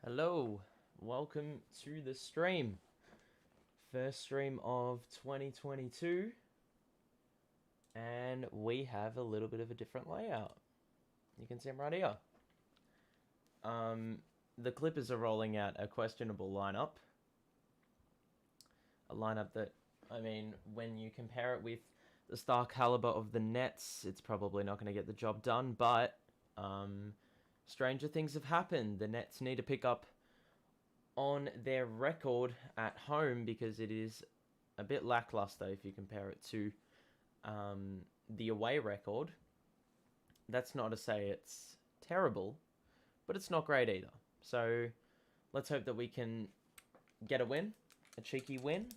Hello, welcome to the stream. First stream of 2022, and we have a little bit of a different layout. You can see them right here. The Clippers are rolling out a questionable lineup. A lineup that, when you compare it with the star caliber of the Nets, it's probably not going to get the job done, but stranger things have happened. The Nets need to pick up on their record at home because it is a bit lackluster if you compare it to the away record. That's not to say it's terrible, but it's not great either. So let's hope that we can get a win, a cheeky win.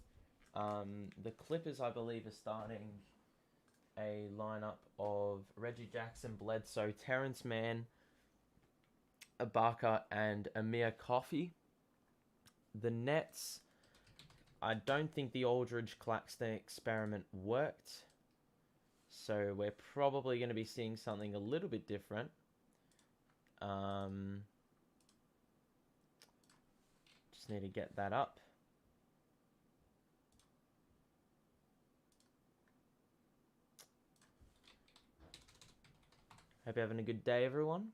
The Clippers, I believe, are starting a lineup of Reggie Jackson, Bledsoe, Terrence Mann, Ibaka, and Amir Coffey. The Nets, I don't think the Aldridge-Claxton experiment worked. So we're probably going to be seeing something a little bit different. Just need to get that up. Hope you're having a good day, everyone.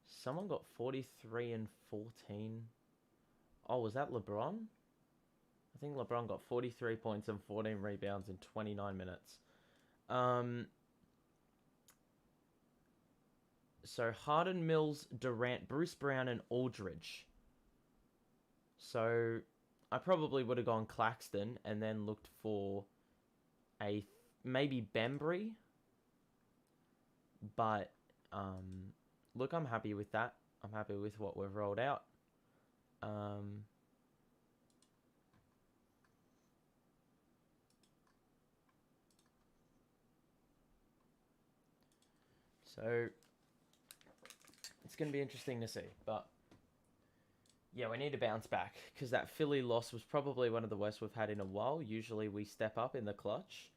Someone got 43 and 14. Oh, was that LeBron? I think LeBron got 43 points and 14 rebounds in 29 minutes. So Harden, Mills, Durant, Bruce Brown, and Aldridge. So I probably would have gone Claxton and then looked for maybe Bembry. But look, I'm happy with that. I'm happy with what we've rolled out. So it's going to be interesting to see. But yeah, we need to bounce back because that Philly loss was probably one of the worst we've had in a while. Usually we step up in the clutch.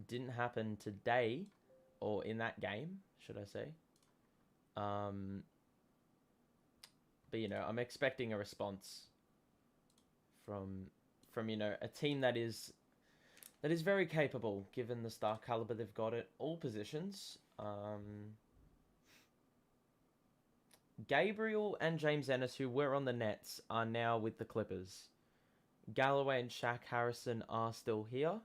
Didn't happen today, or in that game, should I say. But I'm expecting a response from a team that is very capable given the star caliber they've got at all positions. Gabriel and James Ennis, who were on the Nets, are now with the Clippers. Galloway and Shaq Harrison are still here.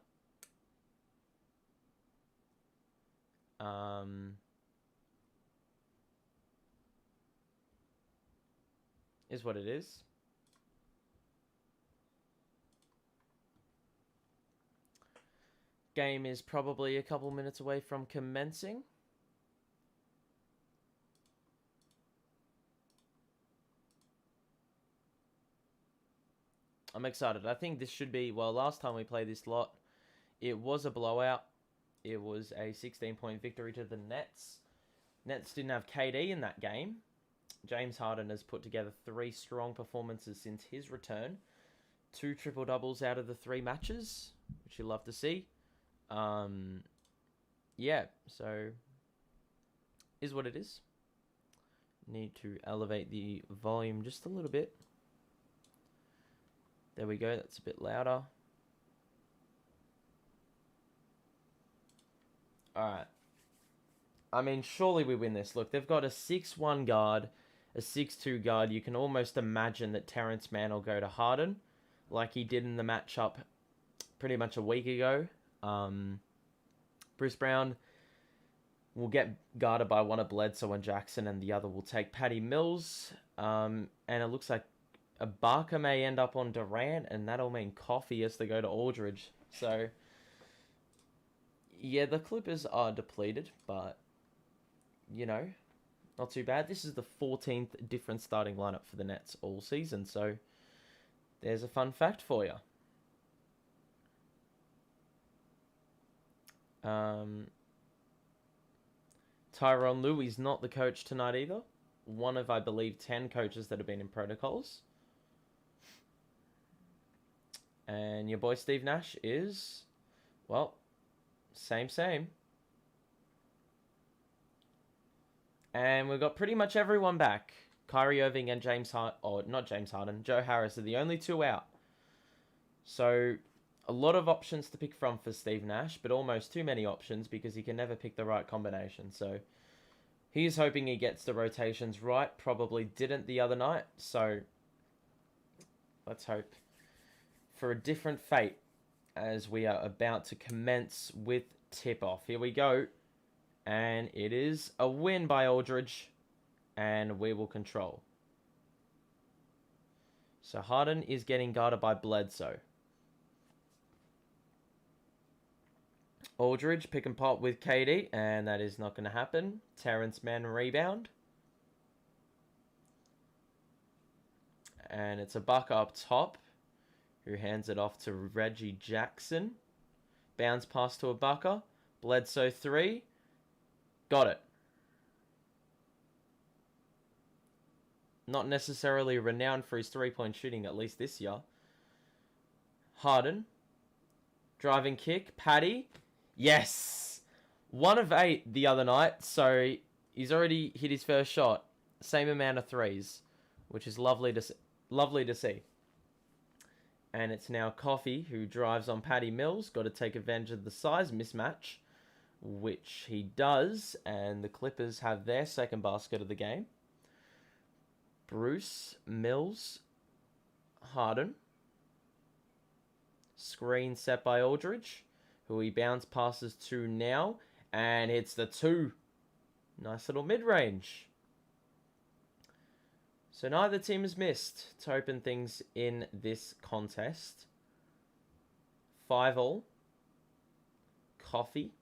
Is what it is. Game is probably a couple minutes away from commencing. I'm excited. I think this should be, well, last time we played this lot, it was a blowout. It was a 16-point victory to the Nets. Nets didn't have KD in that game. James Harden has put together 3 strong performances since his return. 2 triple-doubles out of the 3 matches, which you love to see. Yeah, so is what it is. Need to elevate the volume just a little bit. There we go, that's a bit louder. Alright. Surely we win this. Look, they've got a 6'1 guard, a 6'2 guard. You can almost imagine that Terrence Mann will go to Harden, like he did in the matchup pretty much a week ago. Bruce Brown will get guarded by one of Bledsoe and Jackson, and the other will take Patty Mills. And it looks like Ibaka may end up on Durant, and that'll mean Coffey has to go to Aldridge. So, yeah, the Clippers are depleted, but, not too bad. This is the 14th different starting lineup for the Nets all season, so there's a fun fact for you. Tyronn Lue is not the coach tonight either. One of, I believe, 10 coaches that have been in protocols. And your boy Steve Nash is, well, same. And we've got pretty much everyone back. Kyrie Irving and not James Harden, Joe Harris are the only two out. So a lot of options to pick from for Steve Nash, but almost too many options because he can never pick the right combination. So he's hoping he gets the rotations right. Probably didn't the other night. So let's hope for a different fate as we are about to commence with tip-off. Here we go. And it is a win by Aldridge. And we will control. So Harden is getting guarded by Bledsoe. Aldridge pick and pop with KD. And that is not going to happen. Terrence Mann rebound. And it's a Ibaka up top, who hands it off to Reggie Jackson. Bounce pass to Ibaka. Bledsoe 3. Got it. Not necessarily renowned for his three-point shooting, at least this year. Harden. Driving kick. Paddy. Yes! 1 of 8 the other night, so he's already hit his first shot. Same amount of threes, which is lovely to see. And it's now Coffee who drives on Patty Mills. Got to take advantage of the size mismatch, which he does. And the Clippers have their second basket of the game. Bruce, Mills, Harden. Screen set by Aldridge, who he bounce passes to now. And hits the 2. Nice little mid-range. So neither team has missed to open things in this contest. 5-all. Coffee.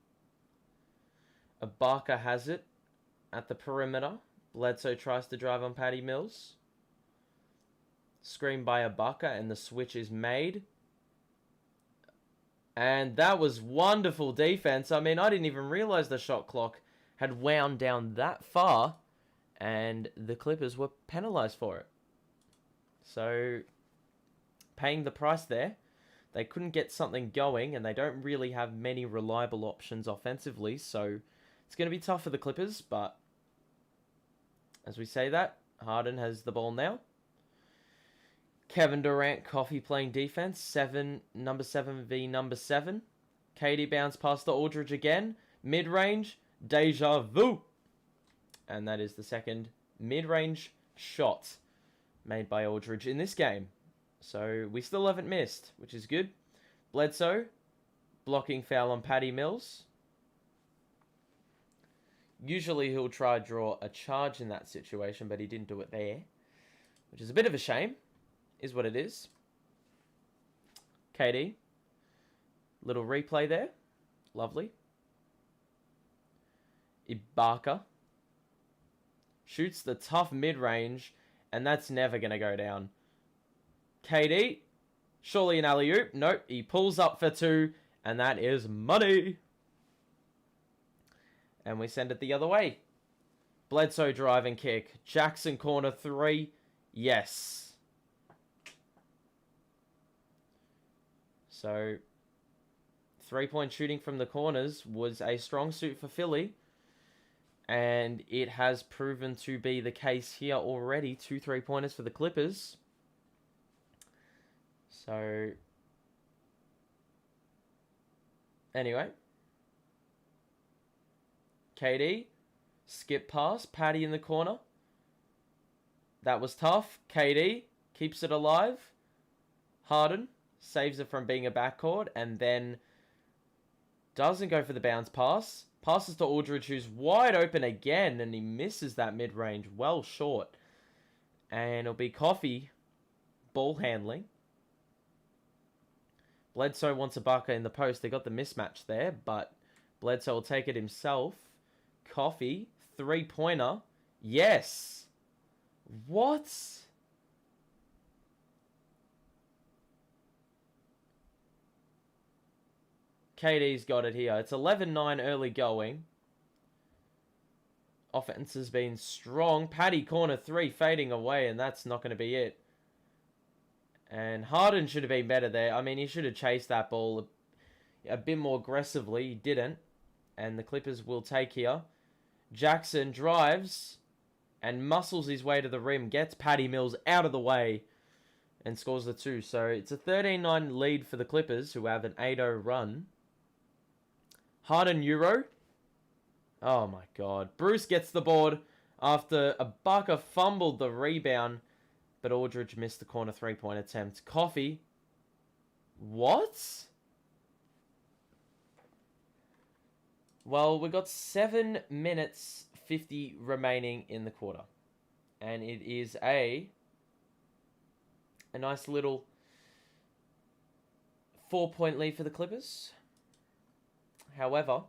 Ibaka has it at the perimeter. Bledsoe tries to drive on Patty Mills. Screen by Ibaka and the switch is made. And that was wonderful defense. I mean, I didn't even realize the shot clock had wound down that far. And the Clippers were penalized for it. So, paying the price there. They couldn't get something going, and they don't really have many reliable options offensively. So, it's going to be tough for the Clippers, but as we say that, Harden has the ball now. Kevin Durant, Coffee playing defense. Number 7 v number 7. KD bounce past the Aldridge again. Mid-range. Deja vu. And that is the second mid-range shot made by Aldridge in this game. So we still haven't missed, which is good. Bledsoe, blocking foul on Patty Mills. Usually he'll try to draw a charge in that situation, but he didn't do it there, which is a bit of a shame, is what it is. KD, little replay there. Lovely. Ibaka. Shoots the tough mid-range, and that's never going to go down. KD, surely an alley-oop. Nope, he pulls up for 2, and that is money. And we send it the other way. Bledsoe driving kick. Jackson corner 3. Yes. So, 3-point shooting from the corners was a strong suit for Philly. And it has proven to be the case here already. 2 3-pointers for the Clippers. So, anyway. KD, skip pass, Patty in the corner. That was tough. KD keeps it alive. Harden saves it from being a backcourt and then doesn't go for the bounce pass. Passes to Aldridge, who's wide open again, and he misses that mid-range well short. And it'll be Coffee ball handling. Bledsoe wants Ibaka in the post. They got the mismatch there, but Bledsoe will take it himself. Coffee, 3-pointer. Yes. What? KD's got it here. It's 11-9 early going. Offense has been strong. Patty corner 3 fading away, and that's not going to be it. And Harden should have been better there. I mean, he should have chased that ball a bit more aggressively. He didn't. And the Clippers will take here. Jackson drives and muscles his way to the rim, gets Patty Mills out of the way, and scores the 2. So it's a 13-9 lead for the Clippers, who have an 8-0 run. Harden Euro. Oh my god. Bruce gets the board after Ibaka fumbled the rebound, but Aldridge missed the corner 3-point attempt. Coffee. What? Well, we've got 7 minutes 50 remaining in the quarter. And it is a nice little 4-point lead for the Clippers. However,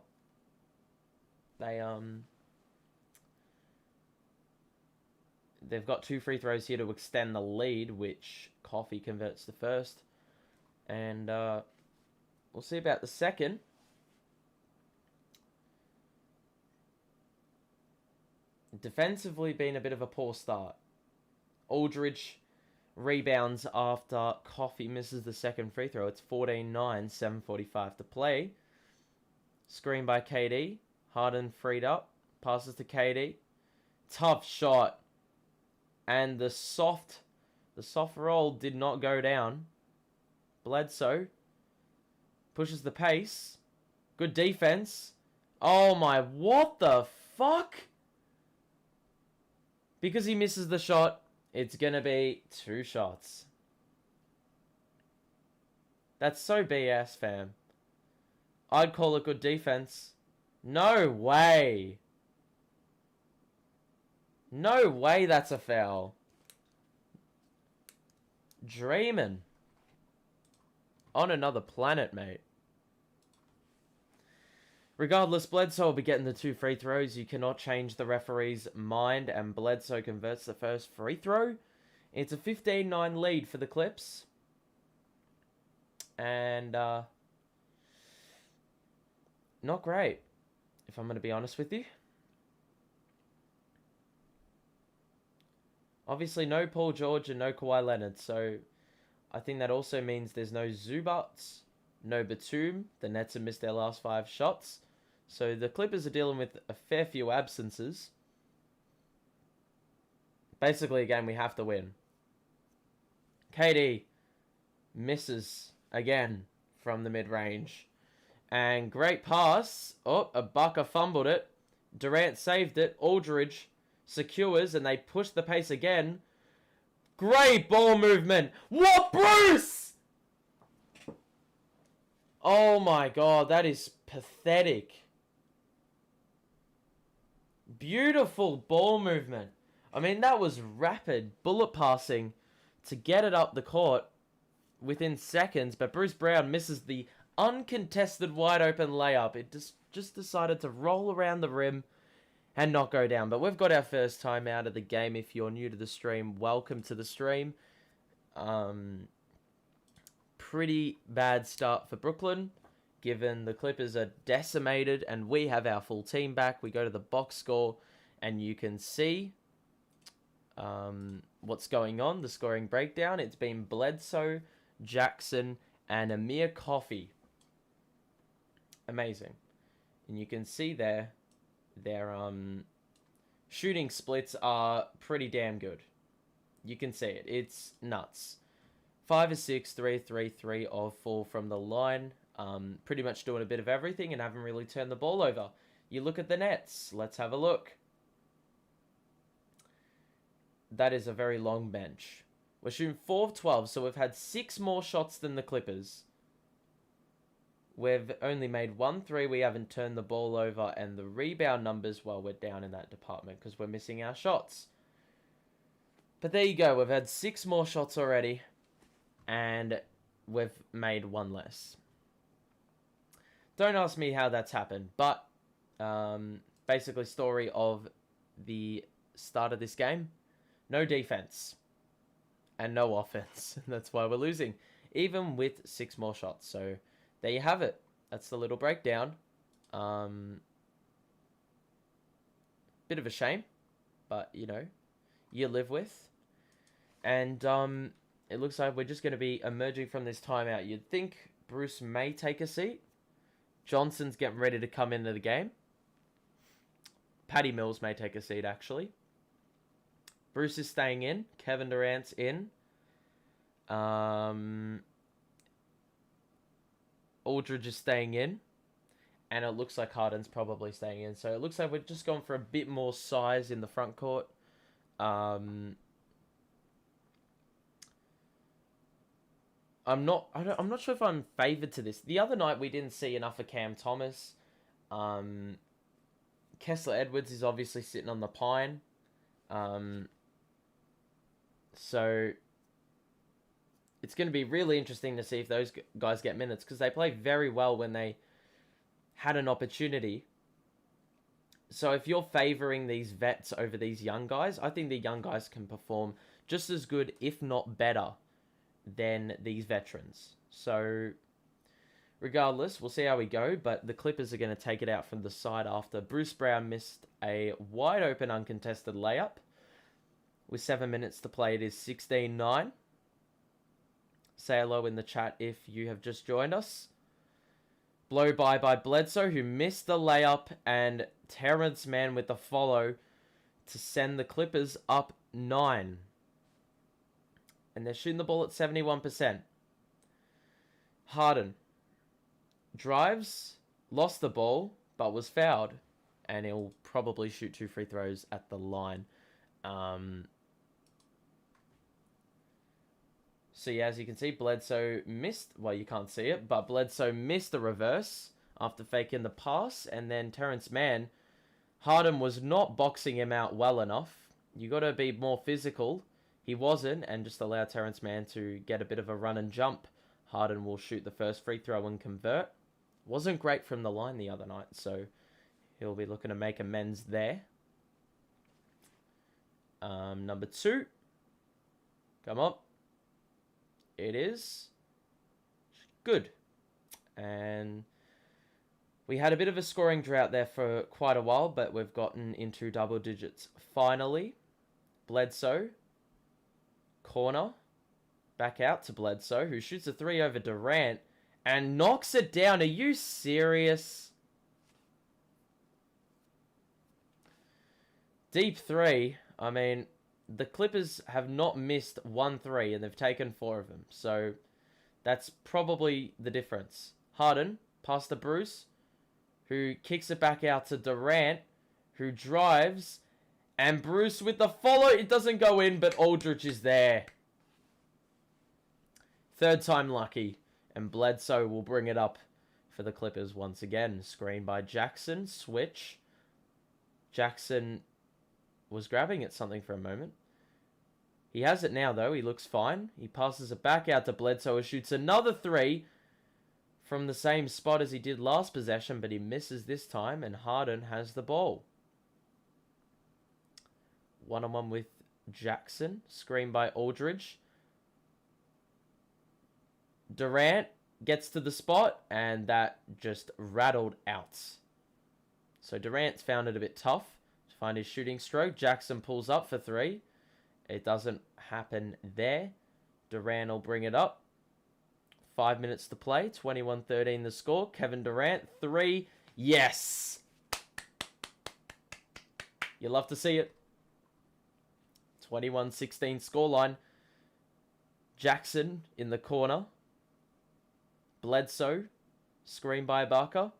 they've got 2 free throws here to extend the lead, which Coffee converts the first. And we'll see about the second. Defensively, been a bit of a poor start. Aldridge rebounds after Coffee misses the second free throw. It's 14-9, 7:45 to play. Screen by KD. Harden freed up. Passes to KD. Tough shot. And the soft roll did not go down. Bledsoe pushes the pace. Good defense. Oh my, what the fuck? Because he misses the shot, it's going to be 2 shots. That's so BS, fam. I'd call it good defense. No way. No way that's a foul. Dreamin'. On another planet, mate. Regardless, Bledsoe will be getting the 2 free throws. You cannot change the referee's mind, and Bledsoe converts the first free throw. It's a 15-9 lead for the Clips. And, not great, if I'm going to be honest with you. Obviously, no Paul George and no Kawhi Leonard, so I think that also means there's no Zubats, no Batum. The Nets have missed their last 5 shots. So the Clippers are dealing with a fair few absences. Basically, a game we have to win. KD misses again from the mid-range. And great pass. Oh, Ibaka fumbled it. Durant saved it. Aldridge secures, and they push the pace again. Great ball movement. What, Bruce? Oh my god, that is pathetic. Beautiful ball movement. I mean, that was rapid bullet passing to get it up the court within seconds, but Bruce Brown misses the uncontested wide open layup. It just decided to roll around the rim and not go down. But we've got our first time out of the game. If you're new to the stream, welcome to the stream. Pretty bad start for Brooklyn, given the Clippers are decimated and we have our full team back. We go to the box score and you can see what's going on, the scoring breakdown. It's been Bledsoe, Jackson, and Amir Coffey. Amazing. And you can see there, their shooting splits are pretty damn good. You can see it. It's nuts. 5 of 6, 3 of 3, 3 of 4 from the line. Pretty much doing a bit of everything and haven't really turned the ball over. You look at the Nets. Let's have a look. That is a very long bench. We're shooting 4 of 12, so we've had 6 more shots than the Clippers. We've only made 1 3. We haven't turned the ball over, and the rebound numbers, well, we're down in that department because we're missing our shots. But there you go. We've had 6 more shots already, and we've made 1 less. Don't ask me how that's happened, but basically story of the start of this game. No defense and no offense. That's why we're losing, even with 6 more shots. So there you have it. That's the little breakdown. Bit of a shame, but, you know, you live with. And it looks like we're just going to be emerging from this timeout. You'd think Bruce may take a seat. Johnson's getting ready to come into the game. Paddy Mills may take a seat, actually. Bruce is staying in. Kevin Durant's in. Aldridge is staying in. And it looks like Harden's probably staying in. So it looks like we're just going for a bit more size in the front court. I'm not sure if I'm favoured to this. The other night we didn't see enough of Cam Thomas. Kessler Edwards is obviously sitting on the pine. So it's going to be really interesting to see if those guys get minutes, because they play very well when they had an opportunity. So if you're favouring these vets over these young guys, I think the young guys can perform just as good, if not better, than these veterans. So regardless, we'll see how we go, but the Clippers are going to take it out from the side after Bruce Brown missed a wide open uncontested layup. With 7 minutes to play, it is 16-9. Say hello in the chat if you have just joined us. Blow by Bledsoe, who missed the layup, and Terrence Mann with the follow to send the Clippers up 9. And they're shooting the ball at 71%. Harden drives, lost the ball, but was fouled. And he'll probably shoot 2 free throws at the line. So yeah, as you can see, Bledsoe missed, well, you can't see it, but Bledsoe missed the reverse after faking the pass, and then Terrence Mann, Harden was not boxing him out well enough. You got to be more physical. He wasn't, and just allow Terrence Mann to get a bit of a run and jump. Harden will shoot the first free throw and convert. Wasn't great from the line the other night, so he'll be looking to make amends there. Number 2. Come on. It is good. And we had a bit of a scoring drought there for quite a while, but we've gotten into double digits finally. Bledsoe, corner, back out to Bledsoe, who shoots a 3 over Durant and knocks it down. Are you serious? Deep 3. I mean, the Clippers have not missed 1 3, and they've taken 4 of them. So that's probably the difference. Harden, pass to Bruce, who kicks it back out to Durant, who drives, and Bruce with the follow. It doesn't go in, but Aldridge is there. Third time lucky, and Bledsoe will bring it up for the Clippers once again. Screen by Jackson, switch. Jackson was grabbing at something for a moment. He has it now, though. He looks fine. He passes it back out to Bledsoe, who shoots another 3 from the same spot as he did last possession, but he misses this time, and Harden has the ball. One-on-one with Jackson. Screen by Aldridge. Durant gets to the spot, and that just rattled out. So Durant's found it a bit tough to find his shooting stroke. Jackson pulls up for 3. It doesn't happen there. Durant will bring it up. 5 minutes to play. 21-13 the score. Kevin Durant, 3. Yes! You love to see it. 21-16 scoreline. Jackson in the corner. Bledsoe. Screen by Ibaka.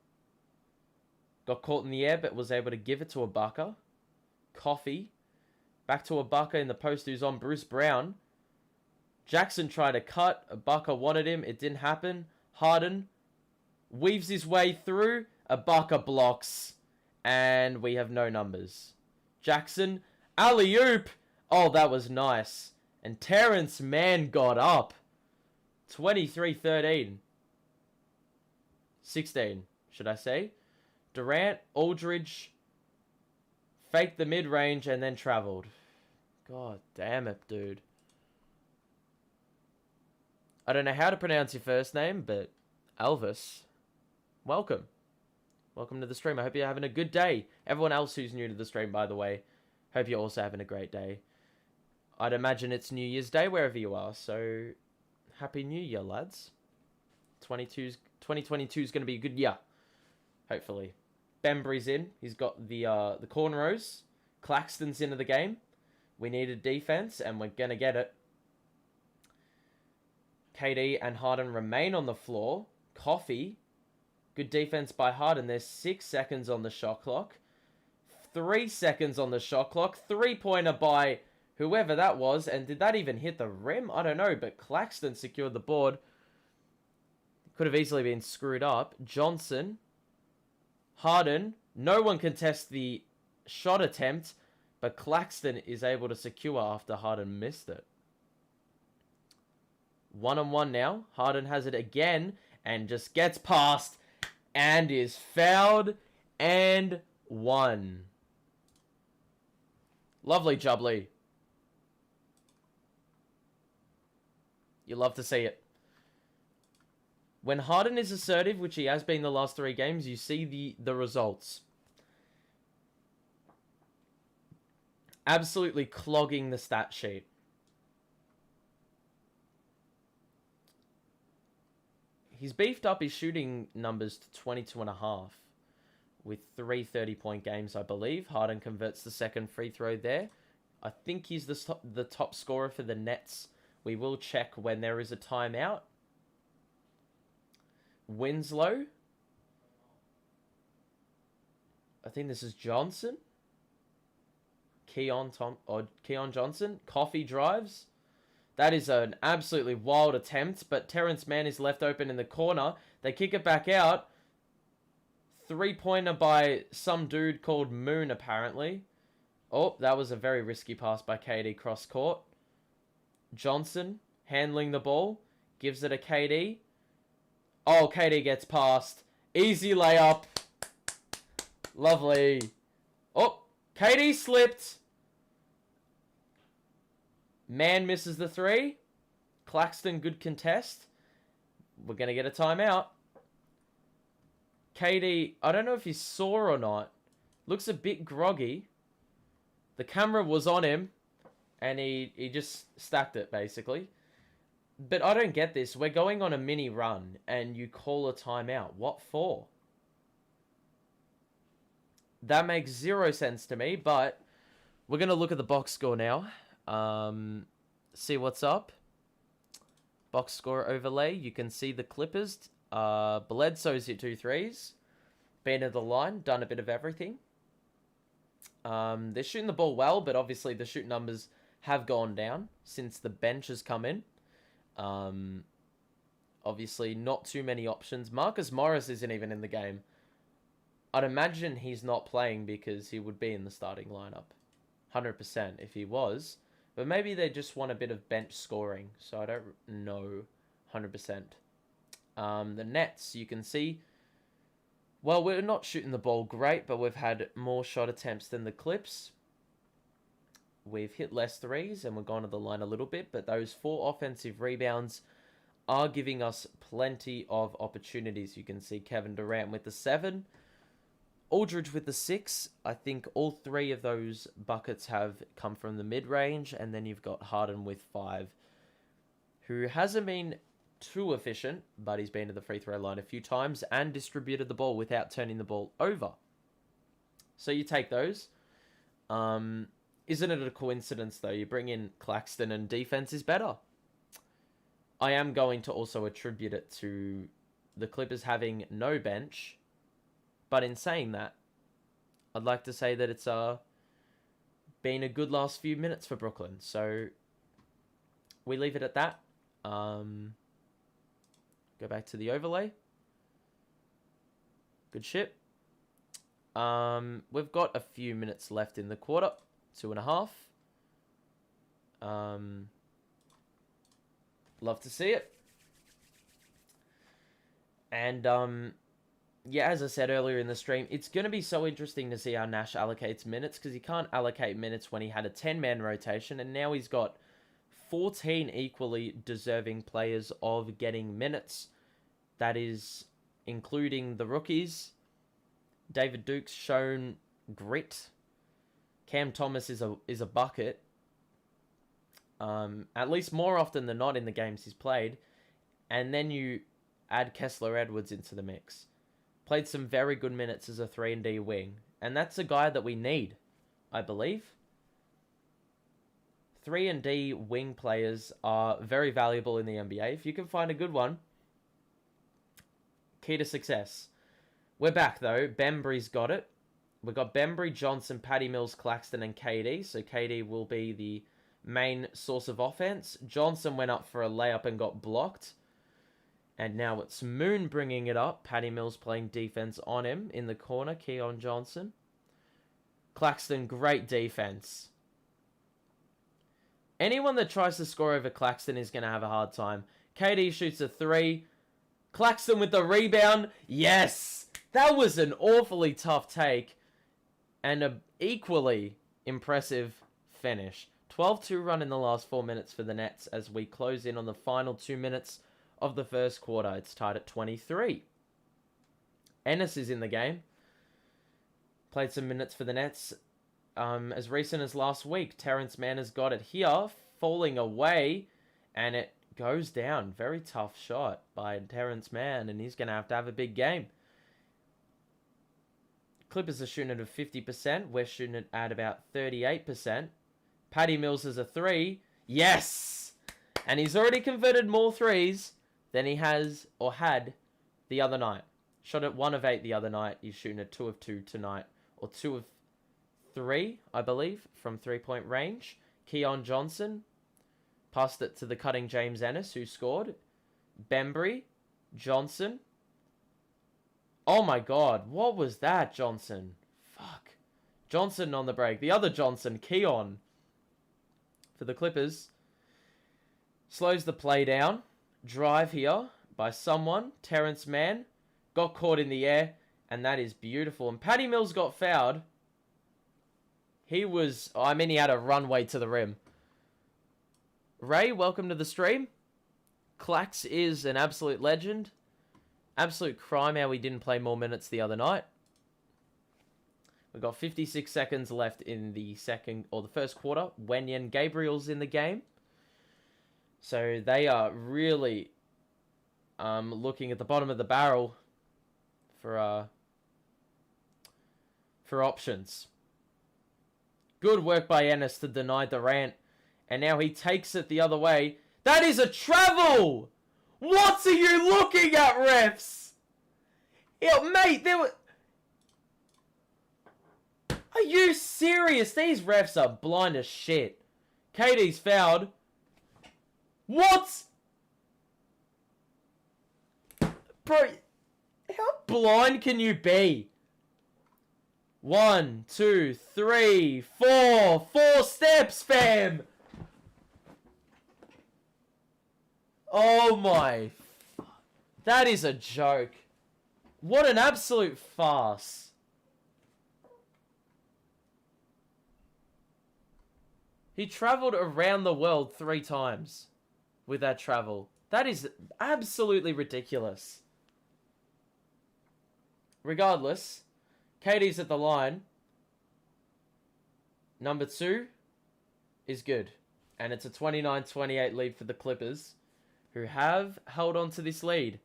Got caught in the air, but was able to give it to Ibaka. Coffee. Back to Ibaka in the post, who's on Bruce Brown. Jackson tried to cut. Ibaka wanted him. It didn't happen. Harden weaves his way through. Ibaka blocks. And we have no numbers. Jackson. Alley-oop. Oh, that was nice. And Terrence Mann got up. 23-13. 16, should I say. Durant, Aldridge faked the mid-range and then traveled. God damn it, dude. I don't know how to pronounce your first name, but Elvis, welcome. Welcome to the stream. I hope you're having a good day. Everyone else who's new to the stream, by the way, hope you're also having a great day. I'd imagine it's New Year's Day wherever you are, so Happy New Year, lads. 2022 is going to be a good year, hopefully. Bembry's in. He's got the cornrows. Claxton's into the game. We need a defense, and we're going to get it. KD and Harden remain on the floor. Coffee. Good defense by Harden. There's 6 seconds on the shot clock. 3 seconds on the shot clock. 3-pointer by whoever that was. And did that even hit the rim? I don't know, but Claxton secured the board. Could have easily been screwed up. Johnson. Harden. No one can test the shot attempt, but Claxton is able to secure after Harden missed it. 1-on-1 now. Harden has it again and just gets past and is fouled and won. Lovely jubbly. You love to see it. When Harden is assertive, which he has been the last 3 games, you see the results. Absolutely clogging the stat sheet. He's beefed up his shooting numbers to 22.5 with 3 30-point games, I believe. Harden converts the second free throw there. I think he's the top scorer for the Nets. We will check when there is a timeout. Winslow. I think this is Johnson. Keon Johnson. Coffee drives. That is an absolutely wild attempt, but Terrence Mann is left open in the corner. They kick it back out. 3-pointer by some dude called Moon, apparently. Oh, that was a very risky pass by KD cross court. Johnson handling the ball. Gives it a KD. Oh, KD gets past. Easy layup. Lovely. Oh, KD slipped. Man misses the 3. Claxton, good contest. We're going to get a timeout. KD, I don't know if he saw or not. Looks a bit groggy. The camera was on him. And he just stacked it, basically. But I don't get this. We're going on a mini run. And you call a timeout. What for? That makes 0 sense to me. But we're going to look at the box score now. See what's up. Box score overlay. You can see the Clippers. Bledsoe's hit 2 threes. Been to the line. Done a bit of everything. They're shooting the ball well, but obviously the shoot numbers have gone down since the bench has come in. Obviously not too many options. Marcus Morris isn't even in the game. I'd imagine he's not playing because he would be in the starting lineup. 100% if he was. But maybe they just want a bit of bench scoring. So I don't know 100%. The Nets, you can see. Well, we're not shooting the ball great, but we've had more shot attempts than the Clips. We've hit less threes, and we're gone to the line a little bit. But those 4 offensive rebounds are giving us plenty of opportunities. You can see Kevin Durant with the 7. Aldridge with the 6. I think all 3 of those buckets have come from the mid-range. And then you've got Harden with 5, who hasn't been too efficient, but he's been to the free throw line a few times and distributed the ball without turning the ball over. So you take those. Isn't it a coincidence, though? You bring in Claxton and defense is better. I am going to also attribute it to the Clippers having no bench. But in saying that, I'd like to say that it's been a good last few minutes for Brooklyn. So we leave it at that. Go back to the overlay. Good shit. We've got a few minutes left in the quarter. 2.5. Love to see it. And yeah, as I said earlier in the stream, it's going to be so interesting to see how Nash allocates minutes, because he can't allocate minutes when he had a 10-man rotation, and now he's got 14 equally deserving players of getting minutes. That is including the rookies. David Duke's shown grit. Cam Thomas is a bucket. At least more often than not in the games he's played. And then you add Kessler Edwards into the mix. Played some very good minutes as a 3-and-D wing. And that's a guy that we need, I believe. 3-and-D wing players are very valuable in the NBA. If you can find a good one, key to success. We're back, though. Bembry's got it. We've got Bembry, Johnson, Patty Mills, Claxton, and KD. So KD will be the main source of offense. Johnson went up for a layup and got blocked. And now it's Moon bringing it up. Patty Mills playing defense on him in the corner. Keon Johnson. Claxton, great defense. Anyone that tries to score over Claxton is going to have a hard time. KD shoots a 3. Claxton with the rebound. Yes! That was an awfully tough take. And an equally impressive finish. 12-2 run in the last 4 minutes for the Nets as we close in on the final 2 minutes of the first quarter. It's tied at 23. Ennis is in the game. Played some minutes for the Nets as recent as last week. Terrence Mann has got it here, falling away, and it goes down. Very tough shot by Terrence Mann, and he's going to have a big game. Clippers are shooting at 50%. We're shooting it at about 38%. Patty Mills has a 3. Yes! And he's already converted more 3s than he has or had the other night. Shot at 1 of 8 the other night. He's shooting at 2 of 2 tonight. Or 2 of 3, I believe, from 3-point range. Keon Johnson passed it to the cutting James Ennis, who scored. Bembry, Johnson. Oh my god, what was that, Johnson? Fuck. Johnson on the break. The other Johnson, Keon, for the Clippers. Slows the play down. Drive here by someone. Terrence Mann got caught in the air, and that is beautiful. And Patty Mills got fouled. He had a runway to the rim. Ray, welcome to the stream. Clax is an absolute legend. Absolute crime how we didn't play more minutes the other night. We've got 56 seconds left in the first quarter. Wenyen Gabriel's in the game. So they are really looking at the bottom of the barrel for options. Good work by Ennis to deny Durant. And now he takes it the other way. That is a travel! What are you looking at, refs? Yeah, mate, Are you serious? These refs are blind as shit. KD's fouled. What? Bro, how blind can you be? 1, 2, 3, 4. 4 steps, fam! Oh my... That is a joke. What an absolute farce. He travelled around the world 3 times with that travel. That is absolutely ridiculous. Regardless, Katie's at the line. Number 2 is good. And it's a 29-28 lead for the Clippers, who have held on to this lead.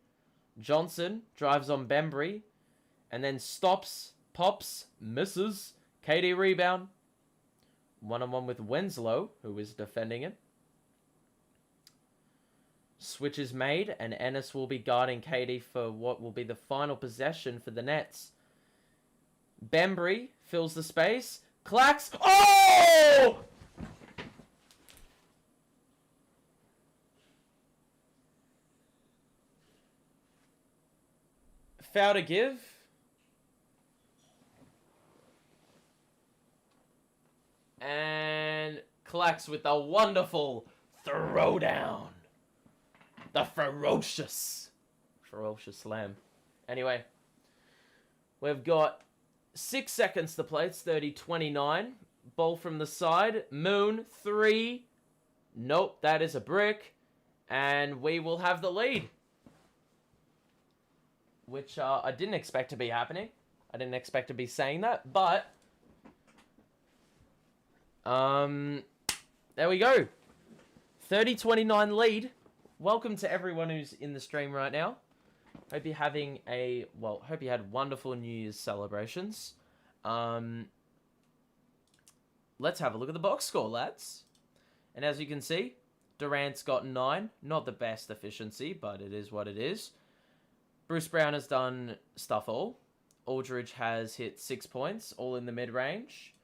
Johnson drives on Bembry, and then stops, pops, misses. KD rebound. 1-on-1 with Winslow, who is defending it. Switch is made, and Ennis will be guarding KD for what will be the final possession for the Nets. Bembry fills the space. Clacks. Oh! Foul to give. And Clacks with a wonderful throwdown. The ferocious slam. Anyway, we've got 6 seconds to play. It's 30-29. Ball from the side. Moon, 3. Nope, that is a brick. And we will have the lead. Which I didn't expect to be happening. I didn't expect to be saying that, but there we go. 30-29 lead. Welcome to everyone who's in the stream right now. Hope you're having hope you had wonderful New Year's celebrations. Let's have a look at the box score, lads. And as you can see, Durant's got 9. Not the best efficiency, but it is what it is. Bruce Brown has done stuff all. Aldridge has hit 6 points, all in the mid-range.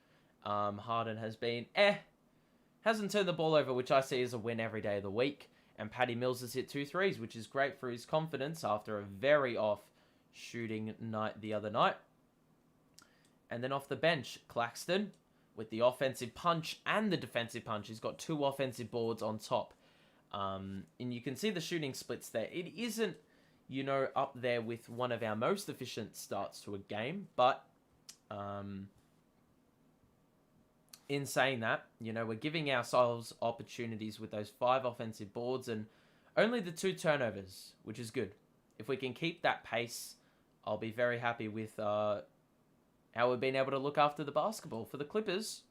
Harden has been Hasn't turned the ball over, which I see as a win every day of the week. And Patty Mills has hit 2 threes, which is great for his confidence after a very off shooting night the other night. And then off the bench, Claxton with the offensive punch and the defensive punch. He's got 2 offensive boards on top. And you can see the shooting splits there. It isn't, up there with one of our most efficient starts to a game. But in saying that, we're giving ourselves opportunities with those 5 offensive boards and only the 2 turnovers, which is good. If we can keep that pace, I'll be very happy with how we've been able to look after the basketball. For the Clippers,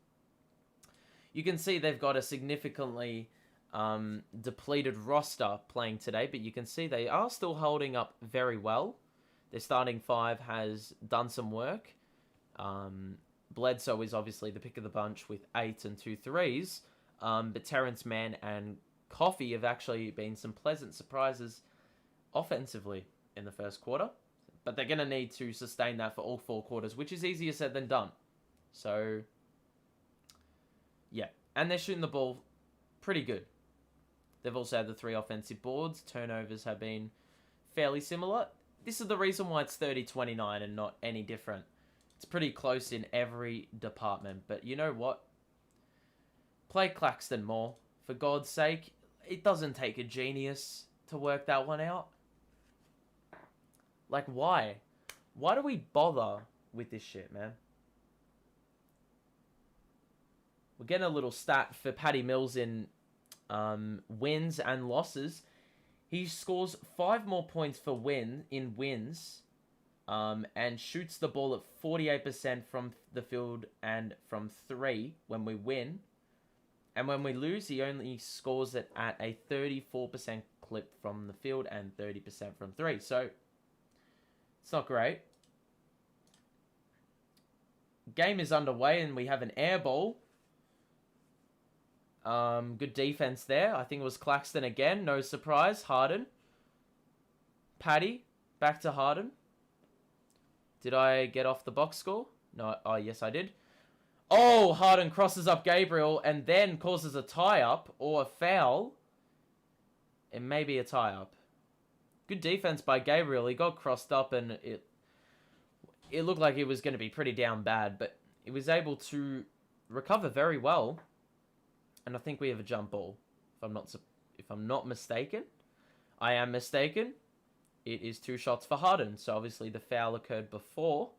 you can see they've got a significantly depleted roster playing today, but you can see they are still holding up very well. Their starting 5 has done some work. Bledsoe is obviously the pick of the bunch with 8 and 2 threes, but Terrence Mann and Coffee have actually been some pleasant surprises offensively in the first quarter. But they're going to need to sustain that for all 4 quarters, which is easier said than done. So, yeah. And they're shooting the ball pretty good. They've also had the 3 offensive boards. Turnovers have been fairly similar. This is the reason why it's 30-29 and not any different. It's pretty close in every department. But you know what? Play Claxton more. For God's sake, it doesn't take a genius to work that one out. Like, why? Why do we bother with this shit, man? We're getting a little stat for Patty Mills in wins and losses. He scores 5 more points for wins, and shoots the ball at 48% from the field and from 3 when we win. And when we lose, he only scores it at a 34% clip from the field and 30% from 3. So, it's not great. Game is underway and we have an air ball. Good defense there. I think it was Claxton again. No surprise. Harden. Patty. Back to Harden. Did I get off the box score? No. Oh, yes, I did. Oh, Harden crosses up Gabriel and then causes a tie-up or a foul. It may be a tie-up. Good defense by Gabriel. He got crossed up and it looked like it was going to be pretty down bad, but he was able to recover very well. And I think we have a jump ball. If I'm not mistaken. I am mistaken. It is 2 shots for Harden. So obviously the foul occurred before.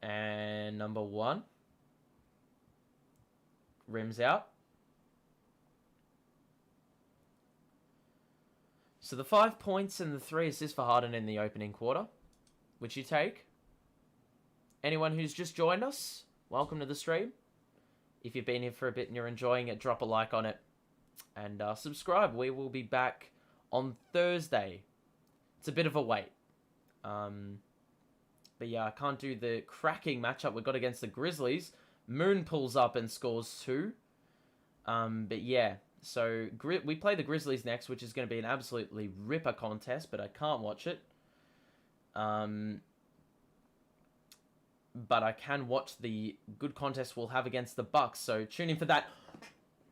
And number 1. Rims out. So the 5 points and the 3 assists for Harden in the opening quarter, which you take. Anyone who's just joined us, welcome to the stream. If you've been here for a bit and you're enjoying it, drop a like on it and subscribe. We will be back on Thursday. It's a bit of a wait. But yeah, I can't do the cracking matchup we got against the Grizzlies. Moon pulls up and scores 2. But yeah. So, we play the Grizzlies next, which is going to be an absolutely ripper contest, but I can't watch it. But I can watch the good contest we'll have against the Bucks, so tune in for that.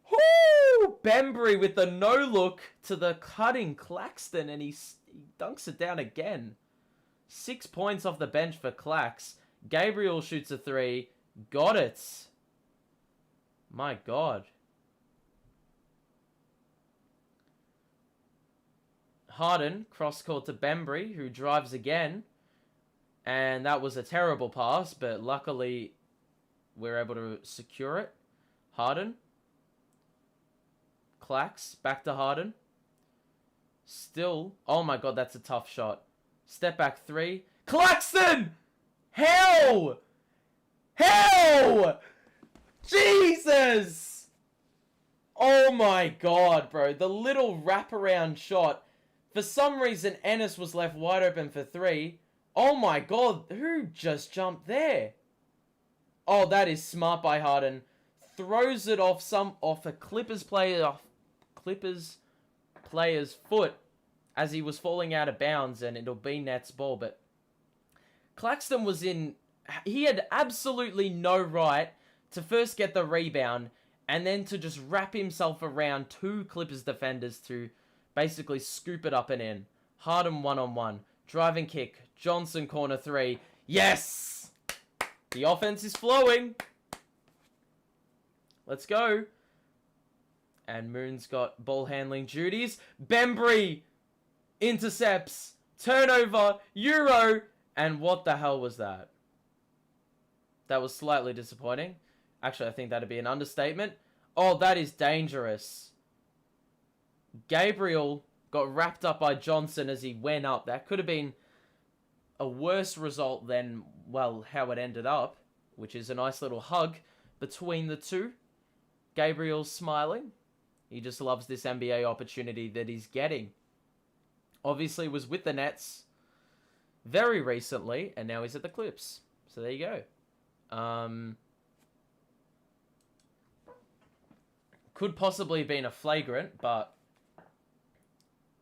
Woo! Bembry with the no-look to the cutting Claxton, and he dunks it down again. 6 points off the bench for Clax. Gabriel shoots a 3. Got it. My God. Harden, cross-court to Bembry, who drives again. And that was a terrible pass, but luckily we're able to secure it. Harden. Clax, back to Harden. Still, oh my God, that's a tough shot. Step back 3. Claxton! Hell! Hell! Jesus! Oh my God, bro. The little wraparound shot For some reason, Ennis was left wide open for 3. Oh my god, who just jumped there? Oh, that is smart by Harden. Throws it off a Clippers player's foot as he was falling out of bounds, and it'll be Nets ball. But Claxton was in... He had absolutely no right to first get the rebound and then to just wrap himself around 2 Clippers defenders to basically scoop it up and in. Harden one-on-one. Driving kick. Johnson corner 3. Yes! The offense is flowing. Let's go. And Moon's got ball handling duties. Bembry intercepts. Turnover. Euro. And what the hell was that? That was slightly disappointing. Actually, I think that'd be an understatement. Oh, that is dangerous. Gabriel got wrapped up by Johnson as he went up. That could have been a worse result than, well, how it ended up, which is a nice little hug between the two. Gabriel's smiling. He just loves this NBA opportunity that he's getting. Obviously was with the Nets very recently, and now he's at the Clips. So there you go. Could possibly have been a flagrant, but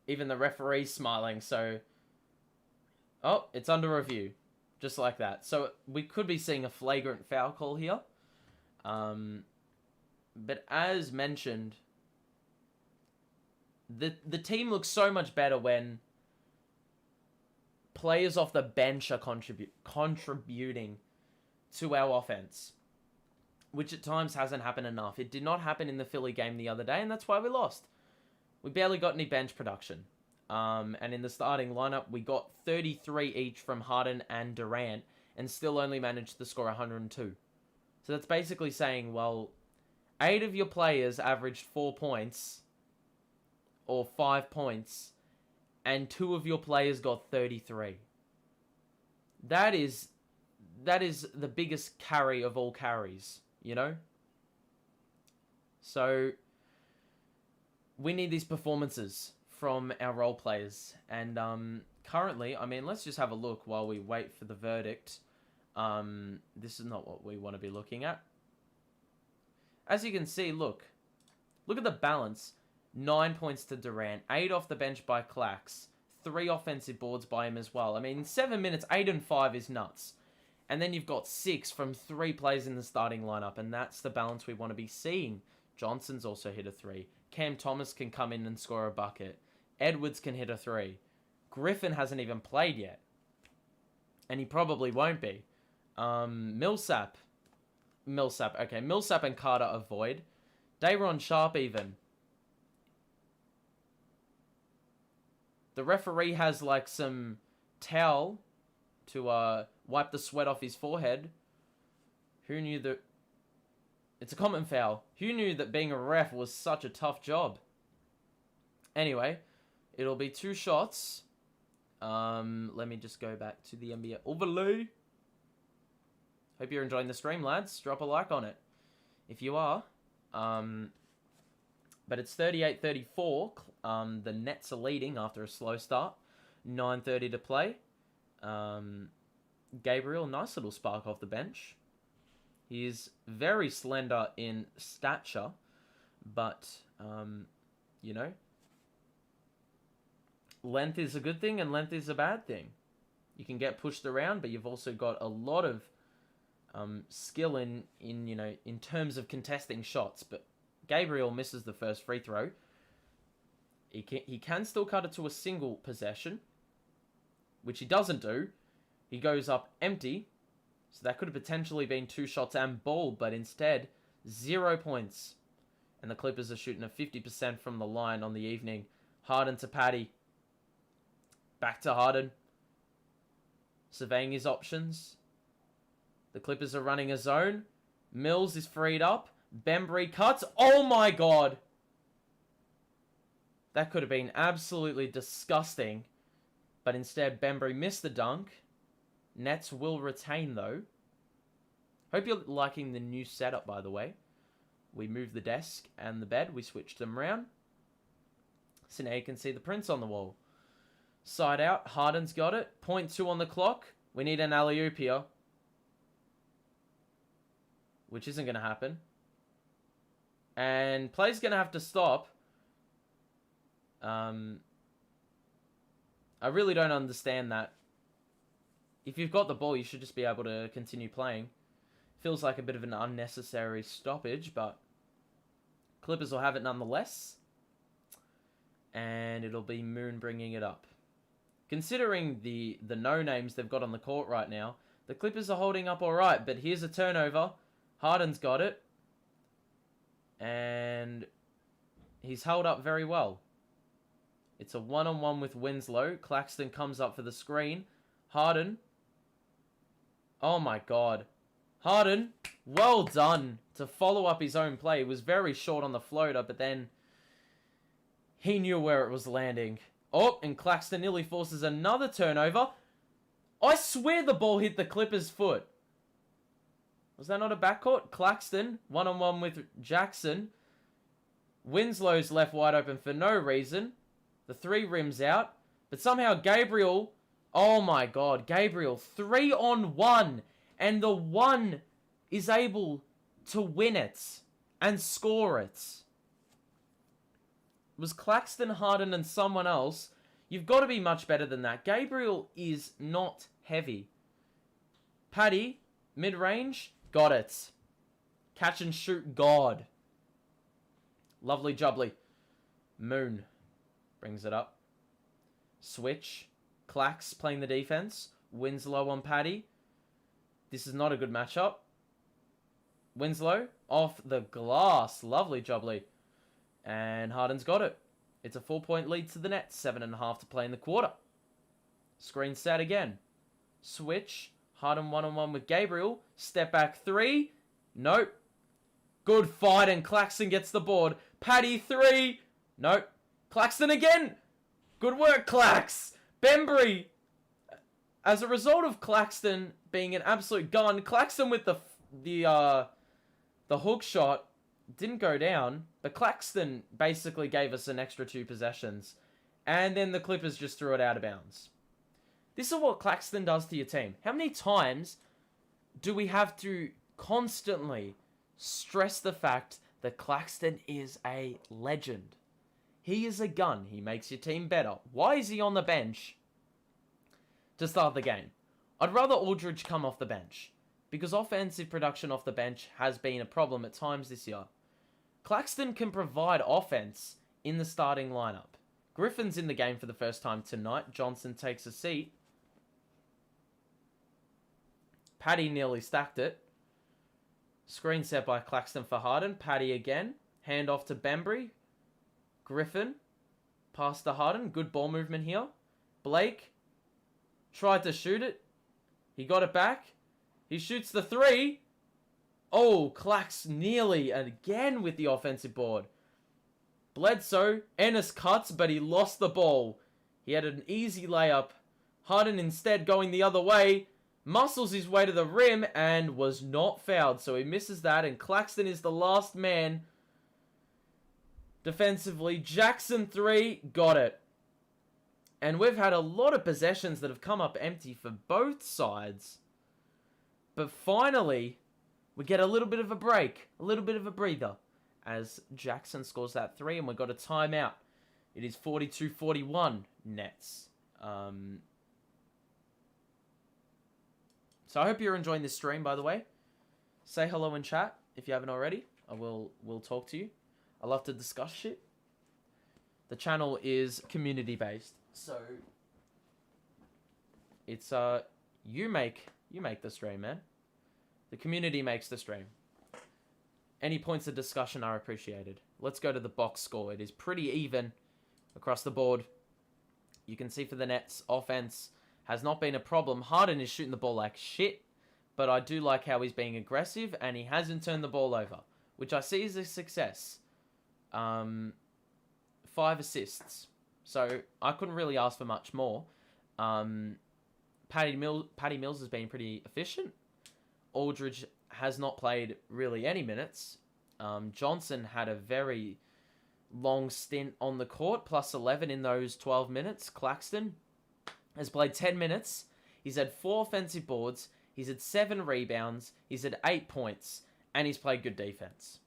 even the referee's smiling, so... Oh, it's under review. Just like that. So we could be seeing a flagrant foul call here. But as mentioned, the team looks so much better when players off the bench are contributing to our offense, which at times hasn't happened enough. It did not happen in the Philly game the other day, and that's why we lost. We barely got any bench production. And in the starting lineup, we got 33 each from Harden and Durant, and still only managed to score 102. So that's basically saying, well, 8 of your players averaged 4 points, or 5 points, and 2 of your players got 33. That is the biggest carry of all carries, you know? So we need these performances from our role players. And currently, I mean, let's just have a look while we wait for the verdict. This is not what we want to be looking at. As you can see, look at the balance. 9 points to Durant, 8 off the bench by Clax, 3 offensive boards by him as well. I mean, in 7 minutes, 8 and 5 is nuts. And then you've got 6 from 3 players in the starting lineup, and that's the balance we want to be seeing. Johnson's also hit a 3. Cam Thomas can come in and score a bucket. Edwards can hit a 3. Griffin hasn't even played yet. And he probably won't be. Millsap. Okay, Millsap and Carter avoid. Dayron Sharp even. The referee has like some towel to wipe the sweat off his forehead. Who knew that... It's a common foul. Who knew that being a ref was such a tough job? Anyway, it'll be 2 shots. Let me just go back to the NBA overlay. Hope you're enjoying the stream, lads. Drop a like on it if you are. But it's 38-34. The Nets are leading after a slow start. 9:30 to play. Gabriel, nice little spark off the bench. He is very slender in stature, but, you know, length is a good thing and length is a bad thing. You can get pushed around, but you've also got a lot of skill in you know, in terms of contesting shots. But Gabriel misses the first free throw. He can still cut it to a single possession, which he doesn't do. He goes up empty. So that could have potentially been 2 shots and ball, but instead, 0 points. And the Clippers are shooting at 50% from the line on the evening. Harden to Patty. Back to Harden. Surveying his options. The Clippers are running a zone. Mills is freed up. Bembry cuts. Oh my god! That could have been absolutely disgusting. But instead, Bembry missed the dunk. Nets will retain, though. Hope you're liking the new setup, by the way. We moved the desk and the bed. We switched them around. So now you can see the prints on the wall. Side out. Harden's got it. 0.2 on the clock. We need an alley-oop here. Which isn't going to happen. And play's going to have to stop. I really don't understand that. If you've got the ball, you should just be able to continue playing. Feels like a bit of an unnecessary stoppage, but Clippers will have it nonetheless. And it'll be Moon bringing it up. Considering the no-names they've got on the court right now, the Clippers are holding up all right, but here's a turnover. Harden's got it. And he's held up very well. It's a one-on-one with Winslow. Claxton comes up for the screen. Harden. Oh my god. Harden, well done to follow up his own play. He was very short on the floater, but then he knew where it was landing. Oh, and Claxton nearly forces another turnover. I swear the ball hit the Clippers' foot. Was that not a backcourt? Claxton, one-on-one with Jackson. Winslow's left wide open for no reason. The three rims out. But somehow Gabriel... Oh my god, Gabriel, 3-on-1. And the one is able to win it and score it. It was Claxton, Harden, and someone else. You've got to be much better than that. Gabriel is not heavy. Paddy, mid-range, got it. Catch and shoot god. Lovely jubbly. Moon brings it up. Switch. Clax playing the defense. Winslow on Paddy. This is not a good matchup. Winslow off the glass. Lovely jubbly. And Harden's got it. It's a 4-point lead to the Nets. 7.5 to play in the quarter. Screen set again. Switch. Harden one-on-one with Gabriel. Step back three. Nope. Good fight and Claxton gets the board. Paddy three. Nope. Claxton again. Good work, Clax. Bembry. As a result of Claxton being an absolute gun, Claxton with the hook shot didn't go down, but Claxton basically gave us an extra 2 possessions. And then the Clippers just threw it out of bounds. This is what Claxton does to your team. How many times do we have to constantly stress the fact that Claxton is a legend? He is a gun. He makes your team better. Why is he on the bench to start the game? I'd rather Aldridge come off the bench, because offensive production off the bench has been a problem at times this year. Claxton can provide offense in the starting lineup. Griffin's in the game for the first time tonight. Johnson takes a seat. Paddy nearly stacked it. Screen set by Claxton for Harden. Paddy again. Hand off to Bembry. Griffin. Pass to Harden. Good ball movement here. Blake tried to shoot it. He got it back. He shoots the three. Oh, Clax nearly again with the offensive board. Bledsoe. Ennis cuts, but he lost the ball. He had an easy layup. Harden instead going the other way. Muscles his way to the rim and was not fouled. So he misses that. And Claxton is the last man defensively. Jackson three. Got it. And we've had a lot of possessions that have come up empty for both sides. But finally, we get a little bit of a break. A little bit of a breather. As Jackson scores that three and we've got a timeout. It is 42-41 Nets. So I hope you're enjoying this stream, by the way. Say hello in chat if you haven't already. We'll talk to you. I love to discuss shit. The channel is community based. So it's you make the stream, man. The community makes the stream. Any points of discussion are appreciated. Let's go to the box score. It is pretty even across the board. You can see for the Nets, offense has not been a problem. Harden is shooting the ball like shit, but I do like how he's being aggressive, and he hasn't turned the ball over, which I see as a success. 5 assists. So I couldn't really ask for much more. Patty Mills has been pretty efficient. Aldridge has not played really any minutes. Johnson had a very long stint on the court, plus 11 in those 12 minutes. Claxton, has played 10 minutes. He's had 4 offensive boards. He's had 7 rebounds. He's had 8 points. And he's played good defense.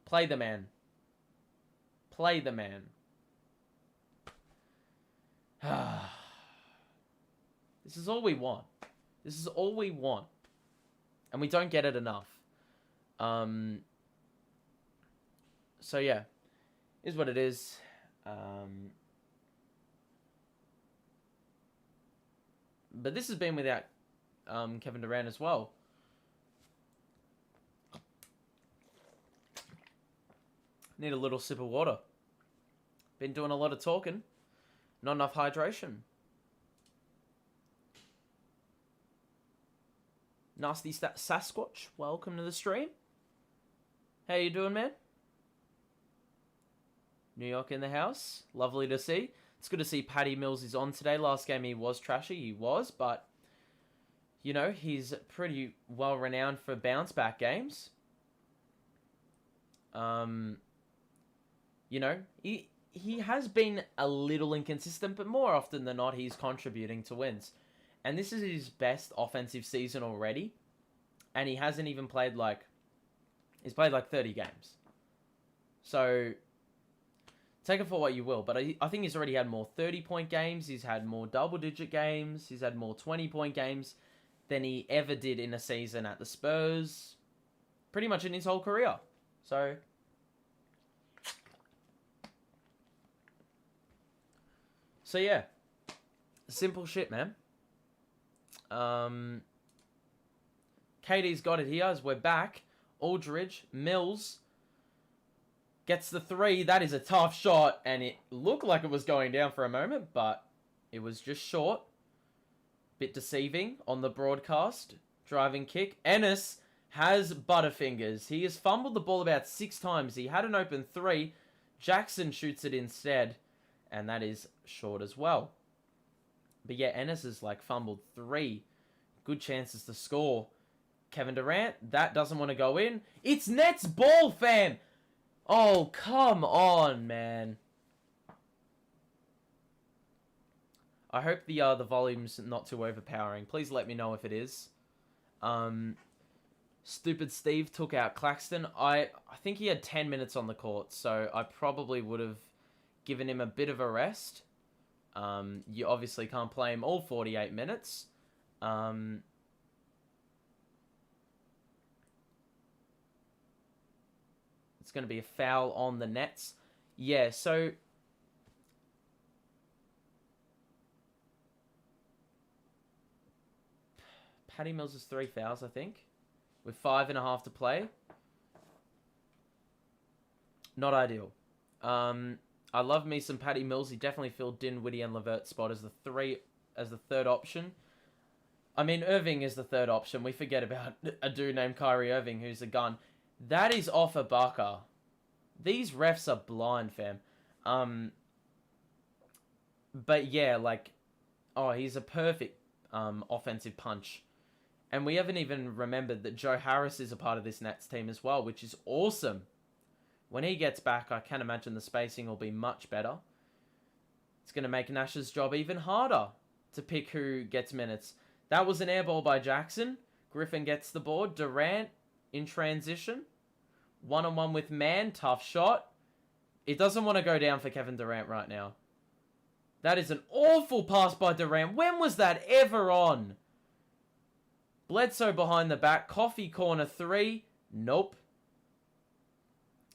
Play the man. Play the man. This is all we want. This is all we want. And we don't get it enough. So yeah. Is what it is. But this has been without Kevin Durant as well. Need a little sip of water. Been doing a lot of talking. Not enough hydration. Nasty Sasquatch, welcome to the stream. How you doing, man? New York in the house. Lovely to see. It's good to see Patty Mills is on today. Last game he was trashy. He was, but, you know, he's pretty well renowned for bounce back games. You know, he has been a little inconsistent, but more often than not, he's contributing to wins. And this is his best offensive season already. And he hasn't even played he's played 30 games. So, take it for what you will. But I think he's already had more 30-point games. He's had more double-digit games. He's had more 20-point games than he ever did in a season at the Spurs. Pretty much in his whole career. So, yeah. Simple shit, man. KD's got it here as we're back. Aldridge, Mills gets the 3. That is a tough shot, and it looked like it was going down for a moment, but it was just short. Bit deceiving on the broadcast. Driving kick. Ennis has Butterfingers. He has fumbled the ball about 6 times. He had an open 3. Jackson shoots it instead, and that is short as well. But yeah, Ennis has fumbled 3 good chances to score. Kevin Durant, that doesn't want to go in. It's Nets ball, fam! Oh, come on, man. I hope the volume's not too overpowering. Please let me know if it is. Stupid Steve took out Claxton. I think he had 10 minutes on the court, so I probably would have given him a bit of a rest. You obviously can't play him all 48 minutes. It's going to be a foul on the Nets. Yeah, so Patty Mills is 3 fouls, I think, with 5.5 to play. Not ideal. I love me some Patty Mills. He definitely filled Dinwiddie and LeVert's spot as the third option. I mean, Irving is the third option. We forget about a dude named Kyrie Irving who's a gun. That is off a bucker. These refs are blind, fam. But yeah, he's a perfect offensive punch. And we haven't even remembered that Joe Harris is a part of this Nets team as well, which is awesome. When he gets back, I can imagine the spacing will be much better. It's going to make Nash's job even harder to pick who gets minutes. That was an air ball by Jackson. Griffin gets the board. Durant in transition. 1-on-1 with Man. Tough shot. It doesn't want to go down for Kevin Durant right now. That is an awful pass by Durant. When was that ever on? Bledsoe behind the back. Coffee corner 3. Nope.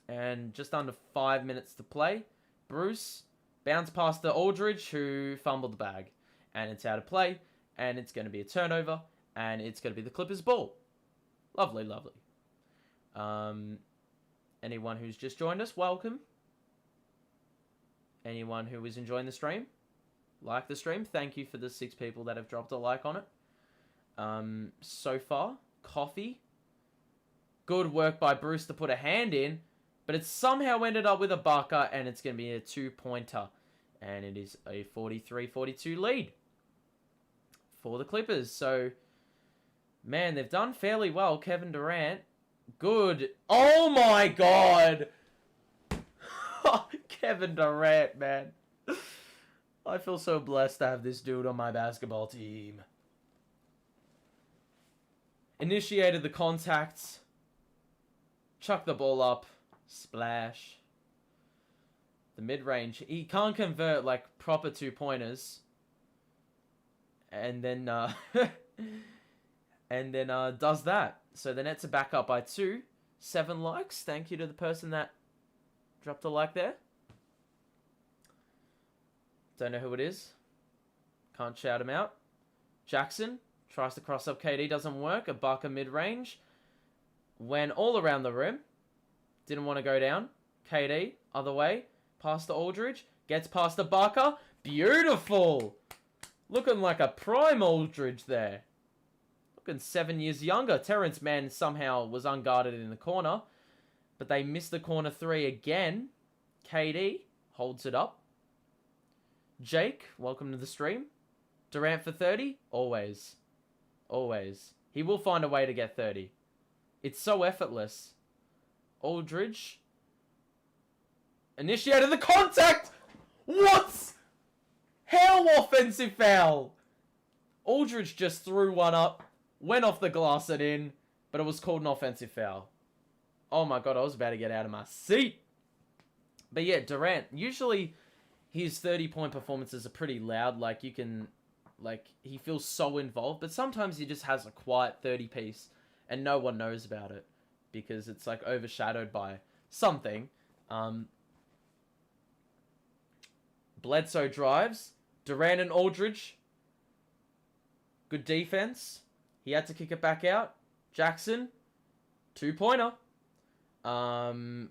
And just under 5 minutes to play. Bruce bounce past the Aldridge, who fumbled the bag. And it's out of play. And it's going to be a turnover. And it's going to be the Clippers' ball. Lovely, lovely. Anyone who's just joined us, welcome. Anyone who is enjoying the stream, like the stream. Thank you for the 6 people that have dropped a like on it. So far, Coffee. Good work by Bruce to put a hand in. But it somehow ended up with a bucker, and it's going to be a 2-pointer. And it is a 43-42 lead for the Clippers. So, man, they've done fairly well. Kevin Durant, good. Oh, my God. Kevin Durant, man. I feel so blessed to have this dude on my basketball team. Initiated the contacts. Chuck the ball up. Splash. The mid-range. He can't convert, like, proper two-pointers. And then, does that. So the Nets are back up by 2. 7 likes. Thank you to the person that dropped a like there. Don't know who it is. Can't shout him out. Jackson tries to cross up KD. Doesn't work. Ibaka mid-range. Went all around the rim. Didn't want to go down. KD, other way. Past to Aldridge. Gets past Ibaka. Beautiful! Looking like a prime Aldridge there. Looking 7 years younger. Terrence Mann somehow was unguarded in the corner. But they missed the corner 3 again. KD holds it up. Jake, welcome to the stream. Durant for 30? Always. Always. He will find a way to get 30. It's so effortless. Aldridge. Initiated the contact! What? How offensive foul? Aldridge just threw one up. Went off the glass and in. But it was called an offensive foul. Oh my god, I was about to get out of my seat. But yeah, Durant. Usually his 30-point performances are pretty loud. Like, you can... Like, he feels so involved. But sometimes he just has a quiet 30-piece. And no one knows about it. Because it's, like, overshadowed by something. Bledsoe drives. Durant and Aldridge. Good defense. He had to kick it back out. Jackson. 2-pointer.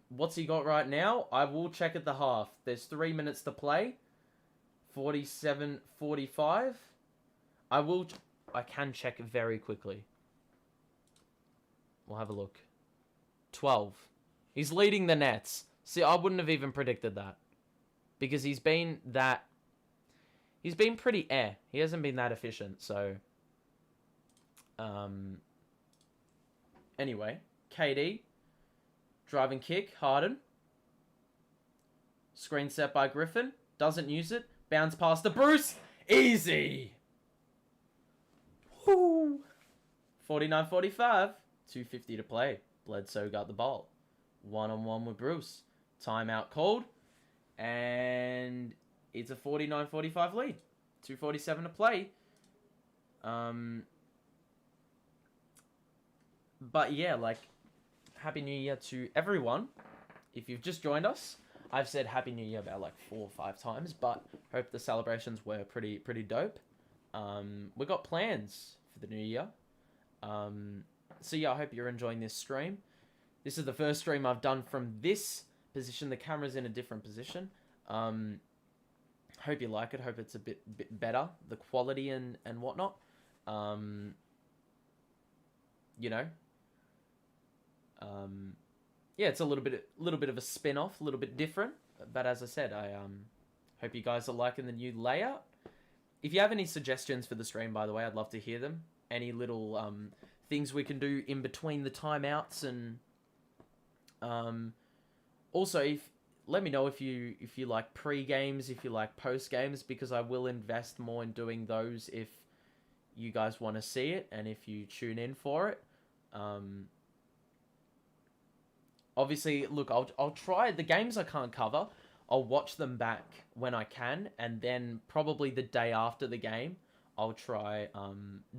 What's he got right now? I will check at the half. There's 3 minutes to play. 47-45. I can check very quickly. We'll have a look. 12. He's leading the Nets. See, I wouldn't have even predicted that. Because he's been pretty He hasn't been that efficient, so... Anyway. KD. Driving kick. Harden. Screen set by Griffin. Doesn't use it. Bounce past to Bruce. Easy! Woo! 49-45. 2:50 to play. Bledsoe got the ball. 1-on-1 with Bruce. Timeout called. And it's a 49-45 lead. 2:47 to play. But yeah, like, Happy New Year to everyone. If you've just joined us, I've said Happy New Year about like 4 or 5 times, but hope the celebrations were pretty dope. We got plans for the new year. So yeah, I hope you're enjoying this stream. This is the first stream I've done from this position. The camera's in a different position. Hope you like it. Hope it's a bit better, the quality and whatnot. You know. Yeah, it's a little bit of a spin-off, a little bit different. But as I said, I hope you guys are liking the new layout. If you have any suggestions for the stream, by the way, I'd love to hear them. Any little things we can do in between the timeouts, and also let me know if you like pre-games, if you like post-games, because I will invest more in doing those if you guys want to see it and if you tune in for it. Obviously, look, I'll try the games I can't cover. I'll watch them back when I can, and then probably the day after the game, I'll try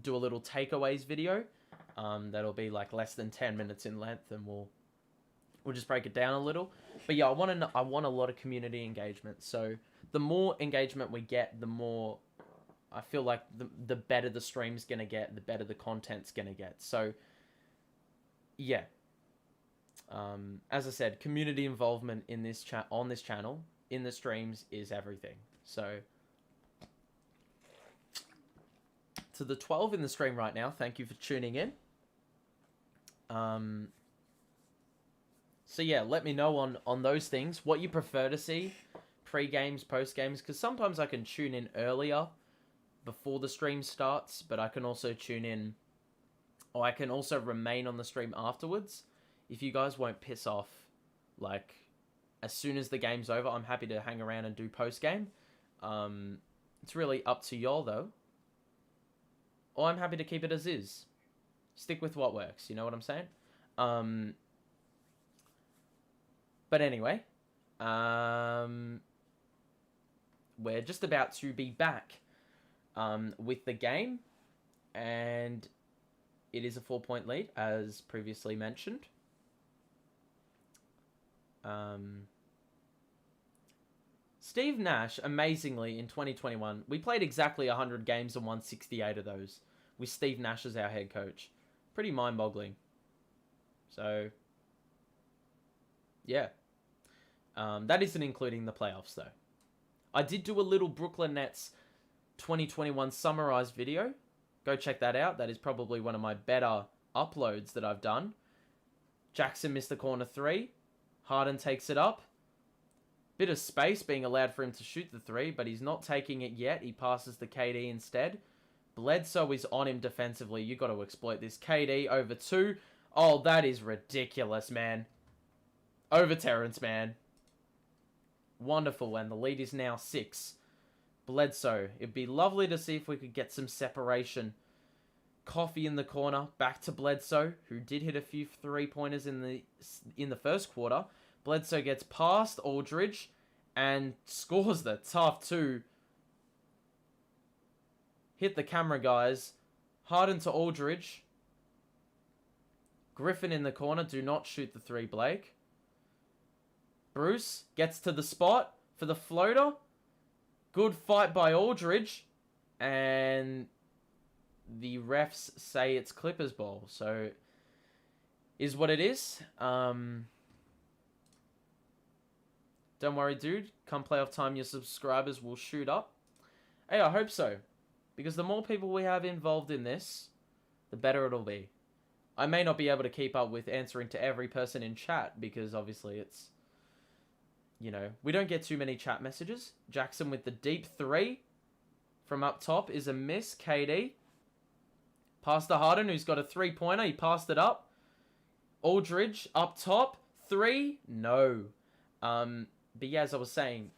do a little takeaways video. That'll be like less than 10 minutes in length, and we'll just break it down a little. But yeah, I want a lot of community engagement. So the more engagement we get, the more I feel like the better the stream's gonna get, the better the content's gonna get. So yeah. As I said, community involvement in this on this channel, in the streams, is everything. So to the 12 in the stream right now, thank you for tuning in. So yeah, let me know on those things, what you prefer to see, pre-games, post-games, because sometimes I can tune in earlier before the stream starts, but I can also tune in, or I can also remain on the stream afterwards. If you guys won't piss off, like, as soon as the game's over, I'm happy to hang around and do post-game. It's really up to y'all, though. Or I'm happy to keep it as is. Stick with what works, you know what I'm saying? But anyway, we're just about to be back with the game, and it is a 4-point lead, as previously mentioned. Steve Nash, amazingly, in 2021, we played exactly 100 games and won 68 of those, with Steve Nash as our head coach. Pretty mind-boggling. So, yeah. That isn't including the playoffs, though. I did do a little Brooklyn Nets 2021 summarized video. Go check that out. That is probably one of my better uploads that I've done. Jackson missed the corner 3. Harden takes it up. Bit of space being allowed for him to shoot the 3, but he's not taking it yet. He passes to KD instead. Bledsoe is on him defensively. You got to exploit this. KD over 2. Oh, that is ridiculous, man. Over Terrence, man. Wonderful, and the lead is now 6. Bledsoe. It'd be lovely to see if we could get some separation. Coffee in the corner. Back to Bledsoe, who did hit a few 3-pointers in the first quarter. Bledsoe gets past Aldridge and scores the tough 2. Hit the camera, guys. Harden to Aldridge. Griffin in the corner. Do not shoot the 3, Blake. Bruce gets to the spot for the floater. Good fight by Aldridge. And the refs say it's Clippers ball. So, is what it is. Don't worry, dude. Come playoff time, your subscribers will shoot up. Hey, I hope so. Because the more people we have involved in this, the better it'll be. I may not be able to keep up with answering to every person in chat, because obviously it's, you know, we don't get too many chat messages. Jackson with the deep 3 from up top is a miss. KD. Pass to Harden, who's got a 3-pointer. He passed it up. Aldridge up top. 3. No. But yeah, as I was saying,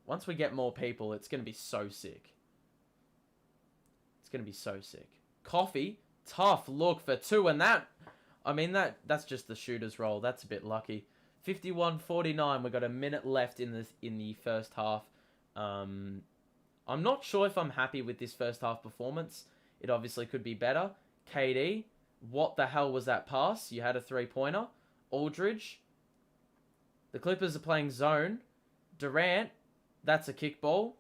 once we get more people, it's going to be so sick. It's going to be so sick. Coffee. Tough look for 2. And that's just the shooter's roll. That's a bit lucky. 51-49. We've got a minute left in the first half. I'm not sure if I'm happy with this first half performance. It obviously could be better. KD, what the hell was that pass? You had a 3-pointer. Aldridge. The Clippers are playing zone. Durant, that's a kickball.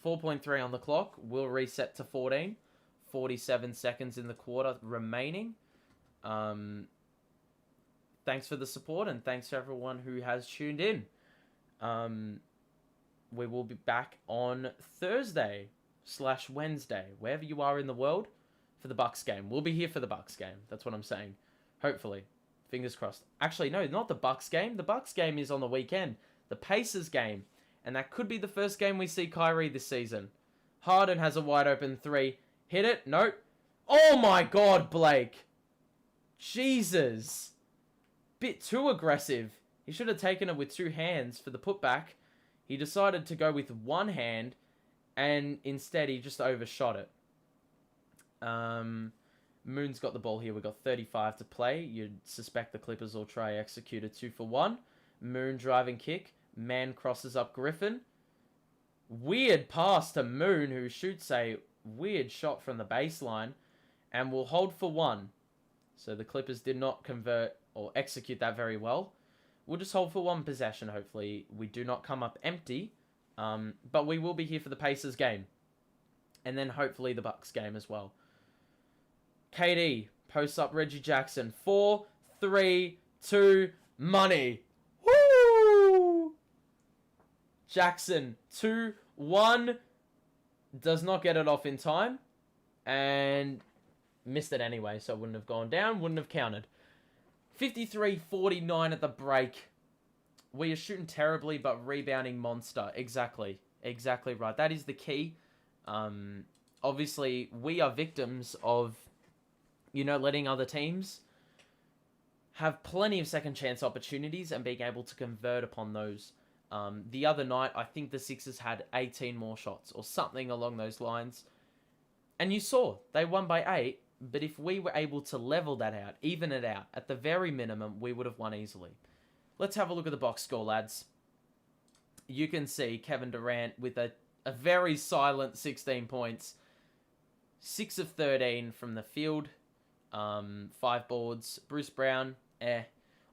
4.3 on the clock. We'll reset to 14. 47 seconds in the quarter remaining. Thanks for the support, and thanks to everyone who has tuned in. We will be back on Thursday/Wednesday, wherever you are in the world, for the Bucks game. We'll be here for the Bucks game. That's what I'm saying. Hopefully. Fingers crossed. Actually, no, not the Bucks game. The Bucks game is on the weekend. The Pacers game. And that could be the first game we see Kyrie this season. Harden has a wide open 3. Hit it? Nope. Oh my god, Blake. Jesus. Bit too aggressive. He should have taken it with 2 hands for the putback. He decided to go with 1 hand, and instead he just overshot it. Moon's got the ball here. We've got 35 to play. You'd suspect the Clippers will try execute a 2-for-1. Moon driving kick. Man crosses up Griffin. Weird pass to Moon, who shoots a weird shot from the baseline, and will hold for 1. So the Clippers did not convert or execute that very well. We'll just hold for 1 possession, hopefully. We do not come up empty, but we will be here for the Pacers game. And then hopefully the Bucks game as well. KD posts up Reggie Jackson. 4, 3, 2, money. Woo! Jackson, 2, 1. Does not get it off in time. And missed it anyway, so it wouldn't have gone down. Wouldn't have counted. 53-49 at the break. We are shooting terribly, but rebounding monster. Exactly. Exactly right. That is the key. Obviously, we are victims of, letting other teams have plenty of second chance opportunities and being able to convert upon those. The other night, I think the Sixers had 18 more shots or something along those lines. And you saw, they won by 8, but if we were able to level that out, even it out, at the very minimum, we would have won easily. Let's have a look at the box score, lads. You can see Kevin Durant with a very silent 16 points. 6 of 13 from the field. 5 boards. Bruce Brown,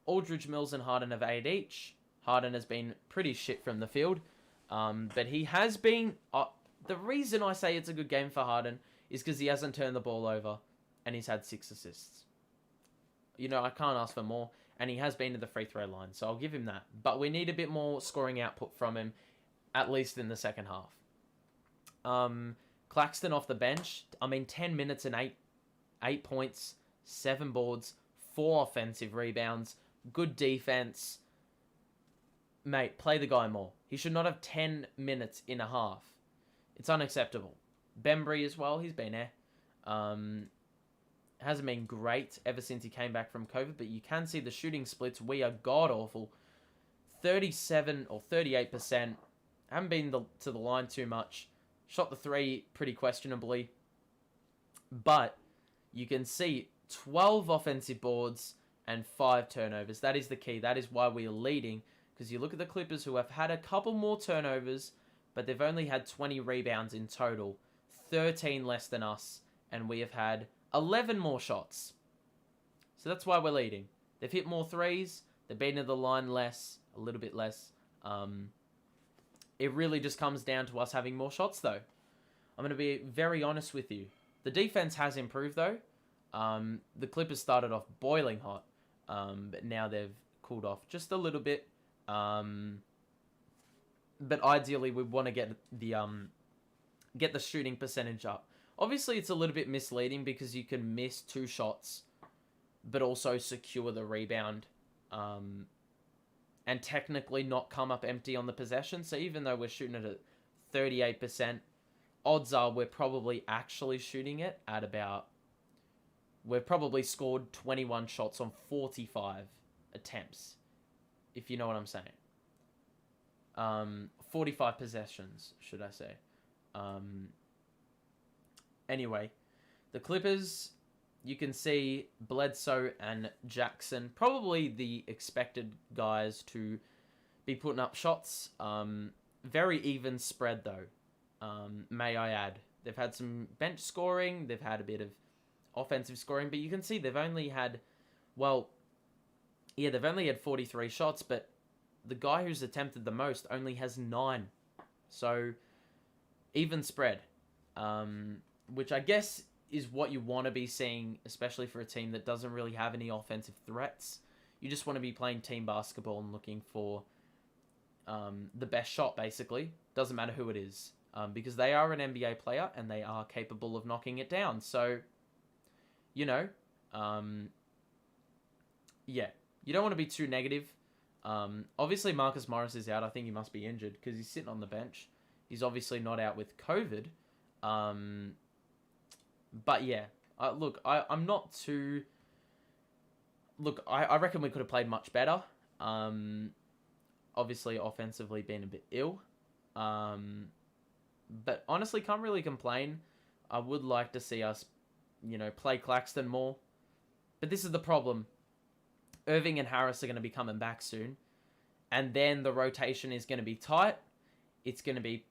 Aldridge, Mills, and Harden have 8 each. Harden has been pretty shit from the field. But he has been... the reason I say it's a good game for Harden is because he hasn't turned the ball over. And he's had 6 assists. You know, I can't ask for more. And he has been to the free throw line. So I'll give him that. But we need a bit more scoring output from him. At least in the second half. Claxton off the bench. 10 minutes and 8 points. 7 boards. 4 offensive rebounds. Good defense. Mate, play the guy more. He should not have 10 minutes in a half. It's unacceptable. Bembry as well. He's been hasn't been great ever since he came back from COVID, but you can see the shooting splits. We are god-awful. 37 or 38%. Haven't been to the line too much. Shot the 3 pretty questionably. But you can see 12 offensive boards and 5 turnovers. That is the key. That is why we are leading. Because you look at the Clippers, who have had a couple more turnovers, but they've only had 20 rebounds in total. 13 less than us. And we have had 11 more shots. So that's why we're leading. They've hit more threes. They've been to the line less. A little bit less. It really just comes down to us having more shots, though. I'm going to be very honest with you. The defense has improved, though. The Clippers started off boiling hot. But now they've cooled off just a little bit. But ideally, we want to get the shooting percentage up. Obviously, it's a little bit misleading because you can miss 2 shots, but also secure the rebound, and technically not come up empty on the possession. So even though we're shooting it at 38%, odds are we're probably actually shooting it at about... We've probably scored 21 shots on 45 attempts, if you know what I'm saying. 45 possessions, should I say. Anyway, the Clippers, you can see Bledsoe and Jackson, probably the expected guys to be putting up shots. Very even spread, though, may I add. They've had some bench scoring, they've had a bit of offensive scoring, but you can see they've only had, they've only had 43 shots, but the guy who's attempted the most only has 9. So, even spread. Which I guess is what you want to be seeing, especially for a team that doesn't really have any offensive threats. You just want to be playing team basketball and looking for the best shot, basically. Doesn't matter who it is. Because they are an NBA player and they are capable of knocking it down. So, you know, you don't want to be too negative. Obviously, Marcus Morris is out. I think he must be injured because he's sitting on the bench. He's obviously not out with COVID. But yeah, look, I'm not too... Look, I reckon we could have played much better. Obviously, offensively, been a bit ill. But honestly, can't really complain. I would like to see us, play Claxton more. But this is the problem. Irving and Harris are going to be coming back soon. And then the rotation is going to be tight. It's going to be...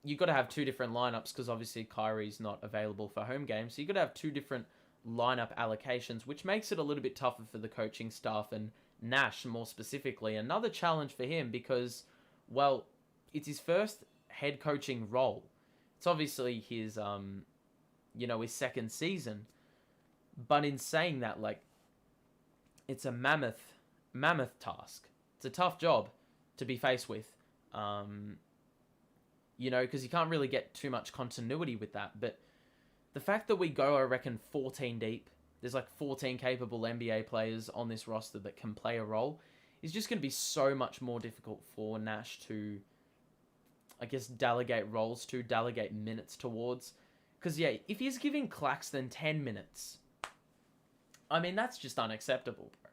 you've got to have 2 different lineups because obviously Kyrie's not available for home games. So you've got to have 2 different lineup allocations, which makes it a little bit tougher for the coaching staff and Nash more specifically. Another challenge for him because, it's his first head coaching role. It's obviously his, his second season. But in saying that, it's a mammoth task. It's a tough job to be faced with. Because you can't really get too much continuity with that. But the fact that we go, I reckon, 14 deep, there's 14 capable NBA players on this roster that can play a role, is just going to be so much more difficult for Nash to, delegate roles to, delegate minutes towards. Because, if he's giving Claxton 10 minutes, that's just unacceptable, bro.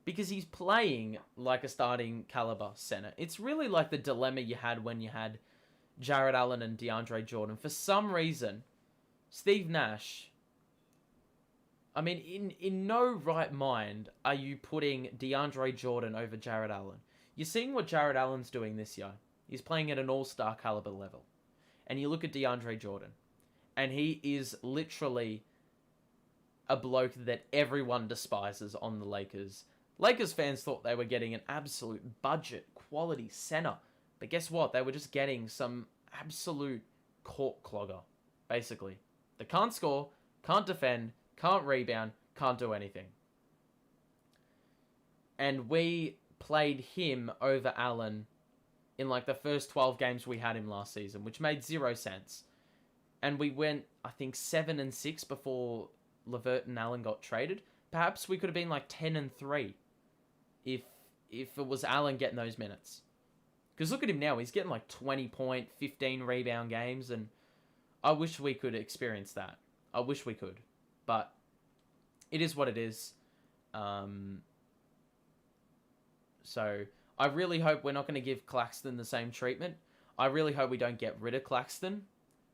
because he's playing like a starting caliber center. It's really like the dilemma you had when you had Jared Allen and DeAndre Jordan. For some reason, Steve Nash, I mean, in no right mind are you putting DeAndre Jordan over Jared Allen. You're seeing what Jared Allen's doing this year. He's playing at an all-star caliber level. And you look at DeAndre Jordan, and he is literally a bloke that everyone despises on the Lakers. Lakers fans thought they were getting an absolute budget quality center. But guess what? They were just getting some absolute court clogger, basically. They can't score, can't defend, can't rebound, can't do anything. And we played him over Allen in like the first 12 games we had him last season, which made 0 sense. And we went, I think, 7-6 before LeVert and Allen got traded. Perhaps we could have been like 10-3 if it was Allen getting those minutes. Because look at him now, he's getting like 20-point, 15 rebound games, and I wish we could experience that. I wish we could. But it is what it is. So I really hope we're not going to give Claxton the same treatment. I really hope we don't get rid of Claxton,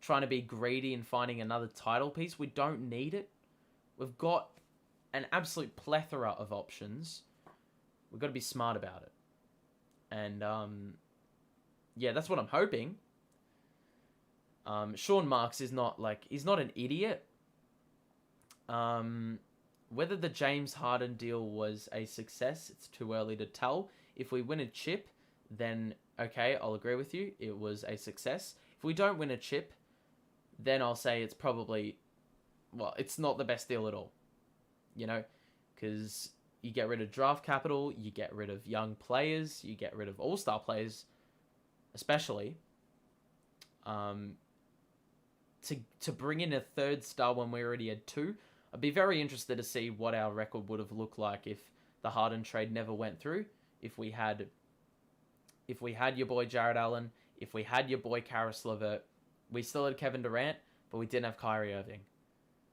trying to be greedy and finding another title piece. We don't need it. We've got an absolute plethora of options. We've got to be smart about it. And, yeah, that's what I'm hoping. Sean Marks is not, he's not an idiot. Whether the James Harden deal was a success, it's too early to tell. If we win a chip, then, okay, I'll agree with you. It was a success. If we don't win a chip, then I'll say it's probably, well, it's not the best deal at all. You know, because you get rid of draft capital, you get rid of young players, you get rid of all-star players, especially. To bring in a third star when we already had 2, I'd be very interested to see what our record would have looked like if the Harden trade never went through. If we had your boy Jared Allen, if we had your boy Karis LeVert, we still had Kevin Durant, but we didn't have Kyrie Irving.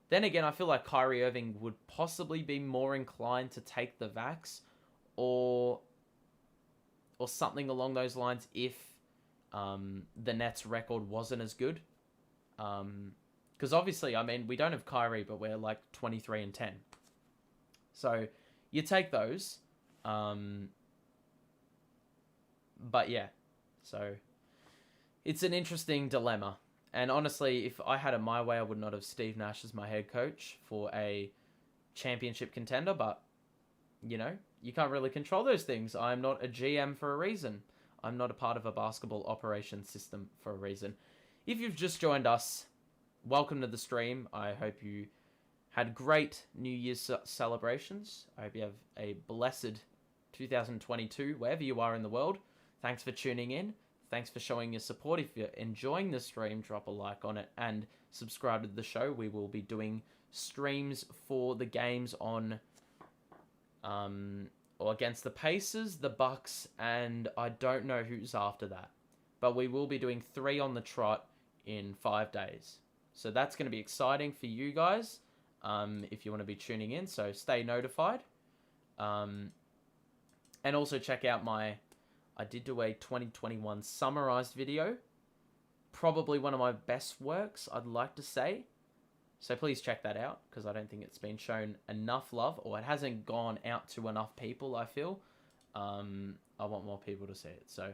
Then again, I feel like Kyrie Irving would possibly be more inclined to take the vax or something along those lines if the Nets' record wasn't as good. Because obviously, I mean, we don't have Kyrie, but we're like 23-10. So you take those. But yeah, so it's an interesting dilemma. And honestly, if I had it my way, I would not have Steve Nash as my head coach for a championship contender. But, you know, you can't really control those things. I'm not a GM for a reason. I'm not a part of a basketball operations system for a reason. If you've just joined us, welcome to the stream. I hope you had great New Year's celebrations. I hope you have a blessed 2022, wherever you are in the world. Thanks for tuning in. Thanks for showing your support. If you're enjoying the stream, drop a like on it and subscribe to the show. We will be doing streams for the games on or against the Pacers, the Bucks, and I don't know who's after that. But we will be doing 3 on the trot in 5 days. So that's going to be exciting for you guys if you want to be tuning in. So stay notified. And also check out I did do a 2021 summarized video. Probably one of my best works, I'd like to say. So please check that out, because I don't think it's been shown enough love, or it hasn't gone out to enough people, I feel. I want more people to see it. So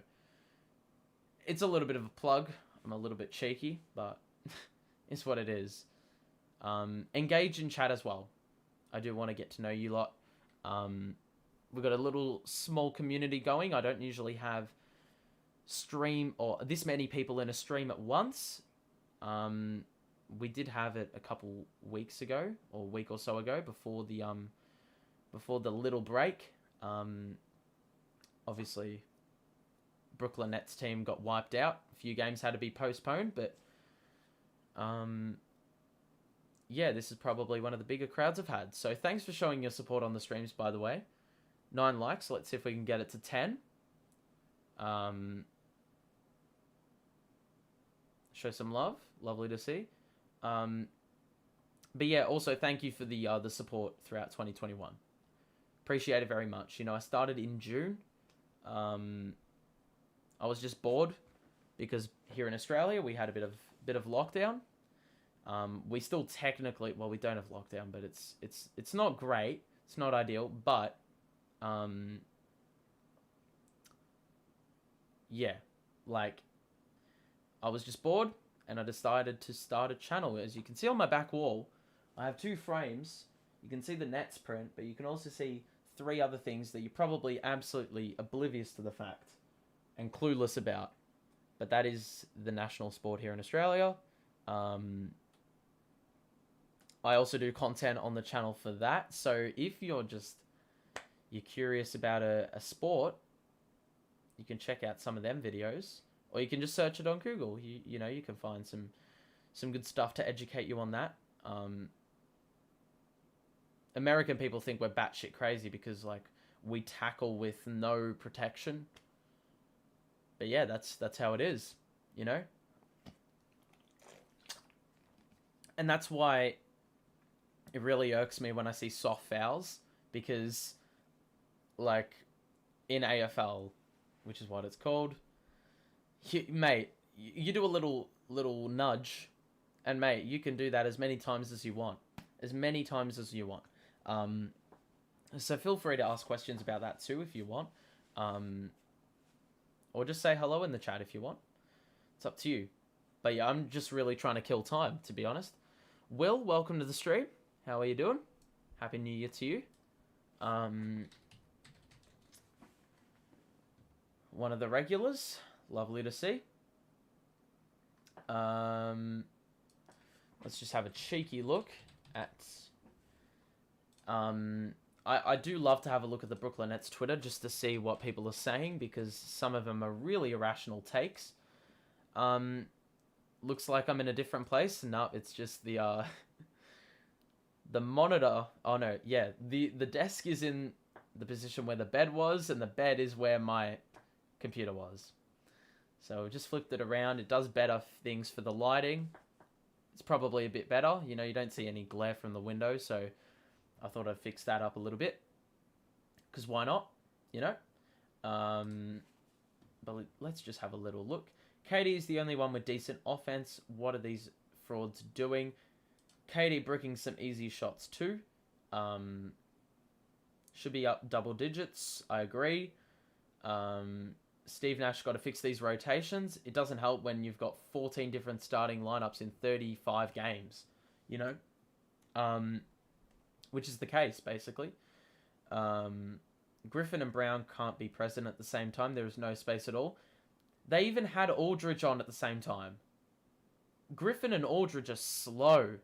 it's a little bit of a plug. I'm a little bit cheeky, but it's what it is. Engage in chat as well. I do want to get to know you lot. We've got a little small community going. I don't usually have stream or this many people in a stream at once. We did have it a couple weeks ago, or a week or so ago, before the little break. Obviously, Brooklyn Nets team got wiped out. A few games had to be postponed, but yeah, this is probably one of the bigger crowds I've had. So thanks for showing your support on the streams, by the way. 9 likes. Let's see if we can get it to 10. Show some love. Lovely to see. But yeah, also thank you for the support throughout 2021. Appreciate it very much. You know, I started in June. I was just bored because here in Australia we had a bit of lockdown. We still technically, well, we don't have lockdown, but it's not great. It's not ideal, but yeah, like I was just bored and I decided to start a channel. As you can see on my back wall, I have 2 frames. You can see the Nets print, but you can also see 3 other things that you're probably absolutely oblivious to the fact and clueless about. But that is the national sport here in Australia. I also do content on the channel for that. So if you're curious about a sport, you can check out some of them videos. Or you can just search it on Google. You know, you can find some good stuff to educate you on that. American people think we're batshit crazy because, like, we tackle with no protection. But yeah, that's how it is, you know? And that's why it really irks me when I see soft fouls, because, like, in AFL, which is what it's called, mate, you do a little nudge, and mate, you can do that as many times as you want. As many times as you want. So feel free to ask questions about that too if you want. Or just say hello in the chat if you want. It's up to you. But yeah, I'm just really trying to kill time, to be honest. Will, welcome to the stream. How are you doing? Happy New Year to you. One of the regulars. Lovely to see. Let's just have a cheeky look at... I do love to have a look at the Brooklyn Nets Twitter just to see what people are saying, because some of them are really irrational takes. Looks like I'm in a different place. No, it's just the the monitor. Oh no, yeah, the desk is in the position where the bed was, and the bed is where my computer was. So just flipped it around. It does better things for the lighting. It's probably a bit better. You know, you don't see any glare from the window, so I thought I'd fix that up a little bit. Because why not? You know? But let's just have a little look. Katie is the only one with decent offense. What are these frauds doing? Katie bricking some easy shots too. Should be up double digits. I agree. Steve Nash got to fix these rotations. It doesn't help when you've got 14 different starting lineups in 35 games. You know? Which is the case, basically. Griffin and Brown can't be present at the same time. There is no space at all. They even had Aldridge on at the same time. Griffin and Aldridge are slow.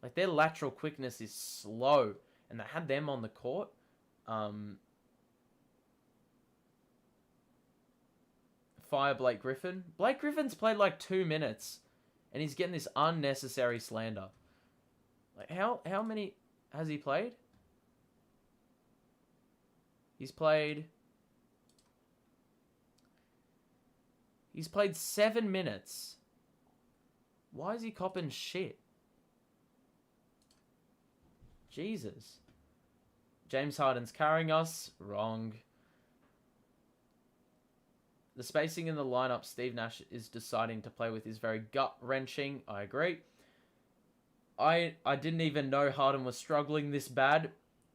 Like, their lateral quickness is slow. And they had them on the court. Fire Blake Griffin. Blake Griffin's played like 2 minutes. And he's getting this unnecessary slander. Like, how many has he played? He's played 7 minutes. Why is he copping shit? Jesus. James Harden's carrying us. Wrong. The spacing in the lineup Steve Nash is deciding to play with is very gut-wrenching. I agree. I didn't even know Harden was struggling this bad.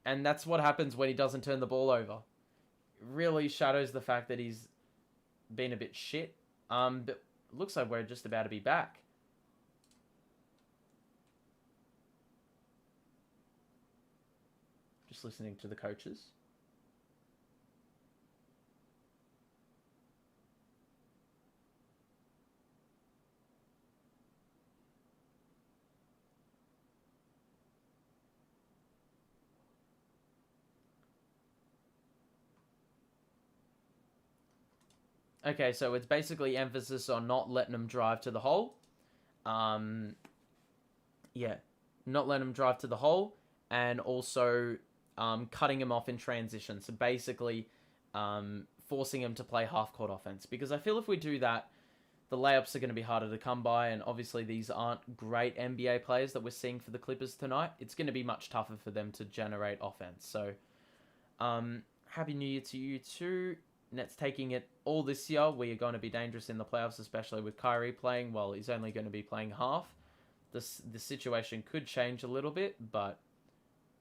And that's what happens when he doesn't turn the ball over. It really shadows the fact that he's been a bit shit. But it looks like we're just about to be back. Just listening to the coaches. Okay, so it's basically emphasis on not letting them drive to the hole. Yeah, not letting them drive to the hole, and also cutting him off in transition. So basically forcing him to play half-court offense. Because I feel if we do that, the layups are going to be harder to come by, and obviously these aren't great NBA players that we're seeing for the Clippers tonight. It's going to be much tougher for them to generate offense. So Happy New Year to you too. Nets taking it all this year. We are going to be dangerous in the playoffs, especially with Kyrie playing. Well, he's only going to be playing half. The situation could change a little bit, but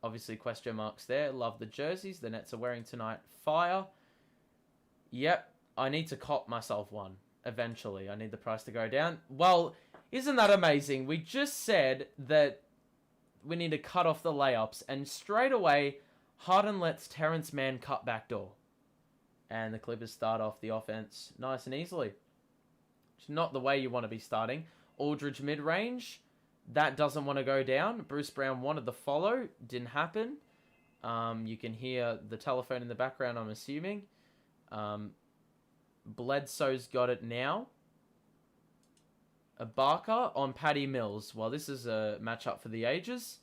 obviously question marks there. Love the jerseys the Nets are wearing tonight. Fire. Yep, I need to cop myself one eventually. I need the price to go down. Well, isn't that amazing? We just said that we need to cut off the layups, and straight away, Harden lets Terrence Mann cut back door. And the Clippers start off the offense nice and easily. It's not the way you want to be starting. Aldridge mid-range. That doesn't want to go down. Bruce Brown wanted the follow. Didn't happen. You can hear the telephone in the background, I'm assuming. Bledsoe's got it now. Ibaka on Patty Mills. Well, this is a matchup for the ages.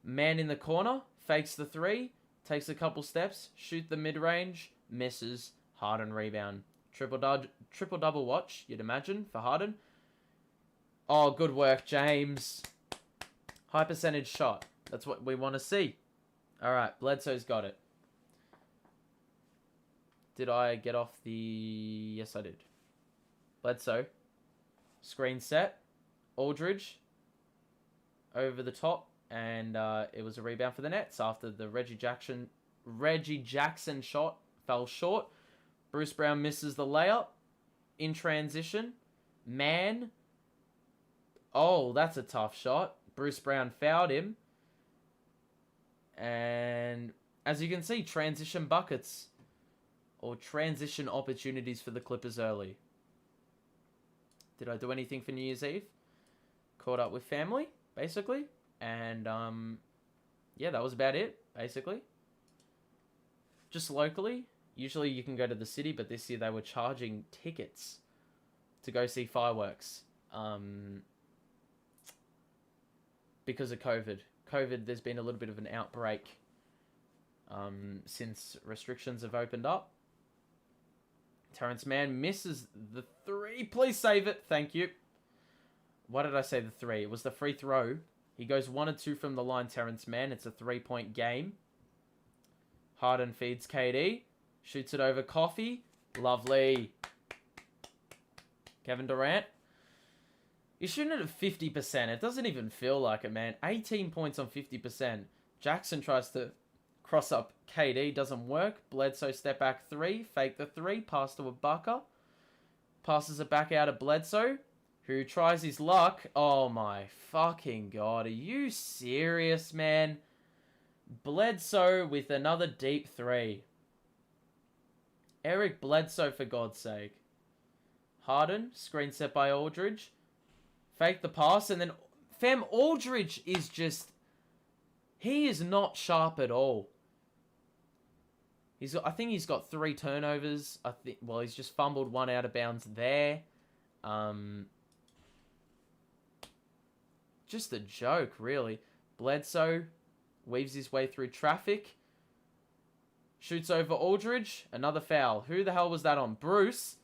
Man in the corner. Fakes the three. Takes a couple steps. Shoot the mid-range. Misses. Harden rebound. Triple-double watch, you'd imagine, for Harden. Oh, good work, James. High percentage shot. That's what we want to see. All right, Bledsoe's got it. Did I get off the... Yes, I did. Bledsoe. Screen set. Aldridge. Over the top. And it was a rebound for the Nets after the Reggie Jackson shot fell short. Bruce Brown misses the layup. In transition. Man. Oh, that's a tough shot. Bruce Brown fouled him. And as you can see, transition buckets. Or transition opportunities for the Clippers early. Did I do anything for New Year's Eve? Caught up with family, basically. And, yeah, that was about it, basically. Just locally. Usually you can go to the city, but this year they were charging tickets to go see fireworks. Because of COVID. There's been a little bit of an outbreak since restrictions have opened up. Terrence Mann misses the three. Please save it. Thank you. Why did I say the three? It was the free throw. He goes 1 and 2 from the line, Terrence Mann. It's a 3-point game. Harden feeds KD. Shoots it over Coffee. Lovely. Kevin Durant. He's shooting it at 50%. It doesn't even feel like it, man. 18 points on 50%. Jackson tries to cross up KD. Doesn't work. Bledsoe step back 3. Fake the 3. Pass to Ibaka. Passes it back out of Bledsoe, who tries his luck. Oh my fucking god. Are you serious, man? Bledsoe with another deep 3. Eric Bledsoe, for God's sake. Harden. Screen set by Aldridge. Fake the pass, and then fam, Aldridge is just... He is not sharp at all. I think he's got 3 turnovers. Well, he's just fumbled 1 out of bounds there. Just a joke, really. Bledsoe weaves his way through traffic. Shoots over Aldridge. Another foul. Who the hell was that on? Bruce.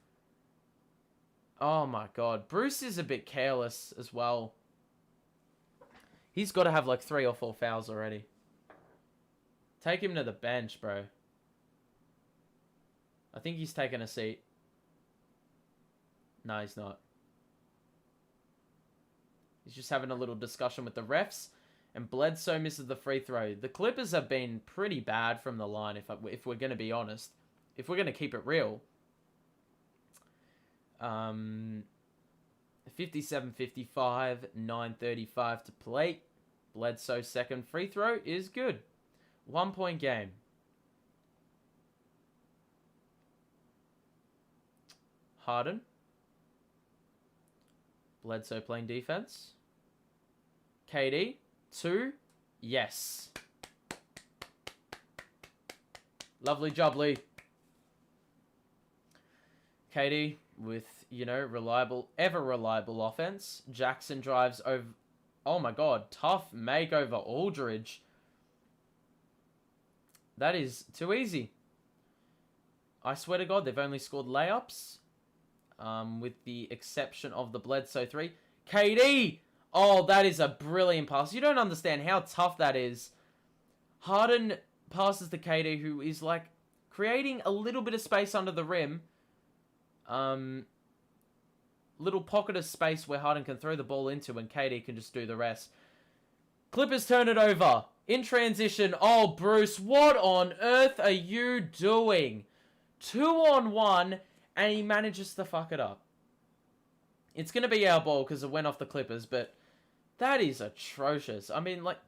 Oh my god. Bruce is a bit careless as well. He's got to have like 3 or 4 fouls already. Take him to the bench, bro. I think he's taking a seat. No, he's not. He's just having a little discussion with the refs. And Bledsoe misses the free throw. The Clippers have been pretty bad from the line, if we're going to be honest. If we're going to keep it real. 57-55, 9:35 to play. Bledsoe's second free throw is good. 1-point game. Harden. Bledsoe playing defense. KD. 2. Yes. Lovely jubbly. KD with, ever reliable offense. Jackson drives over... Oh my god, tough make over Aldridge. That is too easy. I swear to god, they've only scored layups. With the exception of the Bledsoe 3. KD! Oh, that is a brilliant pass. You don't understand how tough that is. Harden passes to KD, who is like creating a little bit of space under the rim. Little pocket of space where Harden can throw the ball into and KD can just do the rest. Clippers turn it over. In transition. Oh, Bruce, what on earth are you doing? 2-on-1, and he manages to fuck it up. It's going to be our ball because it went off the Clippers, but that is atrocious. I mean, like,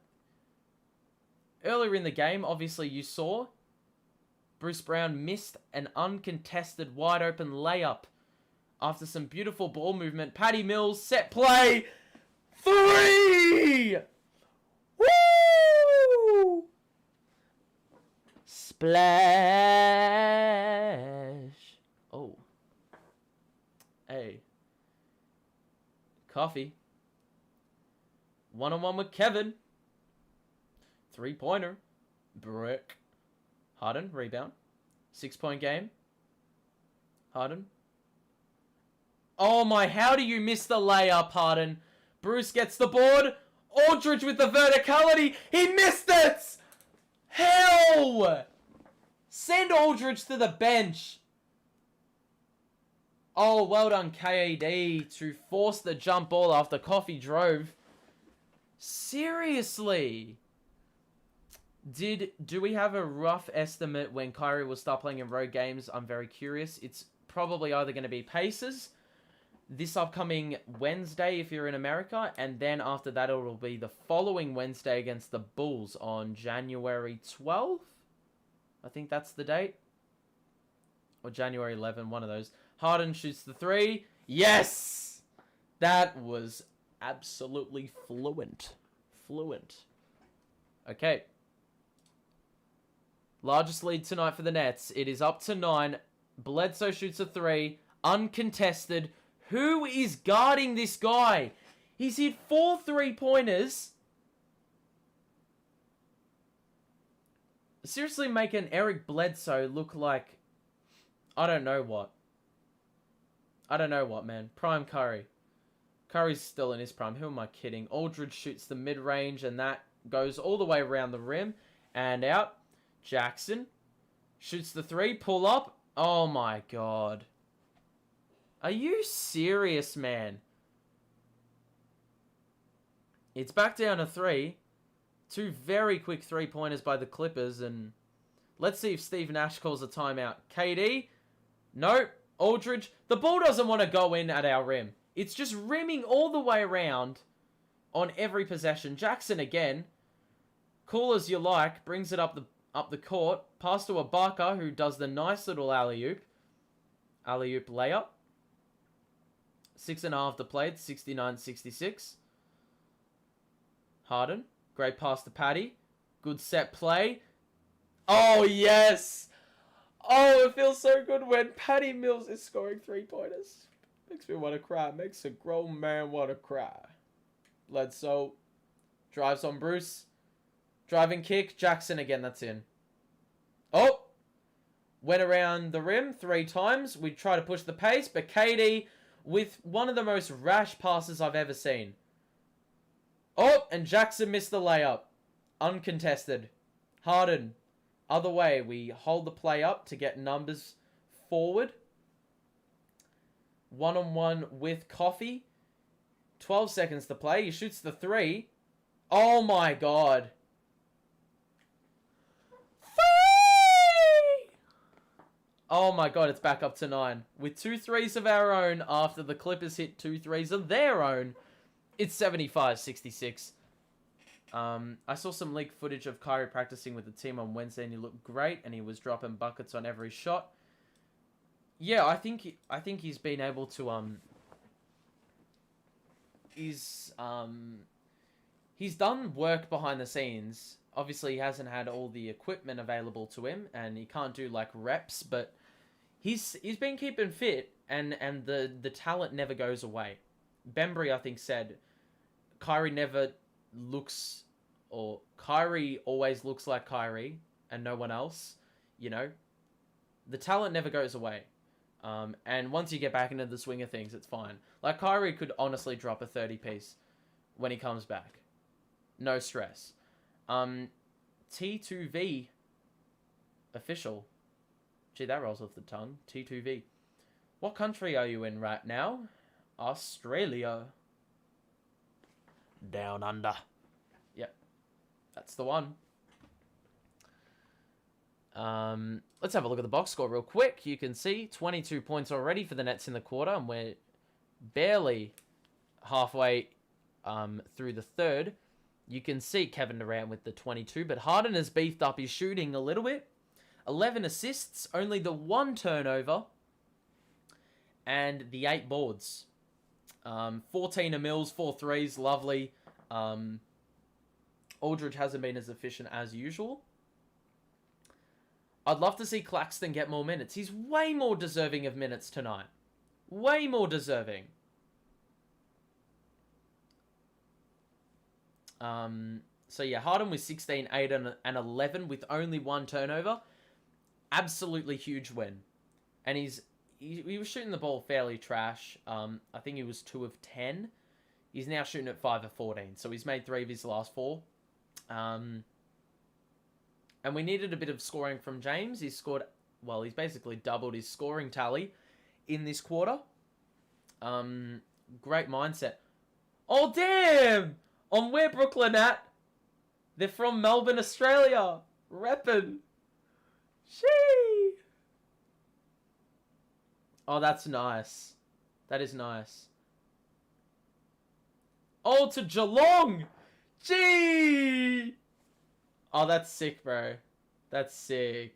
earlier in the game, obviously you saw Bruce Brown missed an uncontested wide open layup after some beautiful ball movement. Patty Mills, set play. 3! Woo! Splash. Oh. Hey. Coffee. 1-on-1 with Kevin. 3-pointer. Brick. Harden, rebound. 6-point game. Harden. Oh my, how do you miss the layup, Harden? Bruce gets the board. Aldridge with the verticality. He missed it! Hell! Send Aldridge to the bench. Oh, well done, KAD, to force the jump ball after Coffee drove. Seriously? Do we have a rough estimate when Kyrie will start playing in road games? I'm very curious. It's probably either going to be Pacers this upcoming Wednesday if you're in America, and then after that it will be the following Wednesday against the Bulls on January 12th. I think that's the date. Or January 11, one of those. Harden shoots the 3. Yes! That was absolutely fluent. Okay. Largest lead tonight for the Nets. It is up to 9. Bledsoe shoots a 3. Uncontested. Who is guarding this guy? He's hit 4 3-pointers. Seriously making Eric Bledsoe look like... I don't know what, man. Prime Curry. Curry's still in his prime. Who am I kidding? Aldridge shoots the mid-range, and that goes all the way around the rim and out. Jackson shoots the 3. Pull up. Oh, my God. Are you serious, man? It's back down to 3. 2 very quick 3-pointers by the Clippers, and let's see if Steve Nash calls a timeout. KD? No. Aldridge? The ball doesn't want to go in at our rim. It's just rimming all the way around on every possession. Jackson again. Cool as you like. Brings it up the court. Pass to Ibaka, who does the nice little alley-oop. Alley-oop layup. 6.5 to play. 69-66. Harden. Great pass to Patty. Good set play. Oh, yes! Oh, it feels so good when Patty Mills is scoring 3-pointers. Makes me want to cry. Makes a grown man want to cry. Bledsoe drives on Bruce. Driving kick. Jackson again. That's in. Oh! Went around the rim 3 times. We try to push the pace, but KD with one of the most rash passes I've ever seen. Oh, and Jackson missed the layup. Uncontested. Harden. Other way. We hold the play up to get numbers forward. 1-on-1 with Coffee. 12 seconds to play. He shoots the 3. Oh my God. 3! Oh my God, it's back up to 9. With 2 threes of our own after the Clippers hit 2 threes of their own. It's 75-66. I saw some leaked footage of Kyrie practicing with the team on Wednesday, and he looked great, and he was dropping buckets on every shot. Yeah, I think he's been able to he's done work behind the scenes. Obviously, he hasn't had all the equipment available to him, and he can't do like reps, but he's been keeping fit, and the talent never goes away. Bembry, I think, said Kyrie never looks, or Kyrie always looks like Kyrie and no one else. You know, the talent never goes away. And once you get back into the swing of things, it's fine. Like, Kyrie could honestly drop a 30-piece when he comes back. No stress. T2V Official. Gee, that rolls off the tongue. T2V. What country are you in right now? Australia. Down under. Yep. That's the one. Let's have a look at the box score real quick. You can see 22 points already for the Nets in the quarter, and we're barely halfway through the third. You can see Kevin Durant with the 22, but Harden has beefed up his shooting a little bit. 11 assists, only the 1 turnover, and the 8 boards. 14 of Mills, 4 threes, lovely. Aldridge hasn't been as efficient as usual. I'd love to see Claxton get more minutes. He's way more deserving of minutes tonight. Way more deserving. So yeah, Harden with 16, 8, and 11 with only 1 turnover. Absolutely huge win. And he was shooting the ball fairly trash. I think he was 2 of 10. He's now shooting at 5 of 14. So he's made 3 of his last 4. And we needed a bit of scoring from James. He's scored, well, he's basically doubled his scoring tally in this quarter. Great mindset. Oh, damn! On where Brooklyn at? They're from Melbourne, Australia. Reppin'. Shee! Oh, that's nice. That is nice. Oh, to Geelong! Gee! Oh, that's sick, bro. That's sick.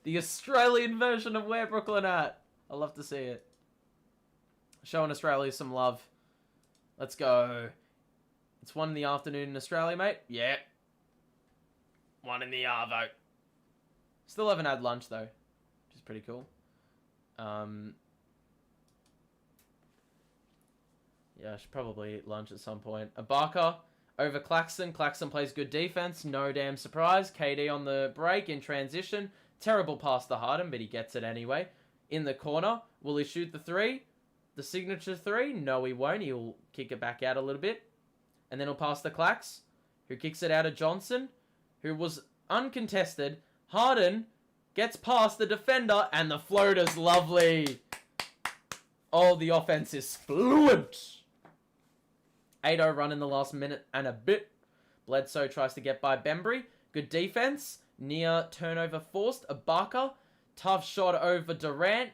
The Australian version of where Brooklyn at. I love to see it. Showing Australia some love. Let's go. It's 1 in the afternoon in Australia, mate. Yeah. 1 in the arvo. Still haven't had lunch, though, which is pretty cool. Yeah, I should probably eat lunch at some point. Ibaka over Claxton. Claxton plays good defense. No damn surprise. KD on the break in transition. Terrible pass to Harden, but he gets it anyway. In the corner. Will he shoot the 3? The signature 3? No, he won't. He'll kick it back out a little bit. And then he'll pass to Clax, who kicks it out of Johnson, who was uncontested. Harden gets past the defender, and the floater's lovely. Oh, the offense is fluent. 8-0 run in the last minute and a bit. Bledsoe tries to get by Bembry. Good defense. Near turnover forced. Ibaka. Tough shot over Durant.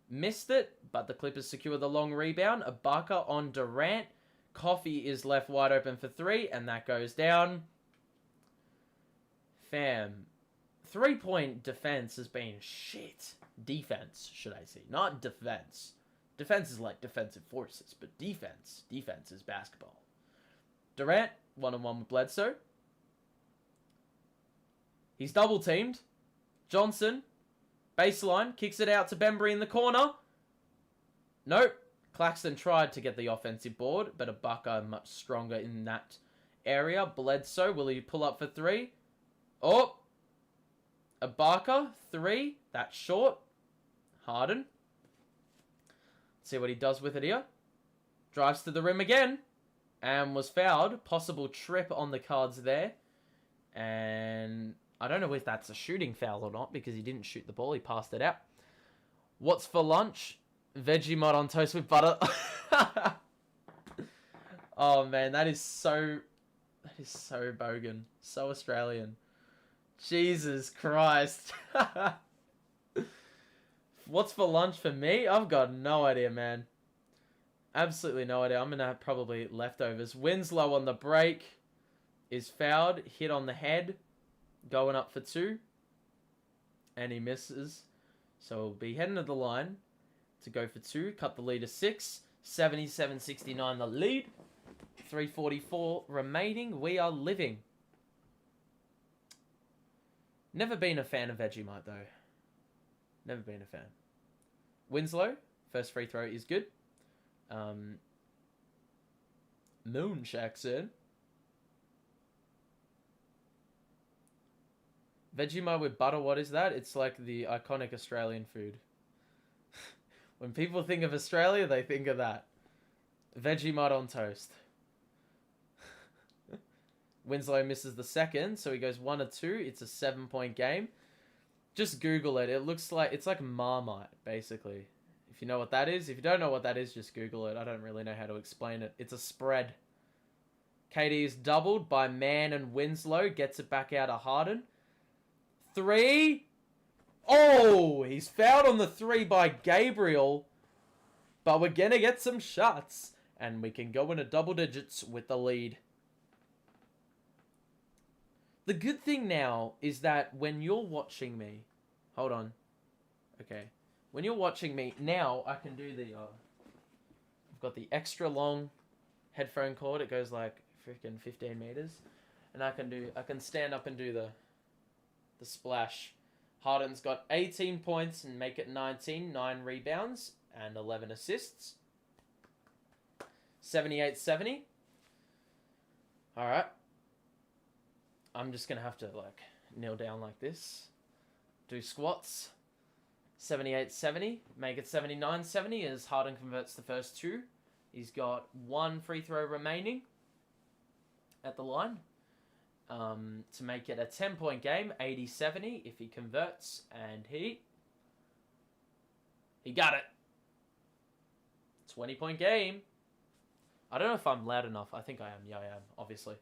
Missed it, but the Clippers secure the long rebound. Ibaka on Durant. Coffee is left wide open for 3, and that goes down. Fam. 3-point defense has been shit. Defense, should I say. Not defense. Defense is like defensive forces, but defense is basketball. Durant, 1-on-1 with Bledsoe. He's double-teamed. Johnson, baseline, kicks it out to Bembry in the corner. Nope. Claxton tried to get the offensive board, but Ibaka much stronger in that area. Bledsoe, will he pull up for 3? Oh! Ibaka, 3. That's short. Harden. See what he does with it here. Drives to the rim again. And was fouled. Possible trip on the cards there. And I don't know if that's a shooting foul or not, because he didn't shoot the ball. He passed it out. What's for lunch? Vegemite on toast with butter. Oh man, that is so bogan. So Australian. Jesus Christ. What's for lunch for me? I've got no idea, man. Absolutely no idea. I'm going to have probably leftovers. Winslow on the break is fouled. Hit on the head. Going up for 2. And he misses. So he'll be heading to the line to go for 2. Cut the lead to 6. 77-69 the lead. 3:44 remaining. We are living. Never been a fan of Vegemite, though. Never been a fan. Winslow, first free throw is good. Moonshack said. Vegemite with butter, what is that? It's like the iconic Australian food. When people think of Australia, they think of that. Vegemite on toast. Winslow misses the second, so he goes 1 or 2. It's a 7-point game. Just Google it. It looks like it's like Marmite, basically. If you know what that is. If you don't know what that is, just Google it. I don't really know how to explain it. It's a spread. KD is doubled by Mann and Winslow. Gets it back out of Harden. 3. Oh, he's fouled on the 3 by Gabriel. But we're going to get some shots. And we can go into double digits with the lead. The good thing now is that when you're watching me... Hold on. Okay. When you're watching me, now I can do the... I've got the extra long headphone cord. It goes like freaking 15 meters. And I can stand up and do the splash. Harden's got 18 points and make it 19. 9 rebounds and 11 assists. 78-70. Alright. I'm just going to have to, like, kneel down like this. Do squats. 78-70. Make it 79-70 as Harden converts the first 2. He's got 1 free throw remaining at the line. To make it a 10-point game. 80-70 if he converts. And he got it. 20-point game. I don't know if I'm loud enough. I think I am. Yeah, I am, obviously.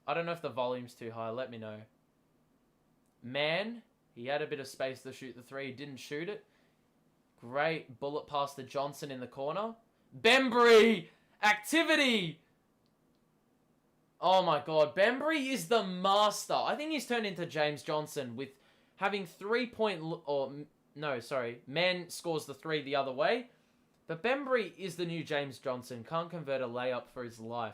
I don't know if the volume's too high. Let me know. Mann, he had a bit of space to shoot the 3. He didn't shoot it. Great bullet pass to Johnson in the corner. Bembry! Activity! Oh my god. Bembry is the master. I think he's turned into James Johnson with having 3-point... Mann scores the 3 the other way. But Bembry is the new James Johnson. Can't convert a layup for his life.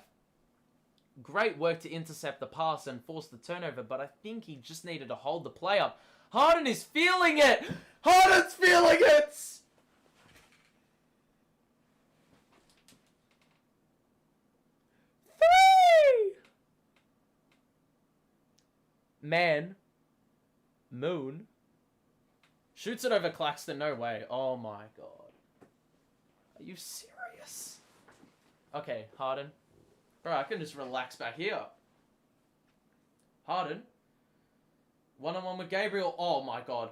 Great work to intercept the pass and force the turnover, but I think he just needed to hold the play up. Harden is feeling it! Harden's feeling it! 3! Man. Moon. Shoots it over Claxton. No way. Oh my god. Are you serious? Okay, Harden. Bro, I can just relax back here. Harden. One-on-one with Gabriel. Oh my god.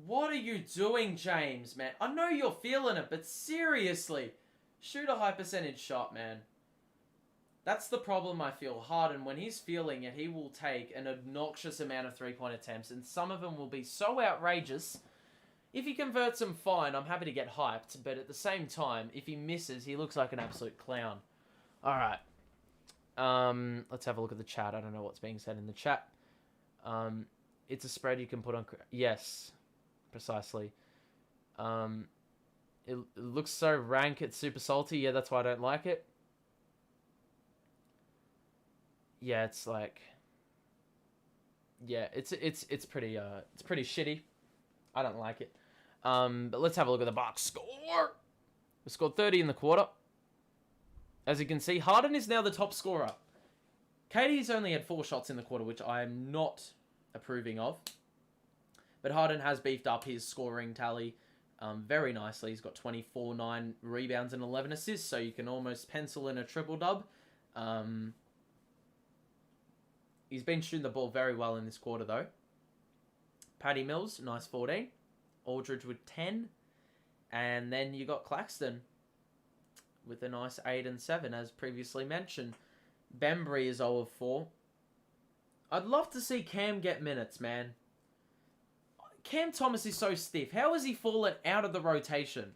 What are you doing, James, man? I know you're feeling it, but seriously. Shoot a high percentage shot, man. That's the problem I feel. Harden, when he's feeling it, he will take an obnoxious amount of 3-point attempts, and some of them will be so outrageous. If he converts them, fine. I'm happy to get hyped, but at the same time, if he misses, he looks like an absolute clown. Alright. Let's have a look at the chat. I don't know what's being said in the chat. It's a spread you can put on... Yes. Precisely. It looks so rank, it's super salty. Yeah, that's why I don't like it. Yeah, it's like... Yeah, it's pretty shitty. I don't like it. But let's have a look at the box score. We scored 30 in the quarter. As you can see, Harden is now the top scorer. KD's only had 4 shots in the quarter, which I am not approving of. But Harden has beefed up his scoring tally very nicely. He's got 24, 9 rebounds and 11 assists, so you can almost pencil in a triple-dub. He's been shooting the ball very well in this quarter, though. Patty Mills, nice 14. Aldridge with 10. And then you got Claxton with a nice 8 and 7, as previously mentioned. Bembry is 0 of 4. I'd love to see Cam get minutes, man. Cam Thomas is so stiff. How has he fallen out of the rotation?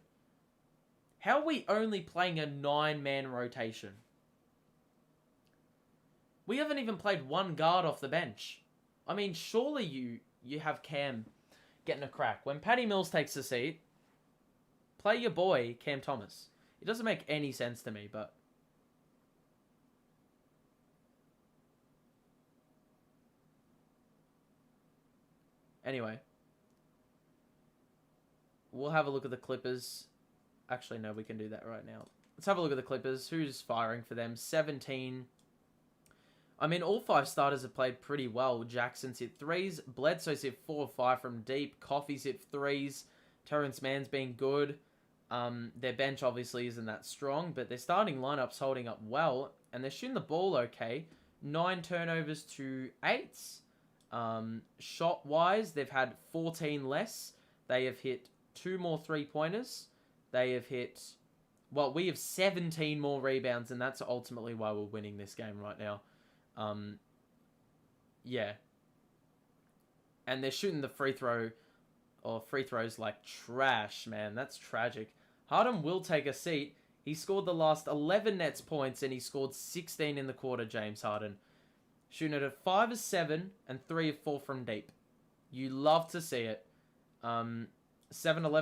How are we only playing a 9-man rotation? We haven't even played one guard off the bench. I mean, surely you have Cam getting a crack. When Patty Mills takes a seat, play your boy, Cam Thomas. It doesn't make any sense to me, but... Anyway. We'll have a look at the Clippers. Actually, no, we can do that right now. Let's have a look at the Clippers. Who's firing for them? 17. I mean, all 5 starters have played pretty well. Jackson's hit 3s. Bledsoe's hit 4 or 5 from deep. Coffey's hit 3s. Terrence Mann's been good. Their bench obviously isn't that strong, but their starting lineup's holding up well, and they're shooting the ball okay. 9 turnovers to 8s. Shot-wise, they've had 14 less. They have hit 2 more three-pointers. They have hit... Well, we have 17 more rebounds, and that's ultimately why we're winning this game right now. Yeah. And they're shooting the free throws like trash, man. That's tragic. Harden will take a seat. He scored the last 11 Nets points, and he scored 16 in the quarter, James Harden. Shooting it at 5 of 7 and 3 of 4 from deep. You love to see it. 7-11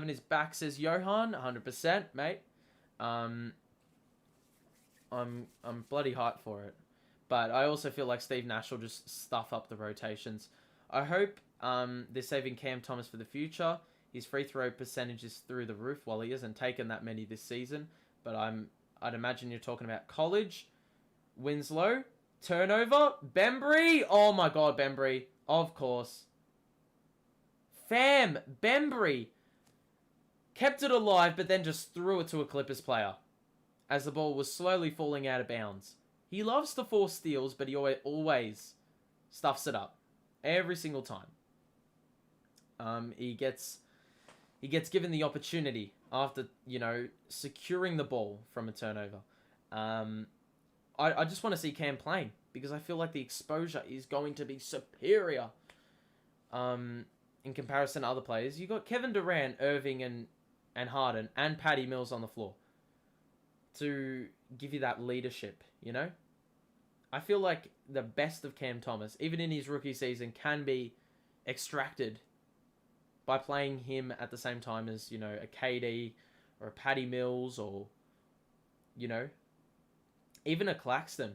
is back, says Johan. 100%, mate. I'm bloody hyped for it. But I also feel like Steve Nash will just stuff up the rotations. I hope they're saving Cam Thomas for the future. His free throw percentage is through the roof. While he hasn't taken that many this season. But I'd imagine you're talking about college. Winslow. Turnover. Bembry. Oh my god, Bembry. Of course. Fam. Bembry. Kept it alive, but then just threw it to a Clippers player. As the ball was slowly falling out of bounds. He loves to force steals, but he always stuffs it up. Every single time. He gets given the opportunity after, securing the ball from a turnover. I just want to see Cam playing because I feel like the exposure is going to be superior in comparison to other players. You got Kevin Durant, Irving, and Harden, and Patty Mills on the floor to give you that leadership, I feel like the best of Cam Thomas, even in his rookie season, can be extracted by playing him at the same time as, a KD or a Patty Mills or, even a Claxton.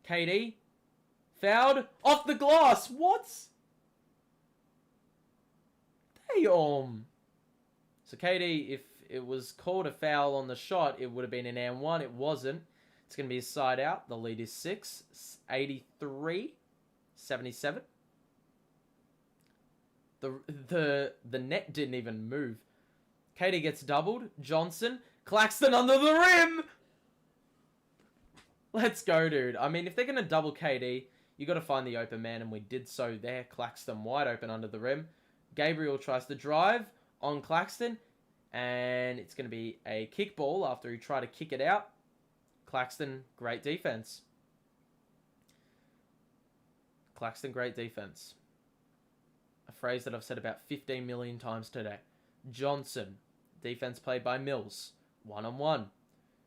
KD, fouled, off the glass. What? Damn. So KD, if it was called a foul on the shot, it would have been an and one. It wasn't. It's going to be a side out. The lead is 6, 83, 77. The net didn't even move. KD gets doubled. Johnson. Claxton under the rim. Let's go, dude. I mean, if they're going to double KD, you got to find the open man, and we did so there. Claxton wide open under the rim. Gabriel tries to drive on Claxton, and it's going to be a kick ball after he tried to kick it out. Claxton, great defense. Claxton, great defense. A phrase that I've said about 15 million times today. Johnson, defense played by Mills. 1-on-1.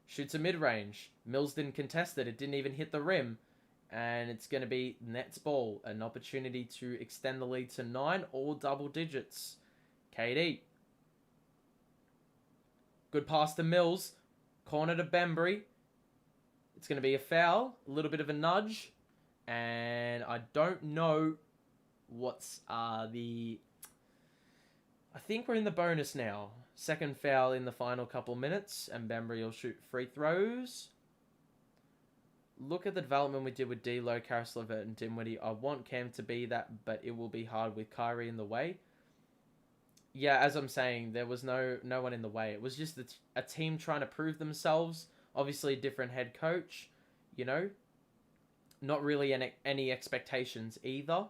Shoots a mid-range. Mills didn't contest it. It didn't even hit the rim. And it's going to be Nets ball. An opportunity to extend the lead to 9 or double digits. KD. Good pass to Mills. Corner to Bembry. It's going to be a foul. A little bit of a nudge. And I don't know what's the... I think we're in the bonus now. Second foul in the final couple minutes. And Bembry will shoot free throws. Look at the development we did with D'Lo, Caris LeVert, and Dinwiddie. I want Cam to be that, but it will be hard with Kyrie in the way. Yeah, as I'm saying, there was no one in the way. It was just a team trying to prove themselves. Obviously, a different head coach, Not really any expectations either.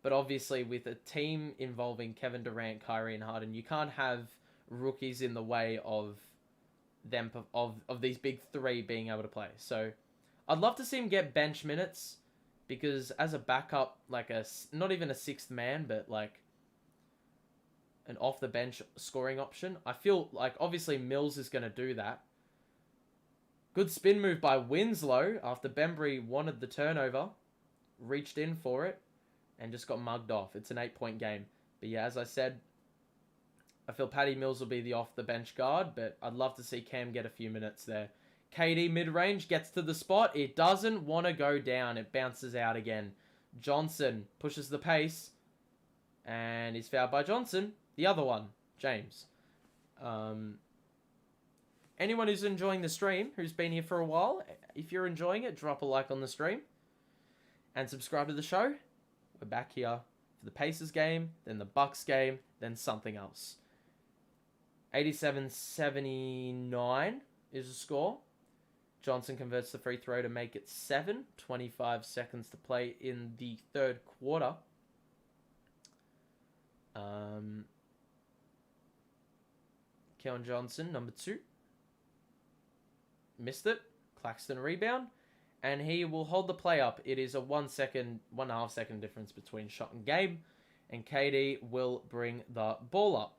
But obviously, with a team involving Kevin Durant, Kyrie, and Harden, you can't have rookies in the way of them of these big three being able to play. So I'd love to see him get bench minutes because as a backup, like not even a sixth man, but like an off the bench scoring option, I feel like obviously Mills is going to do that. Good spin move by Winslow after Bembry wanted the turnover, reached in for it, and just got mugged off. It's an 8-point game. But yeah, as I said, I feel Patty Mills will be the off-the-bench guard, but I'd love to see Cam get a few minutes there. KD mid-range gets to the spot. It doesn't want to go down. It bounces out again. Johnson pushes the pace, and is fouled by Johnson. The other one, James. Anyone who's enjoying the stream, who's been here for a while, if you're enjoying it, drop a like on the stream. And subscribe to the show. We're back here for the Pacers game, then the Bucks game, then something else. 87-79 is the score. Johnson converts the free throw to make it 7. 25 seconds to play in the third quarter. Keon Johnson, number 2. Missed it. Claxton rebound. And he will hold the play up. It is a 1.5 second difference between shot and game. And KD will bring the ball up.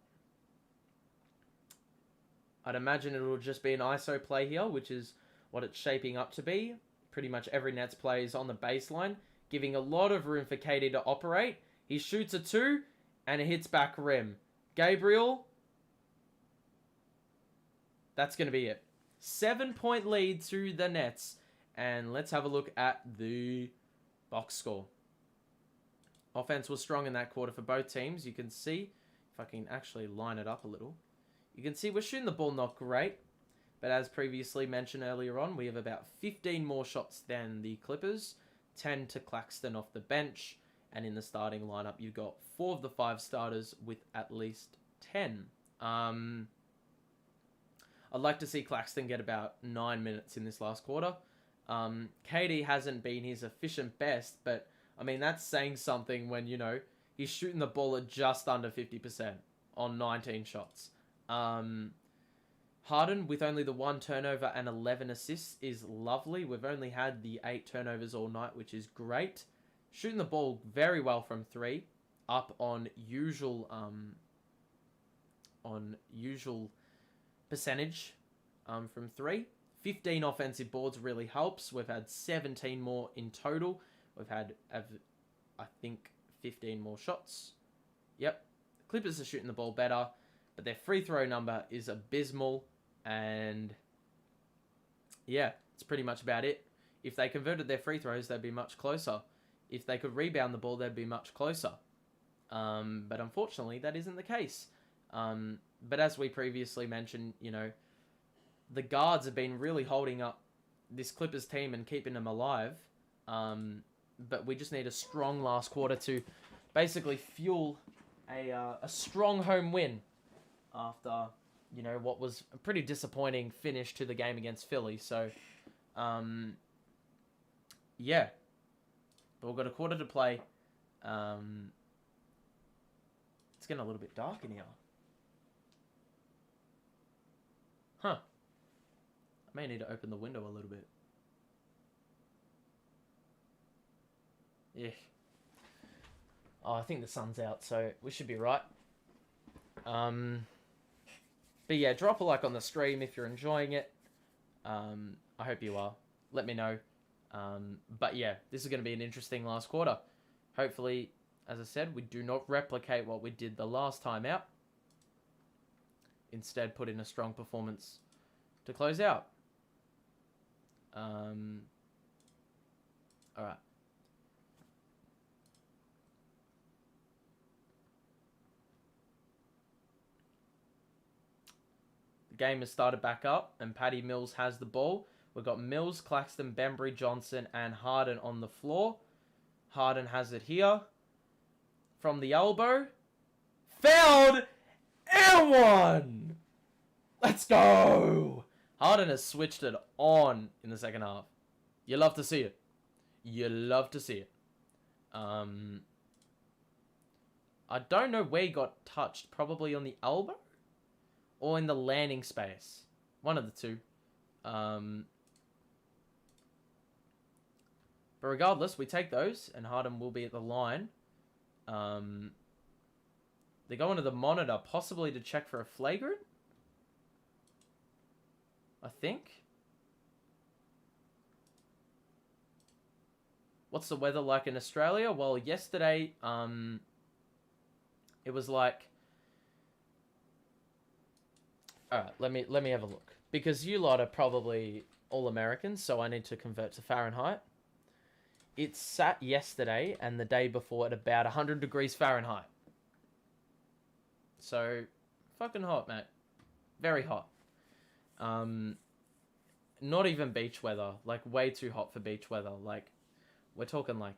I'd imagine it'll just be an ISO play here, which is what it's shaping up to be. Pretty much every Nets play is on the baseline, giving a lot of room for KD to operate. He shoots a 2, and it hits back rim. Gabriel, that's going to be it. 7-point lead to the Nets. And let's have a look at the box score. Offense was strong in that quarter for both teams. You can see, if I can actually line it up a little, you can see we're shooting the ball not great. But as previously mentioned earlier on, we have about 15 more shots than the Clippers. 10 to Claxton off the bench. And in the starting lineup, you've got 4 of the 5 starters with at least 10. I'd like to see Claxton get about 9 minutes in this last quarter. KD hasn't been his efficient best, but I mean, that's saying something when, you know, he's shooting the ball at just under 50% on 19 shots. Harden with only the 1 turnover and 11 assists is lovely. We've only had the 8 turnovers all night, which is great. Shooting the ball very well from 3, up on usual percentage from 3. 15 offensive boards really helps. We've had 17 more in total. We've had, I think, 15 more shots. Yep. The Clippers are shooting the ball better, but their free throw number is abysmal. And yeah, it's pretty much about it. If they converted their free throws, they'd be much closer. If they could rebound the ball, they'd be much closer. But unfortunately, that isn't the case. But as we previously mentioned, you know, the guards have been really holding up this Clippers team and keeping them alive. But we just need a strong last quarter to basically fuel a strong home win after, you know, what was a pretty disappointing finish to the game against Philly. So, yeah. But we've got a quarter to play. It's getting a little bit dark in here. Huh. I may need to open the window a little bit. Yeah. Oh, I think the sun's out, so we should be right. But yeah, drop a like on the stream if you're enjoying it. I hope you are. Let me know. But yeah, this is going to be an interesting last quarter. Hopefully, as I said, we do not replicate what we did the last time out. Instead, put in a strong performance to close out. Alright. The game has started back up, and Patty Mills has the ball. We've got Mills, Claxton, Bembry, Johnson, and Harden on the floor. Harden has it here. From the elbow. Fouled! And one! Let's go! Harden has switched it on in the second half. You love to see it. You love to see it. I don't know where he got touched. Probably on the elbow? Or in the landing space. One of the two. But regardless, we take those. And Harden will be at the line. They go into the monitor. Possibly to check for a flagrant. I think. What's the weather like in Australia? Well, yesterday, it was like... Alright, let me have a look. Because you lot are probably all Americans, so I need to convert to Fahrenheit. It sat yesterday and the day before at about 100 degrees Fahrenheit. So, fucking hot, mate. Very hot. Not even beach weather. Like, way too hot for beach weather. Like, we're talking like...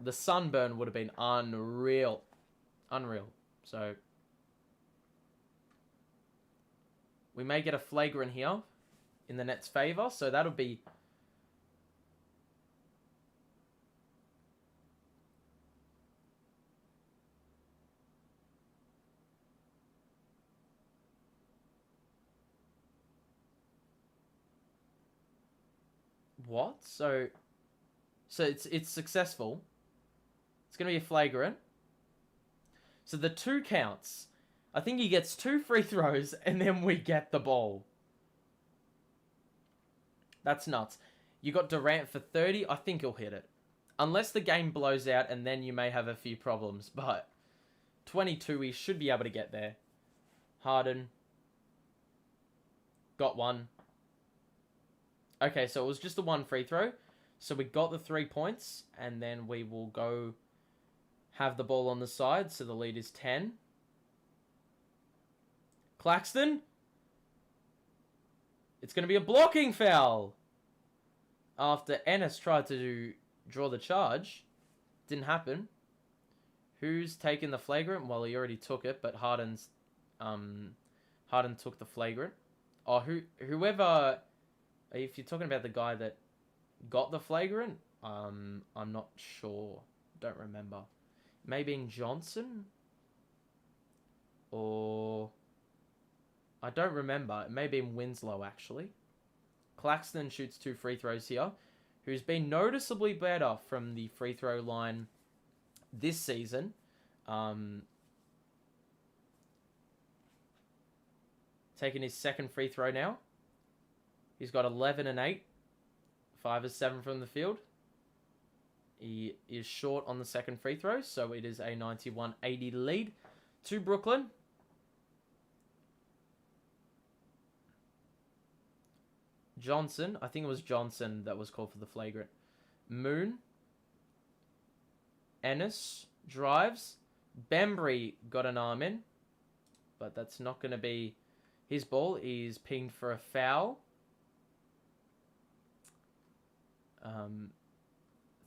The sunburn would have been unreal. Unreal. So... We may get a flagrant here in the Nets' favour. So that'll be... What? So it's successful. It's going to be a flagrant. So the 2 counts. I think he gets 2 free throws, and then we get the ball. That's nuts. You got Durant for 30. I think he'll hit it. Unless the game blows out, and then you may have a few problems. But 22, he should be able to get there. Harden. Got 1. Okay, so it was just the 1 free throw. So we got the 3 points, and then we will go have the ball on the side. So the lead is 10. Claxton. It's going to be a blocking foul. After Ennis tried to draw the charge. Didn't happen. Who's taken the flagrant? Well, he already took it, but Harden took the flagrant. Oh, whoever... If you're talking about the guy that got the flagrant, I'm not sure. Don't remember. Maybe in Johnson? Or... I don't remember. It may be in Winslow, actually. Claxton shoots 2 free throws here. Who's been noticeably better from the free throw line this season. Taking his 2nd free throw now. He's got 11 and 8. 5 of 7 from the field. He is short on the 2nd free throw, so it is a 91-80 lead to Brooklyn. Johnson, I think it was Johnson that was called for the flagrant. Moon. Ennis drives. Bembry got an arm in, but that's not going to be his ball. He's pinged for a foul.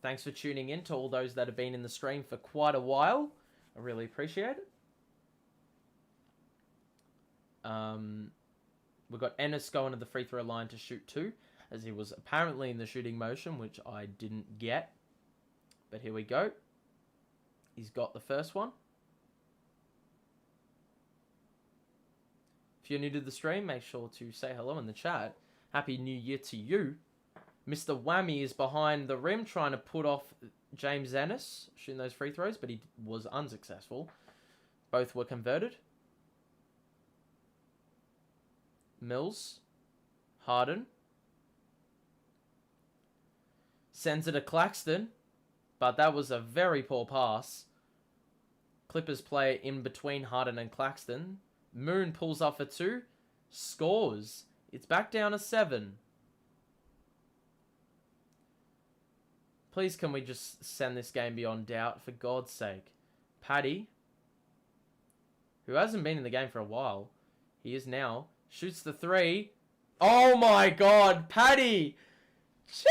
Thanks for tuning in to all those that have been in the stream for quite a while. I really appreciate it. We've got Ennis going to the free throw line to shoot 2, as he was apparently in the shooting motion, which I didn't get. But here we go. He's got the first one. If you're new to the stream, make sure to say hello in the chat. Happy New Year to you. Mr. Whammy is behind the rim trying to put off James Ennis shooting those free throws, but he was unsuccessful. Both were converted. Mills. Harden. Sends it to Claxton, but that was a very poor pass. Clippers play in between Harden and Claxton. Moon pulls off a 2. Scores. It's back down to 7. Please, can we just send this game beyond doubt, for God's sake? Paddy, who hasn't been in the game for a while, he is now, shoots the 3. Oh my God, Paddy! Chee!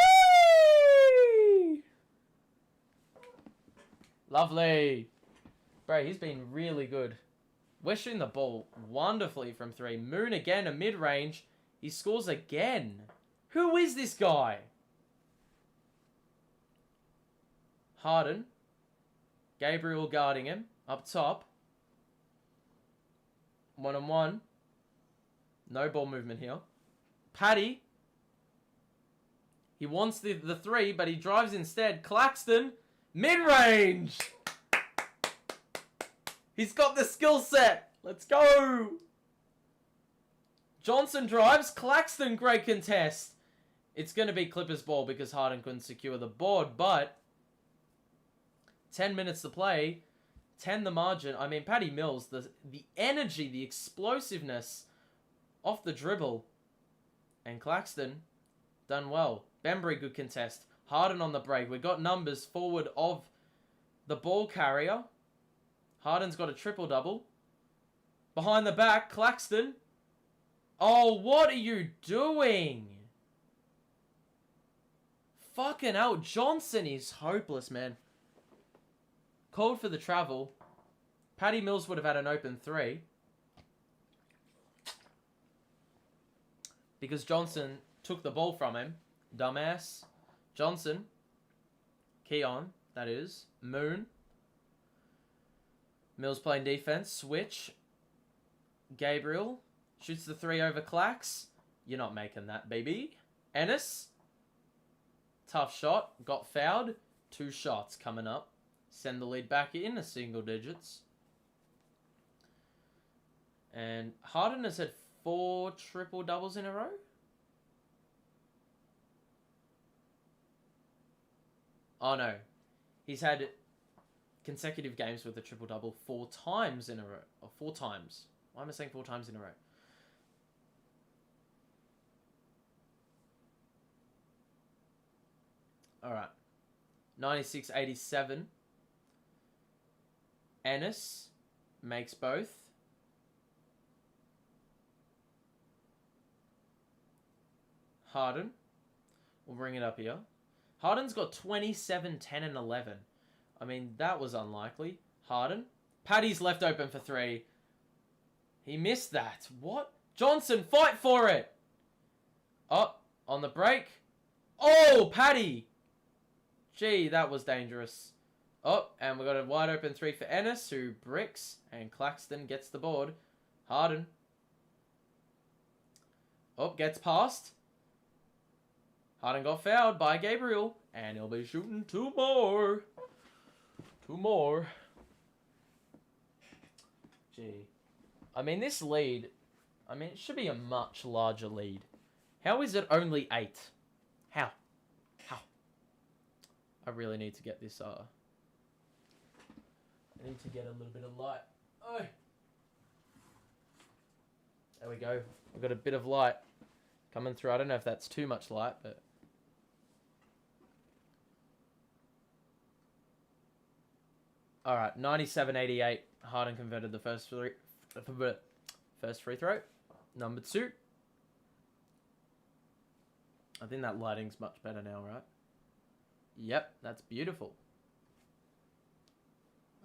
Lovely. Bro, he's been really good. We're shooting the ball wonderfully from 3. Moon again, a mid-range. He scores again. Who is this guy? Harden. Gabriel guarding him. Up top. 1-on-1. No ball movement here. Paddy. He wants the 3, but he drives instead. Claxton. Mid-range. He's got the skill set. Let's go. Johnson drives. Claxton, great contest. It's going to be Clippers ball because Harden couldn't secure the board, but 10 minutes to play. 10 the margin. I mean, Patty Mills, the energy, the explosiveness off the dribble. And Claxton, done well. Bembry, good contest. Harden on the break. We got numbers forward of the ball carrier. Harden's got a triple-double. Behind the back, Claxton. Oh, what are you doing? Fucking hell, Johnson is hopeless, man. Called for the travel. Patty Mills would have had an open 3. because Johnson took the ball from him. Dumbass. Johnson. Keon, that is. Moon. Mills playing defense. Switch. Gabriel. Shoots the 3 over Clax. You're not making that, baby. Ennis. Tough shot. Got fouled. 2 shots coming up. Send the lead back in a single digits. And Harden has had 4 triple doubles in a row. Oh no. He's had consecutive games with a triple double 4 times in a row. Or 4 times. Why am I saying 4 times in a row? Alright. 96-87. Ennis makes both. Harden. We'll bring it up here. Harden's got 27, 10, and 11. I mean, that was unlikely. Harden. Paddy's left open for 3. He missed that. What? Johnson, fight for it! Oh, on the break. Oh, Paddy! Gee, that was dangerous. Oh, and we got a wide open 3 for Ennis, who bricks, and Claxton gets the board. Harden. Oh, gets past. Harden got fouled by Gabriel, and he'll be shooting 2 more. 2 more. Gee. I mean, this lead, it should be a much larger lead. How is it only 8? How? I really need to get this, I need to get a little bit of light. Oh! There we go. We've got a bit of light coming through. I don't know if that's too much light, but... Alright, 97-88. Harden converted the first free throw. Number 2. I think that lighting's much better now, right? Yep, that's beautiful.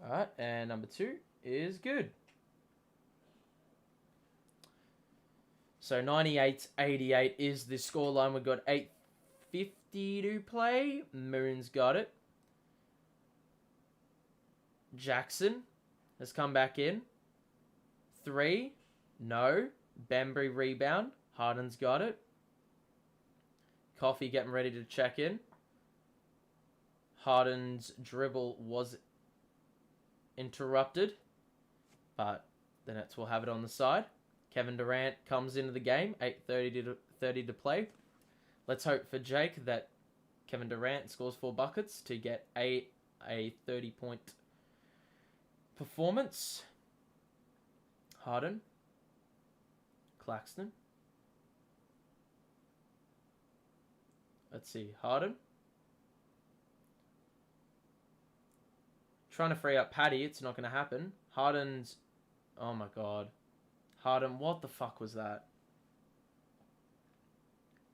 Alright, and number 2 is good. So 98-88 is the scoreline. We've got 8:50 to play. Moon's got it. Jackson has come back in. 3. No. Bembry rebound. Harden's got it. Coffee getting ready to check in. Harden's dribble was interrupted, but the Nets will have it on the side. Kevin Durant comes into the game. 8:30 to play. Let's hope for Jake that Kevin Durant scores 4 buckets to get a 30-point performance. Harden. Claxton. Let's see. Harden. Trying to free up Paddy. It's not going to happen. Harden's... Oh my god. Harden, what the fuck was that?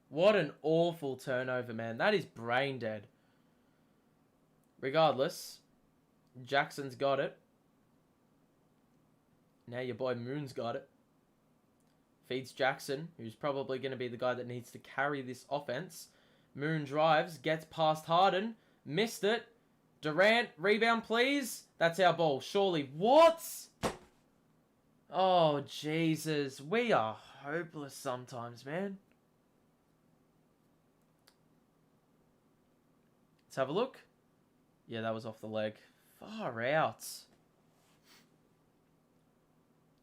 What an awful turnover, man. That is brain dead. Regardless, Jackson's got it. Now your boy Moon's got it. Feeds Jackson, who's probably going to be the guy that needs to carry this offense. Moon drives, gets past Harden. Missed it. Durant, rebound please. That's our ball, surely. What? Oh, Jesus. We are hopeless sometimes, man. Let's have a look. Yeah, that was off the leg. Far out.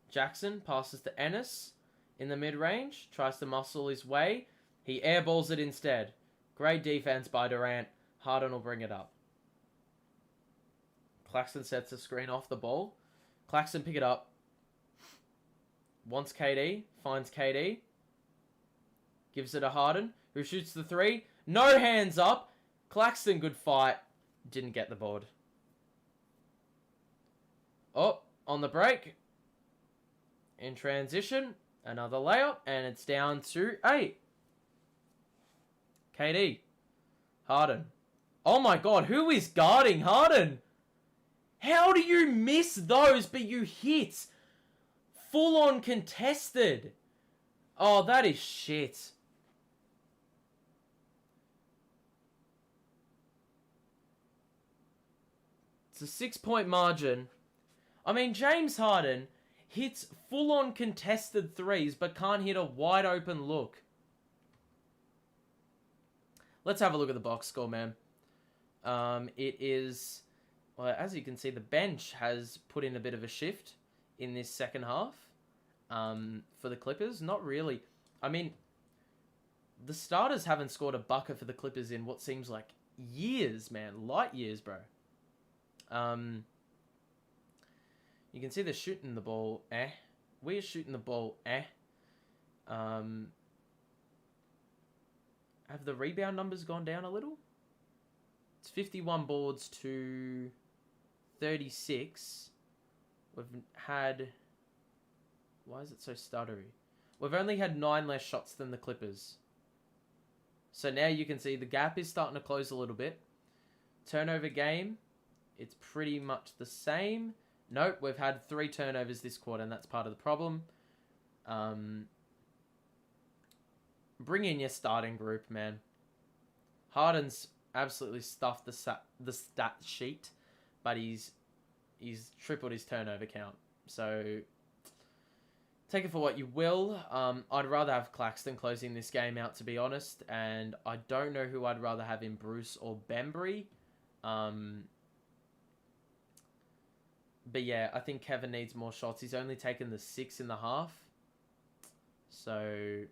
Jackson passes to Ennis in the mid-range. Tries to muscle his way. He airballs it instead. Great defense by Durant. Harden will bring it up. Claxton sets the screen off the ball. Claxton pick it up. Wants KD. Finds KD. Gives it to Harden, who shoots the 3. No hands up. Claxton, good fight. Didn't get the board. Oh, on the break. In transition. Another layup. And it's down to 8. KD. Harden. Oh my god, who is guarding Harden? How do you miss those but you hit? Full on contested. Oh, that is shit. It's a 6-point margin. I mean, James Harden hits full-on contested threes, but can't hit a wide-open look. Let's have a look at the box score, man. It is... Well, as you can see, the bench has put in a bit of a shift in this second half for the Clippers. Not really. I mean, the starters haven't scored a bucket for the Clippers in what seems like years, man. Light years, bro. You can see they're shooting the ball, We're shooting the ball, Have the rebound numbers gone down a little? It's 51 boards to 36. We've had... Why is it so stuttery? We've only had 9 less shots than the Clippers. So now you can see the gap is starting to close a little bit. Turnover game, it's pretty much the same. Nope, we've had 3 turnovers this quarter, and that's part of the problem. Bring in your starting group, man. Harden's absolutely stuffed the stat sheet, but he's tripled his turnover count. So take it for what you will. I'd rather have Claxton closing this game out, to be honest, and I don't know who I'd rather have in Bruce or Bembry. But yeah, I think Kevin needs more shots. He's only taken the 6.5. So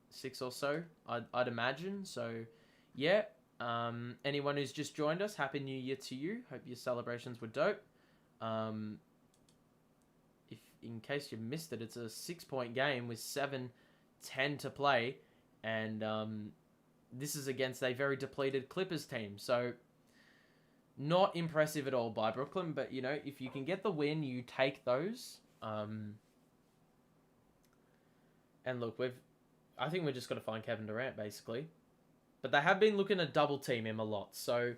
6 or so, I'd imagine. So yeah, anyone who's just joined us, Happy New Year to you. Hope your celebrations were dope. If in case you missed it, it's a 6-point game with 7:10 to play, and this is against a very depleted Clippers team. So not impressive at all by Brooklyn, but you know, if you can get the win, you take those. And look, I think we're just got to find Kevin Durant, basically. But they have been looking to double team him a lot, so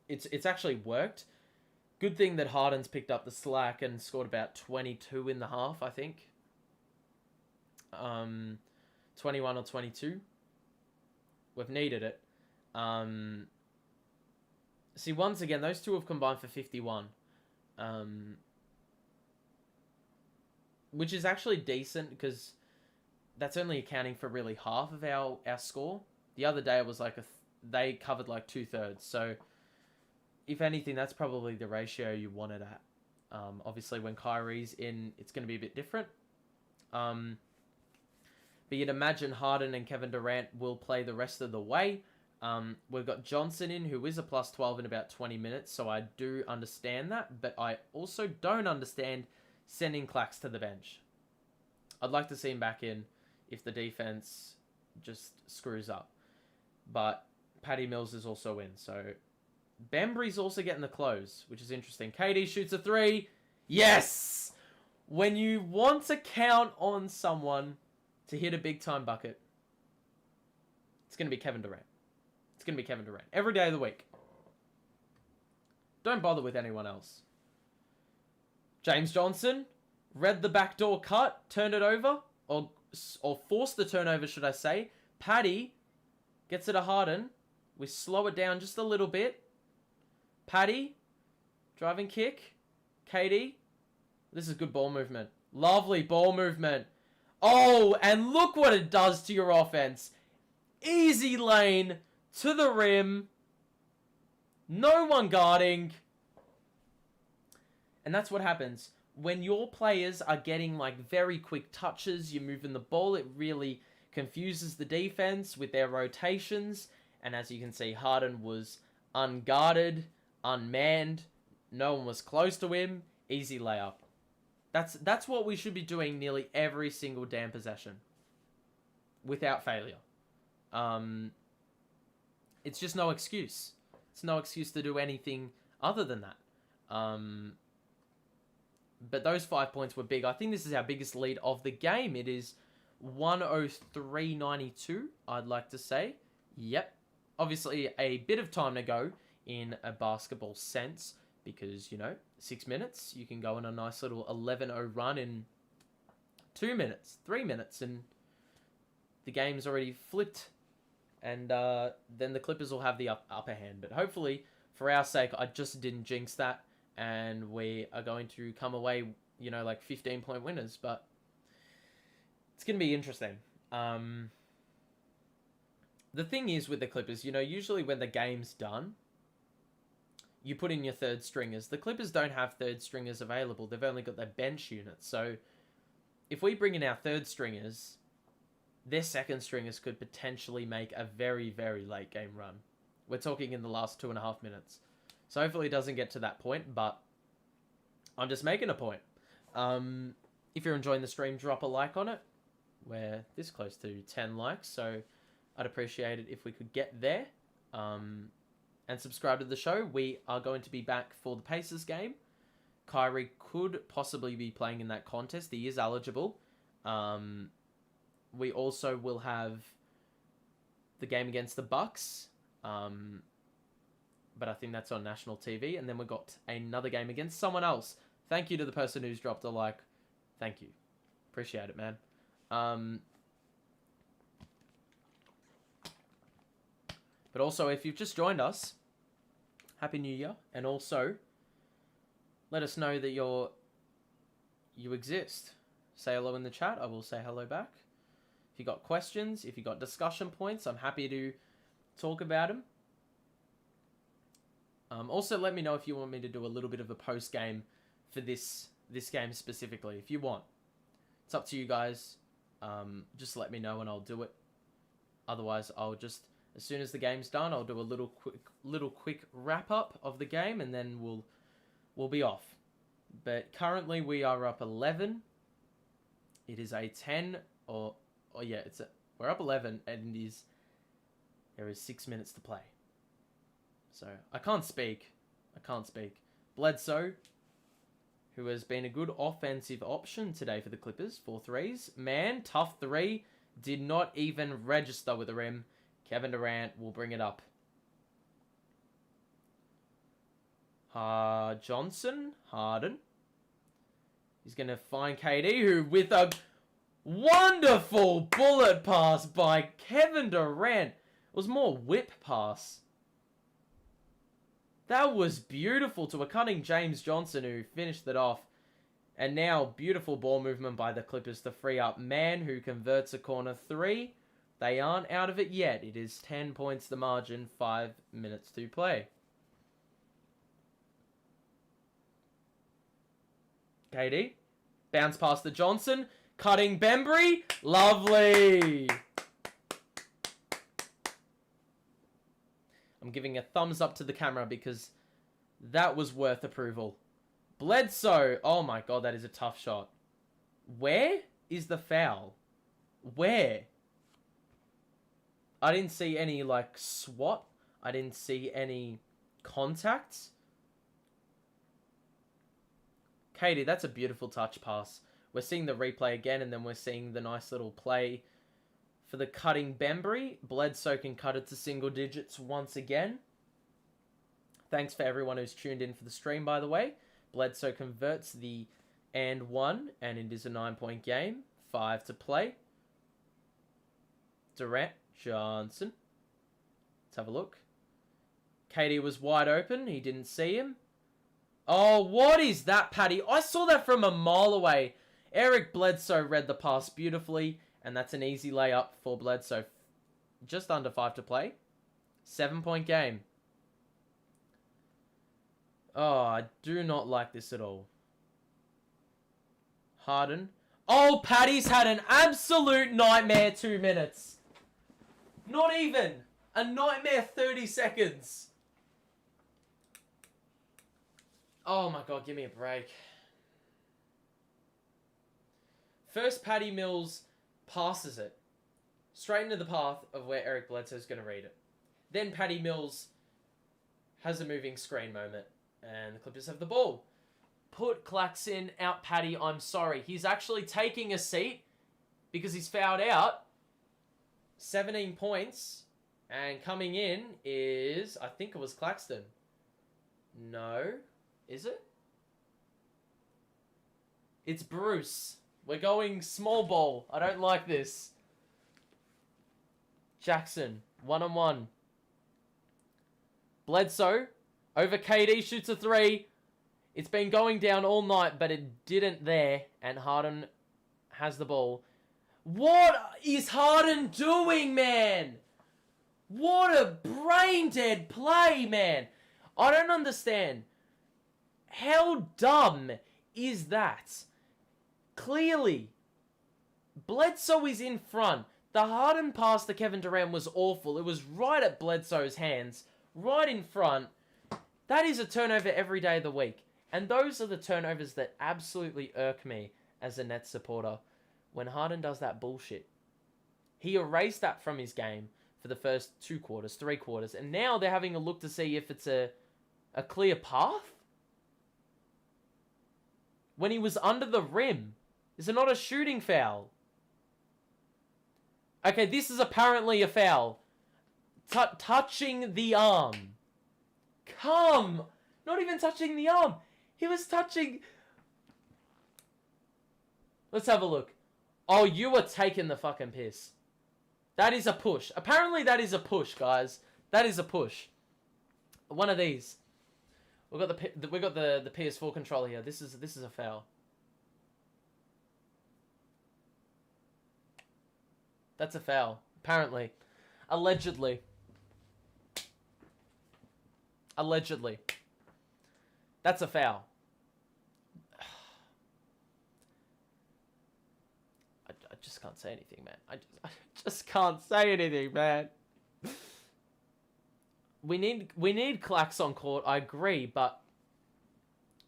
it's actually worked. Good thing that Harden's picked up the slack and scored about 22.5, I think. 21 or 22. We've needed it. See, once again, those two have combined for 51. Which is actually decent, because that's only accounting for really half of our score. The other day it was like they covered like 2/3. So if anything, that's probably the ratio you want it at. Obviously, when Kyrie's in, it's going to be a bit different. But you'd imagine Harden and Kevin Durant will play the rest of the way. We've got Johnson in, who is a plus 12 in about 20 minutes, so I do understand that. But I also don't understand sending Clax to the bench. I'd like to see him back in if the defense just screws up. But Patty Mills is also in, so Bembry's also getting the close, which is interesting. KD shoots a 3. Yes! When you want to count on someone to hit a big-time bucket, it's going to be Kevin Durant. It's going to be Kevin Durant. Every day of the week. Don't bother with anyone else. James Johnson read the backdoor cut, turned it over, or forced the turnover, should I say. Patty gets it to Harden. We slow it down just a little bit. Patty, driving kick. KD. This is good ball movement. Lovely ball movement. Oh, and look what it does to your offense. Easy lane to the rim. No one guarding. And that's what happens. When your players are getting like very quick touches, you're moving the ball, it really confuses the defense with their rotations. And as you can see, Harden was unguarded, unmanned. No one was close to him. Easy layup. That's what we should be doing nearly every single damn possession. Without failure. It's just no excuse. It's no excuse to do anything other than that. But those 5 points were big. I think this is our biggest lead of the game. It is 103.92, I'd like to say. Yep. Obviously, a bit of time to go in a basketball sense. Because, 6 minutes, you can go on a nice little 11-0 run in 2 minutes, 3 minutes, and the game's already flipped. And then the Clippers will have the upper hand. But hopefully, for our sake, I just didn't jinx that. And we are going to come away, you know, like 15-point winners. But it's going to be interesting. The thing is with the Clippers, you know, usually when the game's done, you put in your third stringers. The Clippers don't have third stringers available. They've only got their bench units. So if we bring in our third stringers, their second stringers could potentially make a very, very late game run. We're talking in the last 2.5 minutes. So hopefully it doesn't get to that point, but I'm just making a point. If you're enjoying the stream, drop a like on it. We're this close to 10 likes, so I'd appreciate it if we could get there. And subscribe to the show. We are going to be back for the Pacers game. Kyrie could possibly be playing in that contest. He is eligible. We also will have the game against the Bucks. But I think that's on national TV. And then we've got another game against someone else. Thank you to the person who's dropped a like. Thank you. Appreciate it, man. But also, if you've just joined us, Happy New Year. And also, let us know that you exist. Say hello in the chat. I will say hello back. If you got questions, if you got discussion points, I'm happy to talk about them. Also, let me know if you want me to do a little bit of a post-game for this game specifically. If you want. It's up to you guys. Just let me know and I'll do it. Otherwise, I'll just... As soon as the game's done, I'll do a little quick wrap-up of the game, and then we'll be off. But currently, we are up 11. It is a 10, we're up 11, and there is 6 minutes to play. So, I can't speak. Bledsoe, who has been a good offensive option today for the Clippers, 4 threes. Man, tough 3, did not even register with the rim. Kevin Durant will bring it up. Harden. He's going to find KD, who with a wonderful bullet pass by Kevin Durant. It was more whip pass. That was beautiful to a cunning James Johnson who finished it off. And now beautiful ball movement by the Clippers to free up Man, who converts a corner 3. They aren't out of it yet. It is 10 points the margin, 5 minutes to play. KD. Bounce past the Johnson. Cutting Bembry. Lovely. I'm giving a thumbs up to the camera because that was worth approval. Bledsoe. Oh my god, that is a tough shot. Where is the foul? Where? I didn't see any, swat. I didn't see any contacts. Katie, that's a beautiful touch pass. We're seeing the replay again, and then we're seeing the nice little play for the cutting Bembry. Bledsoe can cut it to single digits once again. Thanks for everyone who's tuned in for the stream, by the way. Bledsoe converts the and 1, and it is a 9-point game. 5 to play. Durant. Johnson. Let's have a look. Katie was wide open. He didn't see him. Oh, what is that, Paddy? I saw that from a mile away. Eric Bledsoe read the pass beautifully, and that's an easy layup for Bledsoe. Just under 5 to play. 7-point game. Oh, I do not like this at all. Harden. Oh, Paddy's had an absolute nightmare 2 minutes. Not even. A nightmare 30 seconds. Oh my god, give me a break. First, Patty Mills passes it straight into the path of where Eric Bledsoe's going to read it. Then Patty Mills has a moving screen moment, and the Clippers have the ball. Put Claxton out, Patty. I'm sorry. He's actually taking a seat because he's fouled out. 17 points. And coming in is, I think it was Claxton. No. Is it? It's Bruce. We're going small ball. I don't like this. Jackson, 1-on-1. Bledsoe, over KD, shoots a 3. It's been going down all night, but it didn't there. And Harden has the ball. What is Harden doing, man? What a brain-dead play, man. I don't understand. How dumb is that? Clearly, Bledsoe is in front. The Harden pass to Kevin Durant was awful. It was right at Bledsoe's hands, right in front. That is a turnover every day of the week. And those are the turnovers that absolutely irk me as a Nets supporter. When Harden does that bullshit. He erased that from his game for the first 2 quarters, 3 quarters. And now they're having a look to see if it's a clear path. When he was under the rim. Is it not a shooting foul? Okay, this is apparently a foul. Touching the arm. Not even touching the arm. He was touching... Let's have a look. Oh, you were taking the fucking piss. That is a push. Apparently that is a push, guys. That is a push. One of these. We got the PS4 controller here. This is a foul. That's a foul. Apparently. Allegedly. Allegedly. That's a foul. I just can't say anything, man. I just can't say anything, man. We need Clax on court, I agree, but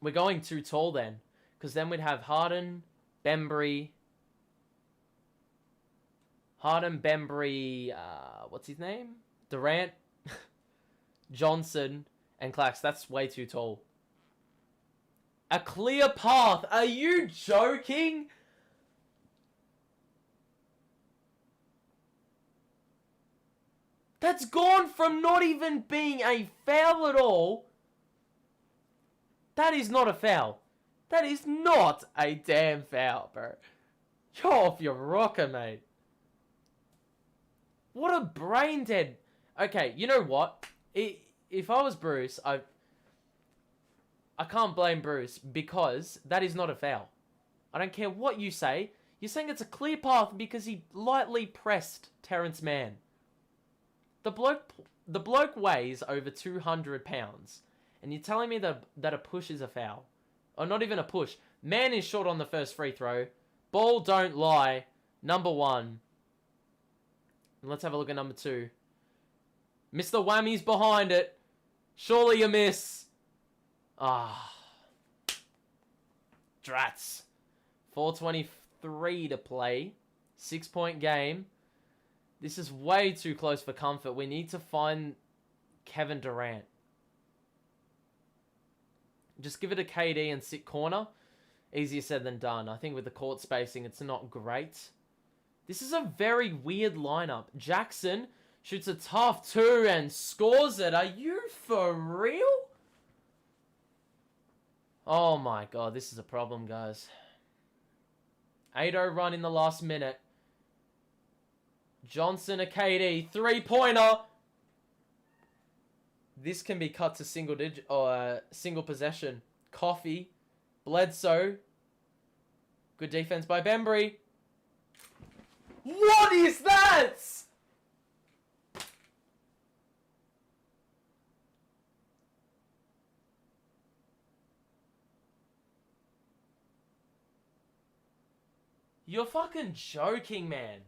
we're going too tall then. Because then we'd have Harden, Bembry, what's his name? Durant, Johnson, and Clax. That's way too tall. A clear path. Are you joking? That's gone from not even being a foul at all. That is not a foul. That is not a damn foul, bro. You're off your rocker, mate. What a brain dead... Okay, you know what? If I was Bruce, I can't blame Bruce because that is not a foul. I don't care what you say. You're saying it's a clear path because he lightly pressed Terrence Mann. The bloke weighs over 200 pounds. And you're telling me that a push is a foul. Or not even a push. Man is short on the first free throw. Ball don't lie. Number 1. And let's have a look at number 2. Mr. Whammy's behind it. Surely a miss. Ah. Drats. 4:23 to play. 6-point game. This is way too close for comfort. We need to find Kevin Durant. Just give it a KD and sit corner. Easier said than done. I think with the court spacing, it's not great. This is a very weird lineup. Jackson shoots a tough 2 and scores it. Are you for real? Oh my god, this is a problem, guys. 8-0 run in the last minute. Johnson, a KD, 3-pointer. This can be cut to single digit or single possession. Coffee, Bledsoe. Good defense by Bembry. What is that? You're fucking joking, man.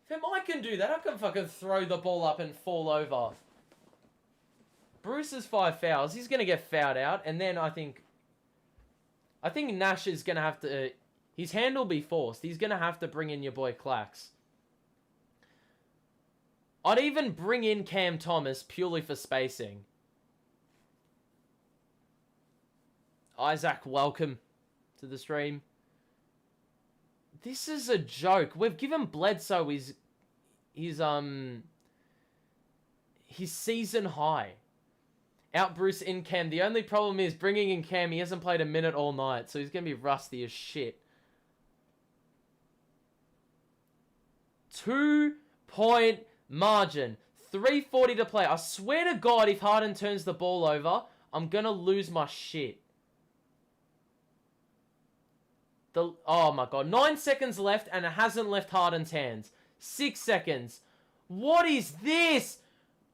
Fam, I can do that. I can fucking throw the ball up and fall over. Bruce's 5 fouls. He's going to get fouled out. And then I think Nash is going to have to... his hand will be forced. He's going to have to bring in your boy Clax. I'd even bring in Cam Thomas purely for spacing. Isaac, welcome to the stream. This is a joke. We've given Bledsoe his season high. Out Bruce, in Cam. The only problem is bringing in Cam, he hasn't played a minute all night, so he's going to be rusty as shit. 2-point margin. 3:40 to play. I swear to God, if Harden turns the ball over, I'm going to lose my shit. Oh my God. 9 seconds left, and it hasn't left Harden's hands. 6 seconds. What is this?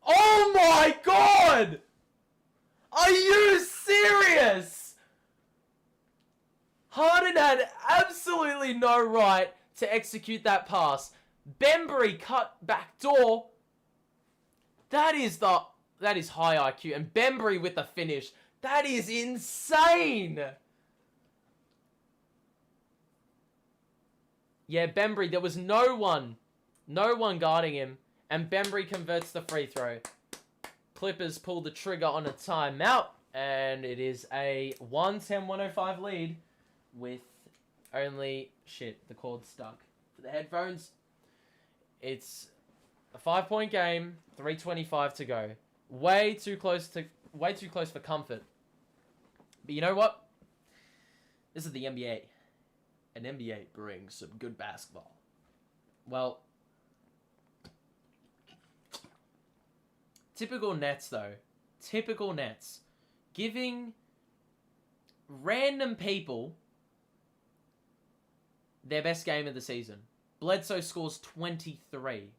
Oh my God! Are you serious? Harden had absolutely no right to execute that pass. Bembry cut back door. That is high IQ. And Bembry with the finish. That is insane. Yeah, Bembry, there was no one guarding him. And Bembry converts the free throw. Clippers pull the trigger on a timeout. And it is a 110-105 lead with only... Shit, the cord's stuck. For the headphones, it's a 5-point game, 3:25 to go. Way too close for comfort. But you know what? This is the NBA. And NBA brings some good basketball. Well, typical Nets, though. Typical Nets. Giving random people their best game of the season. Bledsoe scores 23.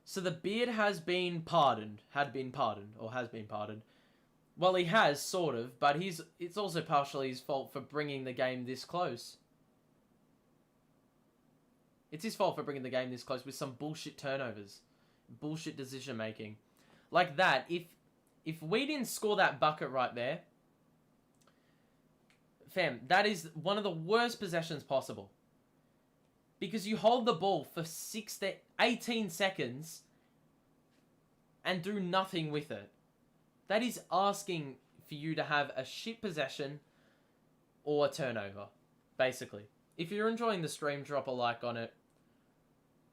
So the beard has been pardoned. Has been pardoned. Well, he has, sort of, but it's also partially his fault for bringing the game this close. It's his fault for bringing the game this close with some bullshit turnovers. Bullshit decision making. Like that, if we didn't score that bucket right there, fam, that is one of the worst possessions possible. Because you hold the ball for 18 seconds and do nothing with it. That is asking for you to have a shit possession or a turnover, basically. If you're enjoying the stream, drop a like on it.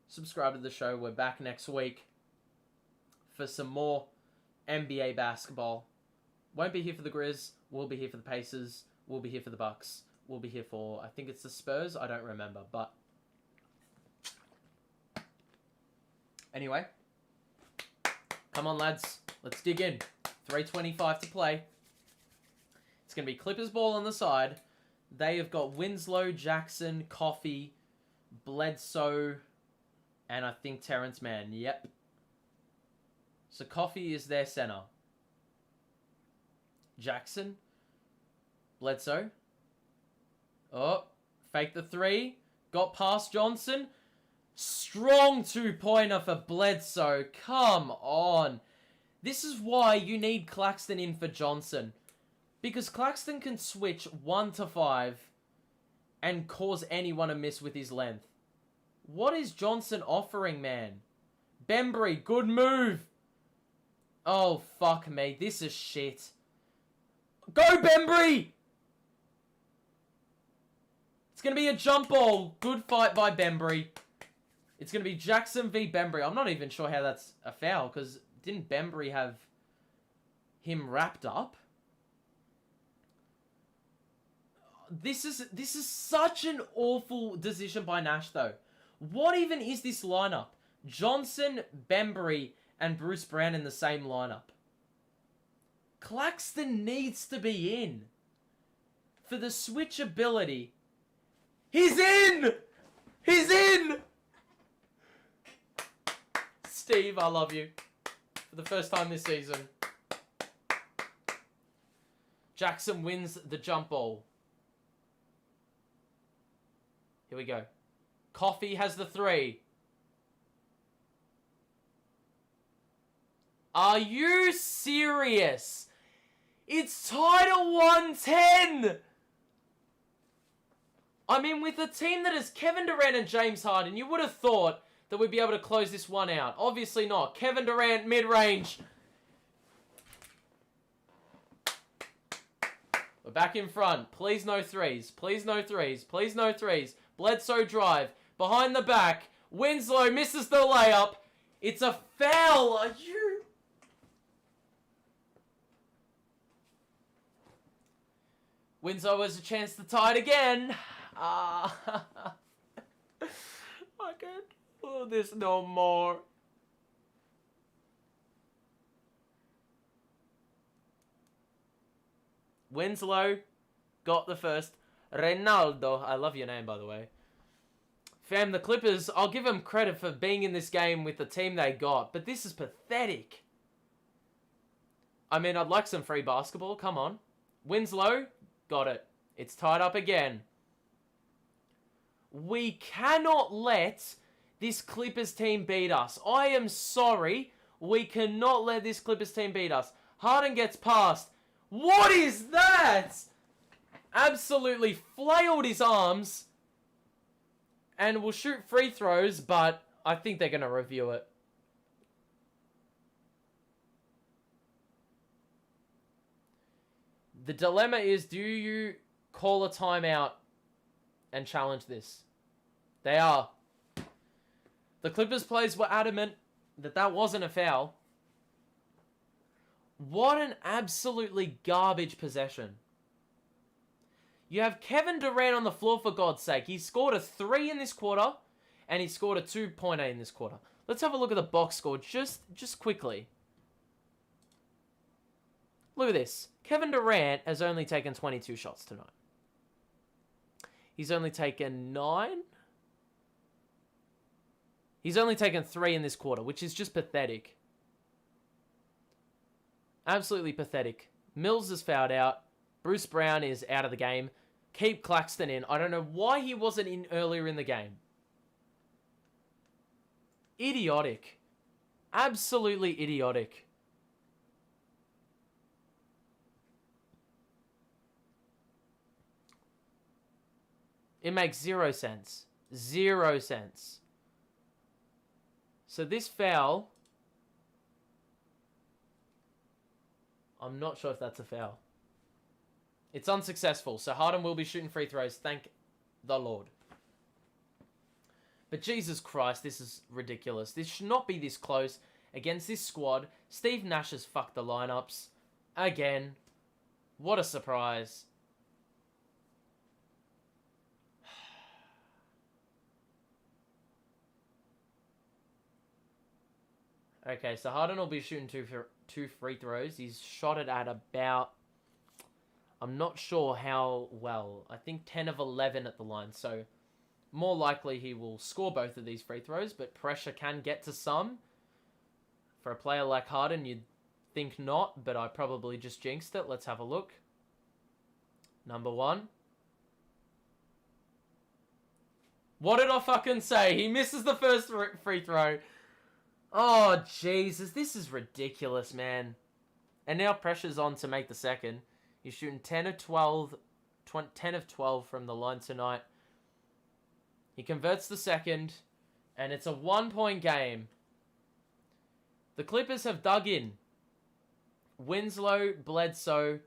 Subscribe to the show. We're back next week for some more NBA basketball. Won't be here for the Grizz. We'll be here for the Pacers. We'll be here for the Bucks. We'll be here for, I think it's the Spurs. I don't remember, but anyway, come on, lads. Let's dig in. 3:25 to play. It's going to be Clippers ball on the side. They have got Winslow, Jackson, Coffey, Bledsoe, and I think Terrence Mann. Yep. So Coffey is their center. Jackson. Bledsoe. Oh, fake the three. Got past Johnson. Strong 2-pointer for Bledsoe. Come on. This is why you need Claxton in for Johnson. Because Claxton can switch 1 to 5 and cause anyone to miss with his length. What is Johnson offering, man? Bembry, good move. Oh, fuck me. This is shit. Go, Bembry! It's going to be a jump ball. Good fight by Bembry. It's going to be Jackson v. Bembry. I'm not even sure how that's a foul, because didn't Bembry have him wrapped up? This is such an awful decision by Nash, though. What even is this lineup? Johnson, Bembry, and Bruce Brown in the same lineup. Claxton needs to be in. For the switchability. He's in! He's in! Steve, I love you. For the first time this season. Jackson wins the jump ball. Here we go. Coffey has the 3. Are you serious? It's tied at 110! I mean, with a team that is Kevin Durant and James Harden, you would have thought that we'd be able to close this one out. Obviously not. Kevin Durant, mid-range. We're back in front. Please no threes. Please no threes. Please no threes. Bledsoe drive. Behind the back. Winslow misses the layup. It's a foul. Are you... Winslow has a chance to tie it again. I can't do this no more. Winslow got the first. Reynaldo. I love your name, by the way. Fam, the Clippers, I'll give them credit for being in this game with the team they got, but this is pathetic. I mean, I'd like some free basketball. Come on. Winslow, got it. It's tied up again. We cannot let this Clippers team beat us. I am sorry. We cannot let this Clippers team beat us. Harden gets past. What is that? Absolutely flailed his arms. And will shoot free throws, but I think they're going to review it. The dilemma is, do you call a timeout and challenge this? They are. The Clippers players were adamant that that wasn't a foul. What an absolutely garbage possession. You have Kevin Durant on the floor, for God's sake. He scored a 3 in this quarter, and he scored a 2.8 in this quarter. Let's have a look at the box score just quickly. Look at this. Kevin Durant has only taken 22 shots tonight. He's only taken 9? He's only taken 3 in this quarter, which is just pathetic. Absolutely pathetic. Mills is fouled out. Bruce Brown is out of the game. Keep Claxton in. I don't know why he wasn't in earlier in the game. Idiotic. Absolutely idiotic. It makes 0 sense. 0 sense. So this foul, I'm not sure if that's a foul. It's unsuccessful, so Harden will be shooting free throws. Thank the Lord. But Jesus Christ, this is ridiculous. This should not be this close against this squad. Steve Nash has fucked the lineups. Again. What a surprise. Okay, so Harden will be shooting two free throws. He's shot it at about... I'm not sure how well. I think 10 of 11 at the line. So, more likely he will score both of these free throws. But pressure can get to some. For a player like Harden, you'd think not. But I probably just jinxed it. Let's have a look. Number 1. What did I fucking say? He misses the first free throw. Oh, Jesus. This is ridiculous, man. And now pressure's on to make the second. He's shooting 10 of 12 from the line tonight. He converts the second, and it's a 1-point game. The Clippers have dug in. Winslow, Bledsoe,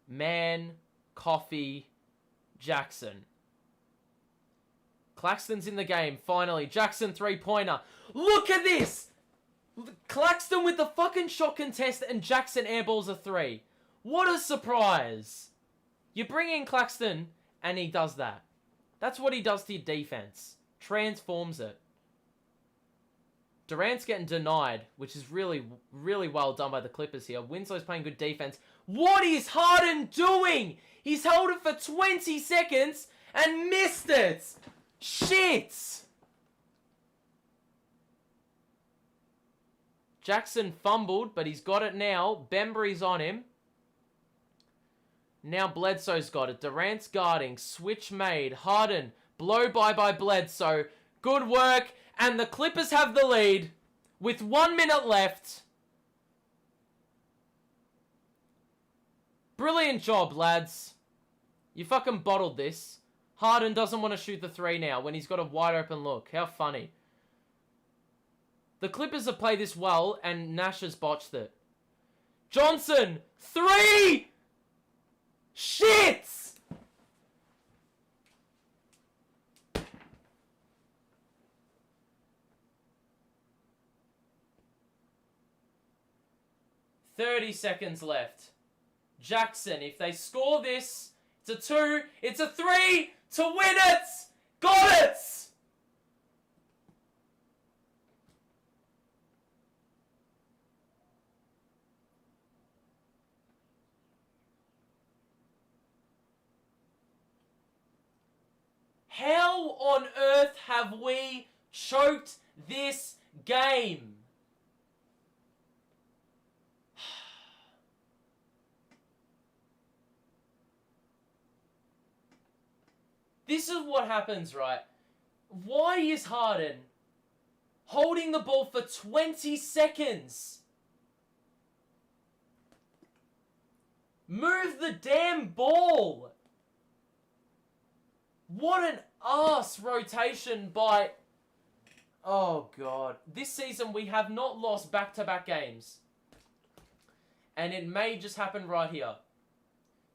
Mann, Coffey, Jackson. Claxton's in the game, finally. Jackson, 3-pointer. Look at this! Claxton with the fucking shot contest, and Jackson airballs a 3. What a surprise. You bring in Claxton, and he does that. That's what he does to your defense. Transforms it. Durant's getting denied, which is really, really well done by the Clippers here. Winslow's playing good defense. What is Harden doing? He's held it for 20 seconds and missed it. Shit. Jackson fumbled, but he's got it now. Bembry's on him. Now Bledsoe's got it. Durant's guarding. Switch made. Harden. Blow by Bledsoe. Good work. And the Clippers have the lead with 1 minute left. Brilliant job, lads. You fucking bottled this. Harden doesn't want to shoot the 3 now when he's got a wide open look. How funny. The Clippers have played this well and Nash has botched it. Johnson. 3! Shit! "30 seconds left. Jackson, if they score this It's a 2. It's a 3 to win it. Got it. How on earth have we choked this game? This is what happens, right? Why is Harden holding the ball for 20 seconds? Move the damn ball! What an ass rotation by... Oh, God. This season, we have not lost back-to-back games. And it may just happen right here.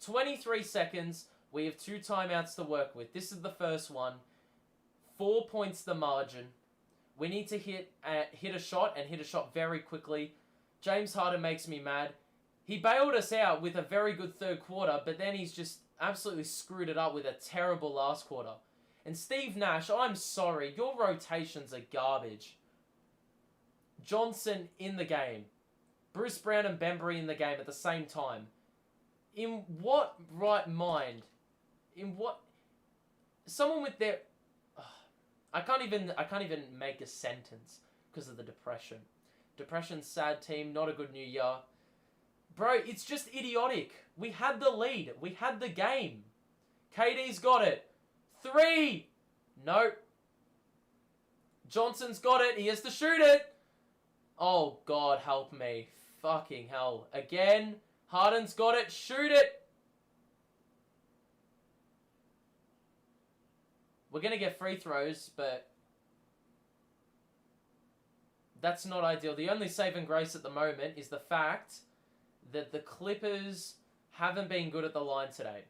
23 seconds. We have 2 timeouts to work with. This is the first one. 4 points the margin. We need to hit a shot and hit a shot very quickly. James Harden makes me mad. He bailed us out with a very good third quarter, but then he's just absolutely screwed it up with a terrible last quarter. And Steve Nash, I'm sorry, your rotations are garbage. Johnson in the game. Bruce Brown and Bembry in the game at the same time. In what right mind? In what... Someone with their... I can't even make a sentence because of the depression. Depression, sad team, not a good new year. Bro, it's just idiotic. We had the lead. We had the game. KD's got it. 3. Nope. Johnson's got it. He has to shoot it. Oh, God, help me. Fucking hell. Again. Harden's got it. Shoot it. We're going to get free throws, but that's not ideal. The only saving grace at the moment is the fact that the Clippers haven't been good at the line today,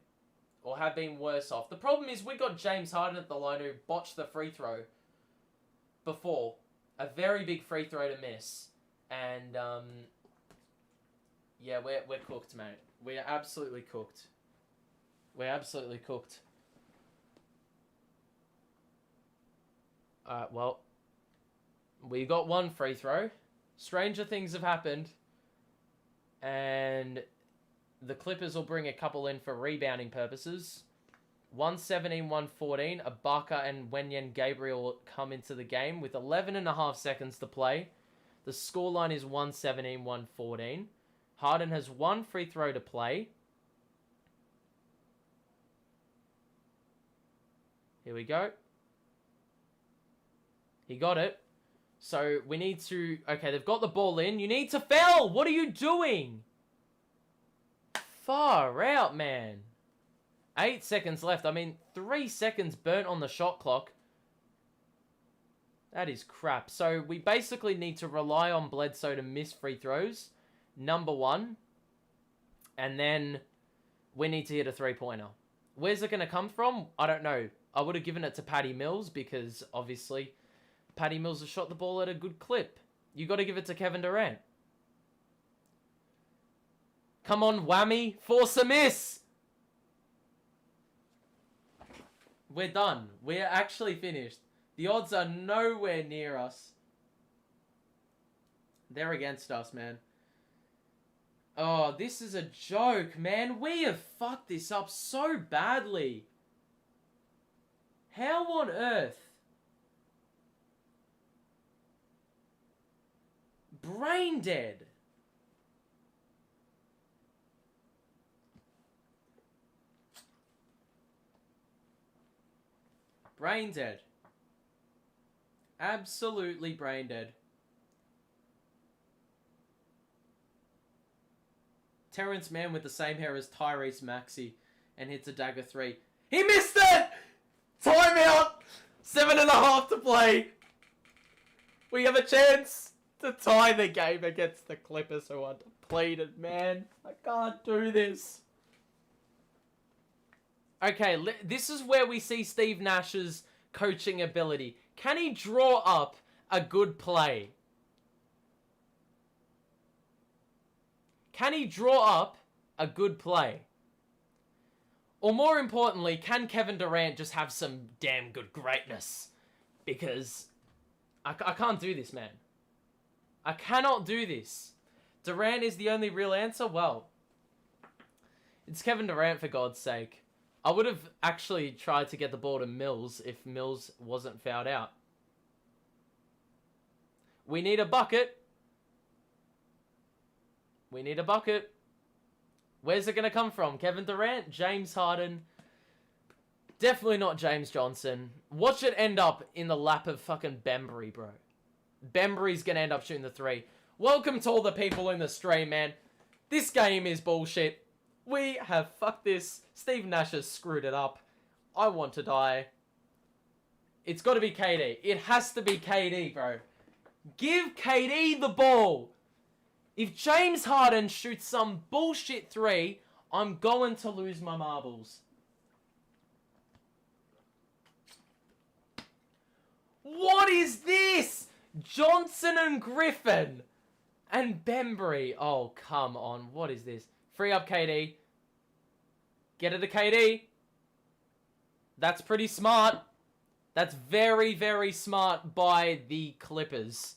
or have been worse off. The problem is we got James Harden at the line who botched the free throw before. A very big free throw to miss. And, yeah, we're cooked, mate. We are absolutely cooked. We're absolutely cooked. Well, we got 1 free throw. Stranger things have happened. And the Clippers will bring a couple in for rebounding purposes. 117-114. Ibaka and Wenyen Gabriel will come into the game with 11.5 seconds to play. The scoreline is 117-114. Harden has 1 free throw to play. Here we go. He got it. So we need to... Okay, they've got the ball in. You need to foul! What are you doing? Far out, man. 8 seconds left. I mean, 3 seconds burnt on the shot clock. That is crap. So we basically need to rely on Bledsoe to miss free throws. Number 1. And then we need to hit a 3-pointer. Where's it going to come from? I don't know. I would have given it to Patty Mills because, obviously, Patty Mills has shot the ball at a good clip. You got to give it to Kevin Durant. Come on, whammy. Force a miss. We're done. We're actually finished. The odds are nowhere near us. They're against us, man. Oh, this is a joke, man. We have fucked this up so badly. How on earth? Brain dead. Brain dead. Absolutely brain dead. Terrence Mann with the same hair as Tyrese Maxey and hits a dagger 3. He missed it! Timeout! 7.5 to play. We have a chance to tie the game against the Clippers who are depleted, man. I can't do this. Okay, this is where we see Steve Nash's coaching ability. Can he draw up a good play? Can he draw up a good play? Or more importantly, can Kevin Durant just have some damn good greatness? Because I can't do this, man. I cannot do this. Durant is the only real answer? Well, it's Kevin Durant, for God's sake. I would have actually tried to get the ball to Mills if Mills wasn't fouled out. We need a bucket. We need a bucket. Where's it going to come from? Kevin Durant? James Harden? Definitely not James Johnson. Watch it end up in the lap of fucking Bembry, bro. Bembry's going to end up shooting the three. Welcome to all the people in the stream, man. This game is bullshit. We have fucked this. Steve Nash has screwed it up. I want to die. It's got to be KD. It has to be KD, bro. Give KD the ball. If James Harden shoots some bullshit three, I'm going to lose my marbles. What is this? Johnson and Griffin. And Bembry. Oh, come on. What is this? Free up KD. Get it to KD. That's pretty smart. That's very, very smart by the Clippers.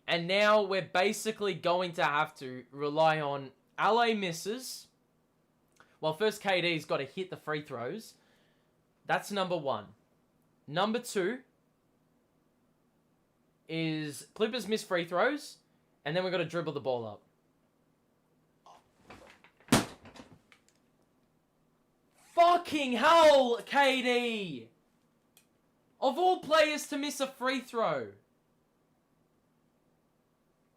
And now we're basically going to have to rely on LA misses. Well, first KD's got to hit the free throws. That's number one. Number two is Clippers miss free throws. And then we've got to dribble the ball up. Fucking hell, KD! Of all players to miss a free throw.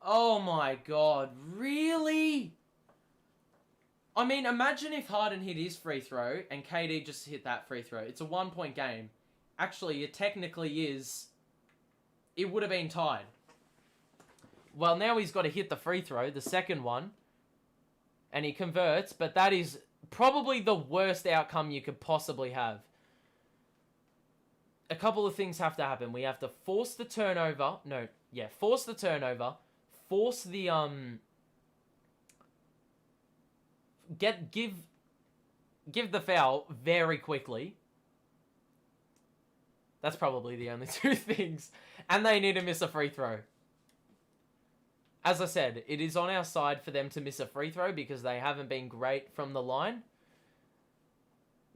Oh my god, really? I mean, imagine if Harden hit his free throw and KD just hit that free throw. It's a 1-point game. Actually, it technically is. It would have been tied. Well, now he's got to hit the free throw, the second one. And he converts, but that is probably the worst outcome you could possibly have. A couple of things have to happen. We have to force the turnover. Force the turnover. Force the, give the foul very quickly. That's probably the only two things. And they need to miss a free throw. As I said, it is on our side for them to miss a free throw because they haven't been great from the line.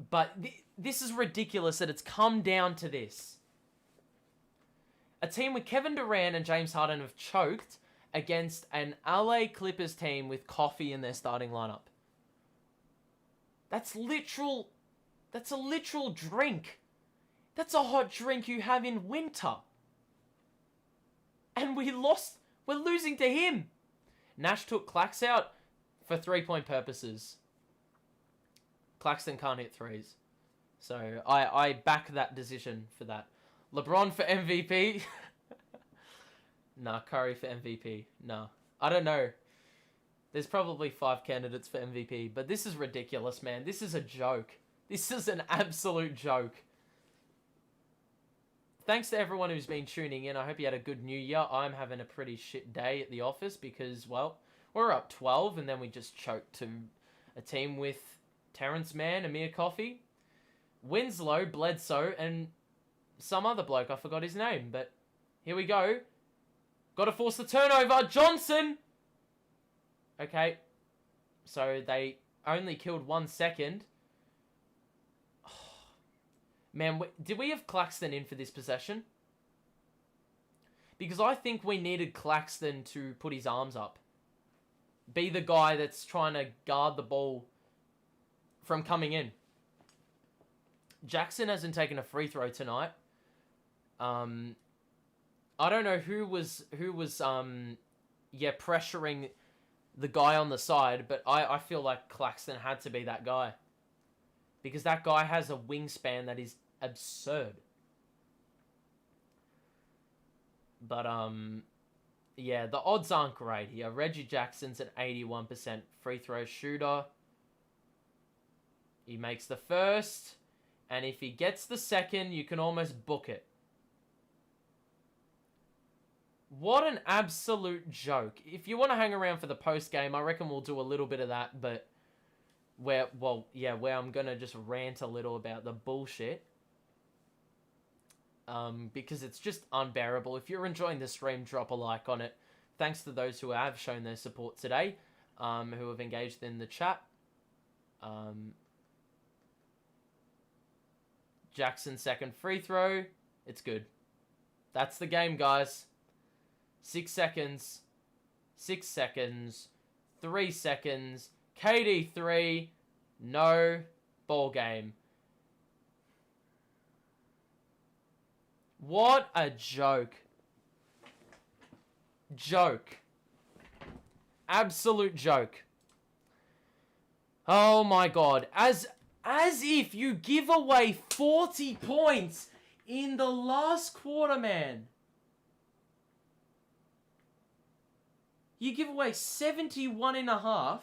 But this is ridiculous that it's come down to this. A team with Kevin Durant and James Harden have choked against an LA Clippers team with coffee in their starting lineup. That's a literal drink. That's a hot drink you have in winter. And we're losing to him. Nash took Clax out for 3-point purposes. Claxton can't hit threes. So I back that decision for that. LeBron for MVP? Nah, Curry for MVP. Nah. I don't know. There's probably 5 candidates for MVP, but this is ridiculous, man. This is a joke. This is an absolute joke. Thanks to everyone who's been tuning in. I hope you had a good New Year. I'm having a pretty shit day at the office because, well, we're up 12 and then we just choked to a team with Terrence Mann, Amir Coffey, Winslow, Bledsoe, and some other bloke. I forgot his name, but here we go. Got to force the turnover. Johnson! Okay. So they only killed 1 second. Man, did we have Claxton in for this possession? Because I think we needed Claxton to put his arms up. Be the guy that's trying to guard the ball from coming in. Jackson hasn't taken a free throw tonight. I don't know who was pressuring the guy on the side, but I feel like Claxton had to be that guy. Because that guy has a wingspan that is absurd. But, yeah, the odds aren't great here. Reggie Jackson's an 81% free throw shooter. He makes the first. And if he gets the second, you can almost book it. What an absolute joke. If you want to hang around for the post game, I reckon we'll do a little bit of that. But where I'm gonna just rant a little about the bullshit. Because it's just unbearable. If you're enjoying the stream, drop a like on it. Thanks to those who have shown their support today, who have engaged in the chat. Jackson second free throw. It's good. That's the game, guys. 6 seconds. 6 seconds. 3 seconds. KD 3. No. Ball game. What a joke. Joke. Absolute joke. Oh my god. As if you give away 40 points in the last quarter, man. You give away 71.5.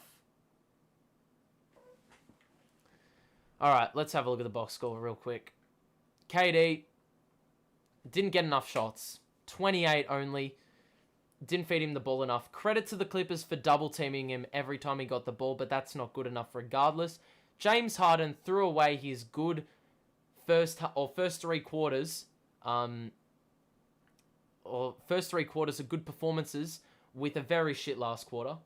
Alright, let's have a look at the box score real quick. KD didn't get enough shots. 28 only. Didn't feed him the ball enough. Credit to the Clippers for double teaming him every time he got the ball, but that's not good enough regardless. James Harden threw away his good first 3 quarters. First 3 quarters of good performances with a very shit last quarter.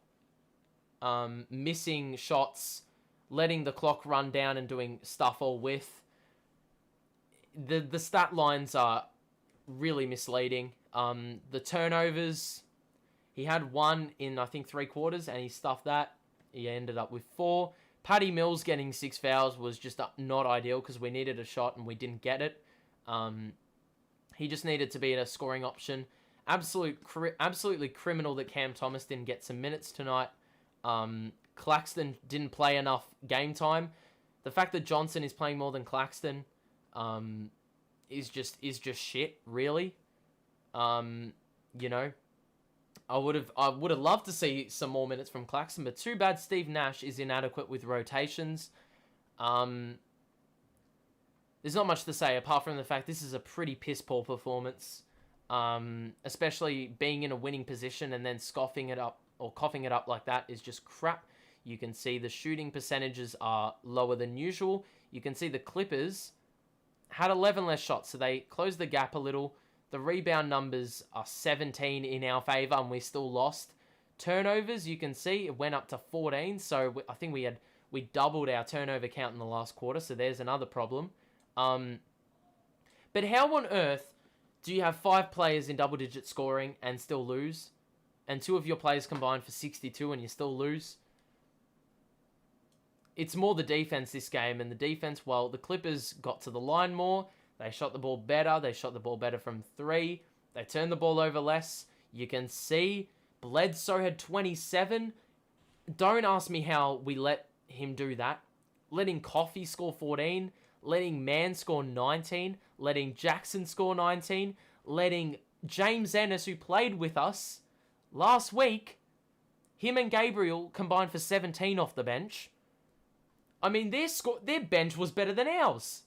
Missing shots, letting the clock run down and doing stuff all with. The stat lines are really misleading. The turnovers, he had 1 in, I think, 3 quarters, and he stuffed that. He ended up with 4. Patty Mills getting 6 fouls was just not ideal because we needed a shot and we didn't get it. He just needed to be a scoring option. Absolutely criminal that Cam Thomas didn't get some minutes tonight. Claxton didn't play enough game time. The fact that Johnson is playing more than Claxton is just shit, really. You know, I would have loved to see some more minutes from Claxton, but too bad Steve Nash is inadequate with rotations. There's not much to say apart from the fact this is a pretty piss poor performance. Especially being in a winning position and then coughing it up like that is just crap. You can see the shooting percentages are lower than usual. You can see the Clippers had 11 less shots, so they closed the gap a little. The rebound numbers are 17 in our favor, and we still lost. Turnovers, you can see, it went up to 14, so I think we doubled our turnover count in the last quarter, so there's another problem. But how on earth do you have 5 players in double-digit scoring and still lose? And 2 of your players combined for 62 and you still lose? It's more the defense this game, and the defense, well, the Clippers got to the line more. They shot the ball better. They shot the ball better from 3. They turned the ball over less. You can see Bledsoe had 27. Don't ask me how we let him do that. Letting Coffey score 14. Letting Mann score 19. Letting Jackson score 19. Letting James Ennis, who played with us last week, him and Gabriel combined for 17 off the bench. I mean, their bench was better than ours.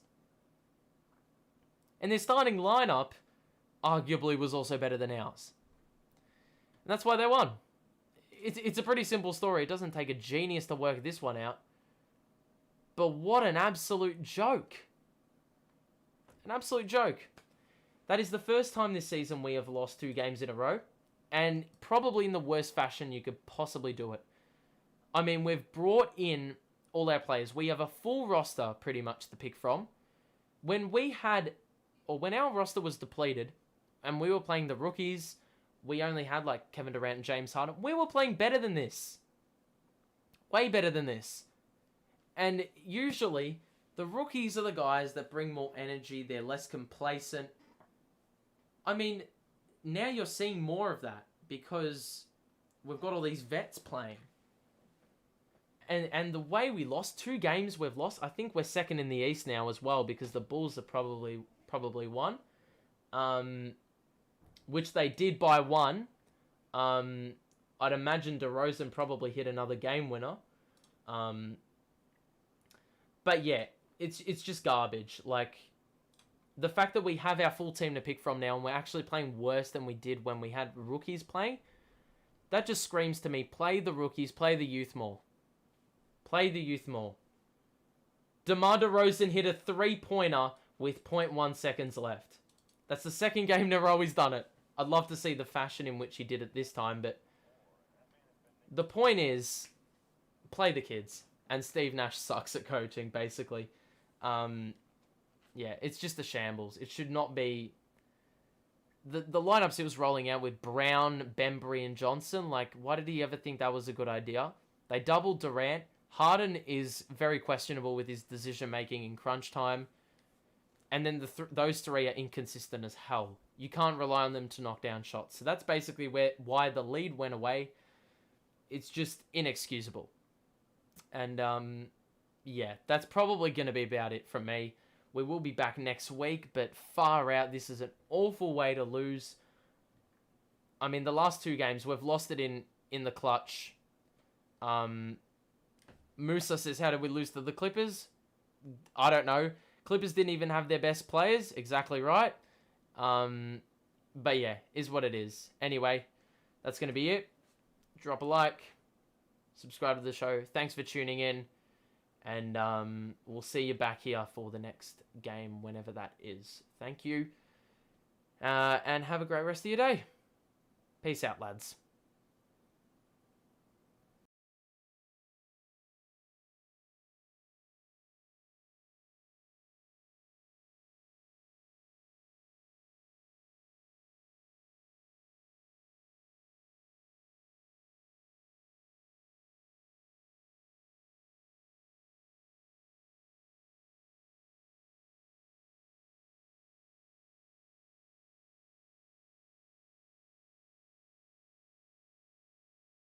And their starting lineup arguably was also better than ours. And that's why they won. It's a pretty simple story. It doesn't take a genius to work this one out. But what an absolute joke. An absolute joke. That is the first time this season we have lost 2 games in a row. And probably in the worst fashion you could possibly do it. I mean, we've brought in all our players. We have a full roster pretty much to pick from. When our roster was depleted and we were playing the rookies, we only had like Kevin Durant and James Harden. We were playing better than this. Way better than this. And usually the rookies are the guys that bring more energy. They're less complacent. I mean, now you're seeing more of that because we've got all these vets playing. And the way we lost 2 games we've lost, I think we're second in the East now as well because the Bulls are probably won. Which they did by 1. I'd imagine DeRozan probably hit another game winner. But yeah, it's just garbage. Like, the fact that we have our full team to pick from now and we're actually playing worse than we did when we had rookies playing, that just screams to me, play the rookies, play the youth more. Play the youth more. DeMar DeRozan hit a 3-pointer with 0.1 seconds left. That's the second game in a row he's done it. I'd love to see the fashion in which he did it this time, but the point is, play the kids. And Steve Nash sucks at coaching, basically. Yeah, it's just a shambles. It should not be... The lineups he was rolling out with Brown, Bembry, and Johnson, like, why did he ever think that was a good idea? They doubled Durant. Harden is very questionable with his decision-making in crunch time. And then those three are inconsistent as hell. You can't rely on them to knock down shots. So that's basically why the lead went away. It's just inexcusable. And, yeah, that's probably going to be about it from me. We will be back next week, but far out, this is an awful way to lose. I mean, the last 2 games, we've lost it in the clutch. Musa says, how did we lose to the Clippers? I don't know. Clippers didn't even have their best players. Exactly right. But yeah, is what it is. Anyway, that's going to be it. Drop a like. Subscribe to the show. Thanks for tuning in. And we'll see you back here for the next game, whenever that is. Thank you. And have a great rest of your day. Peace out, lads.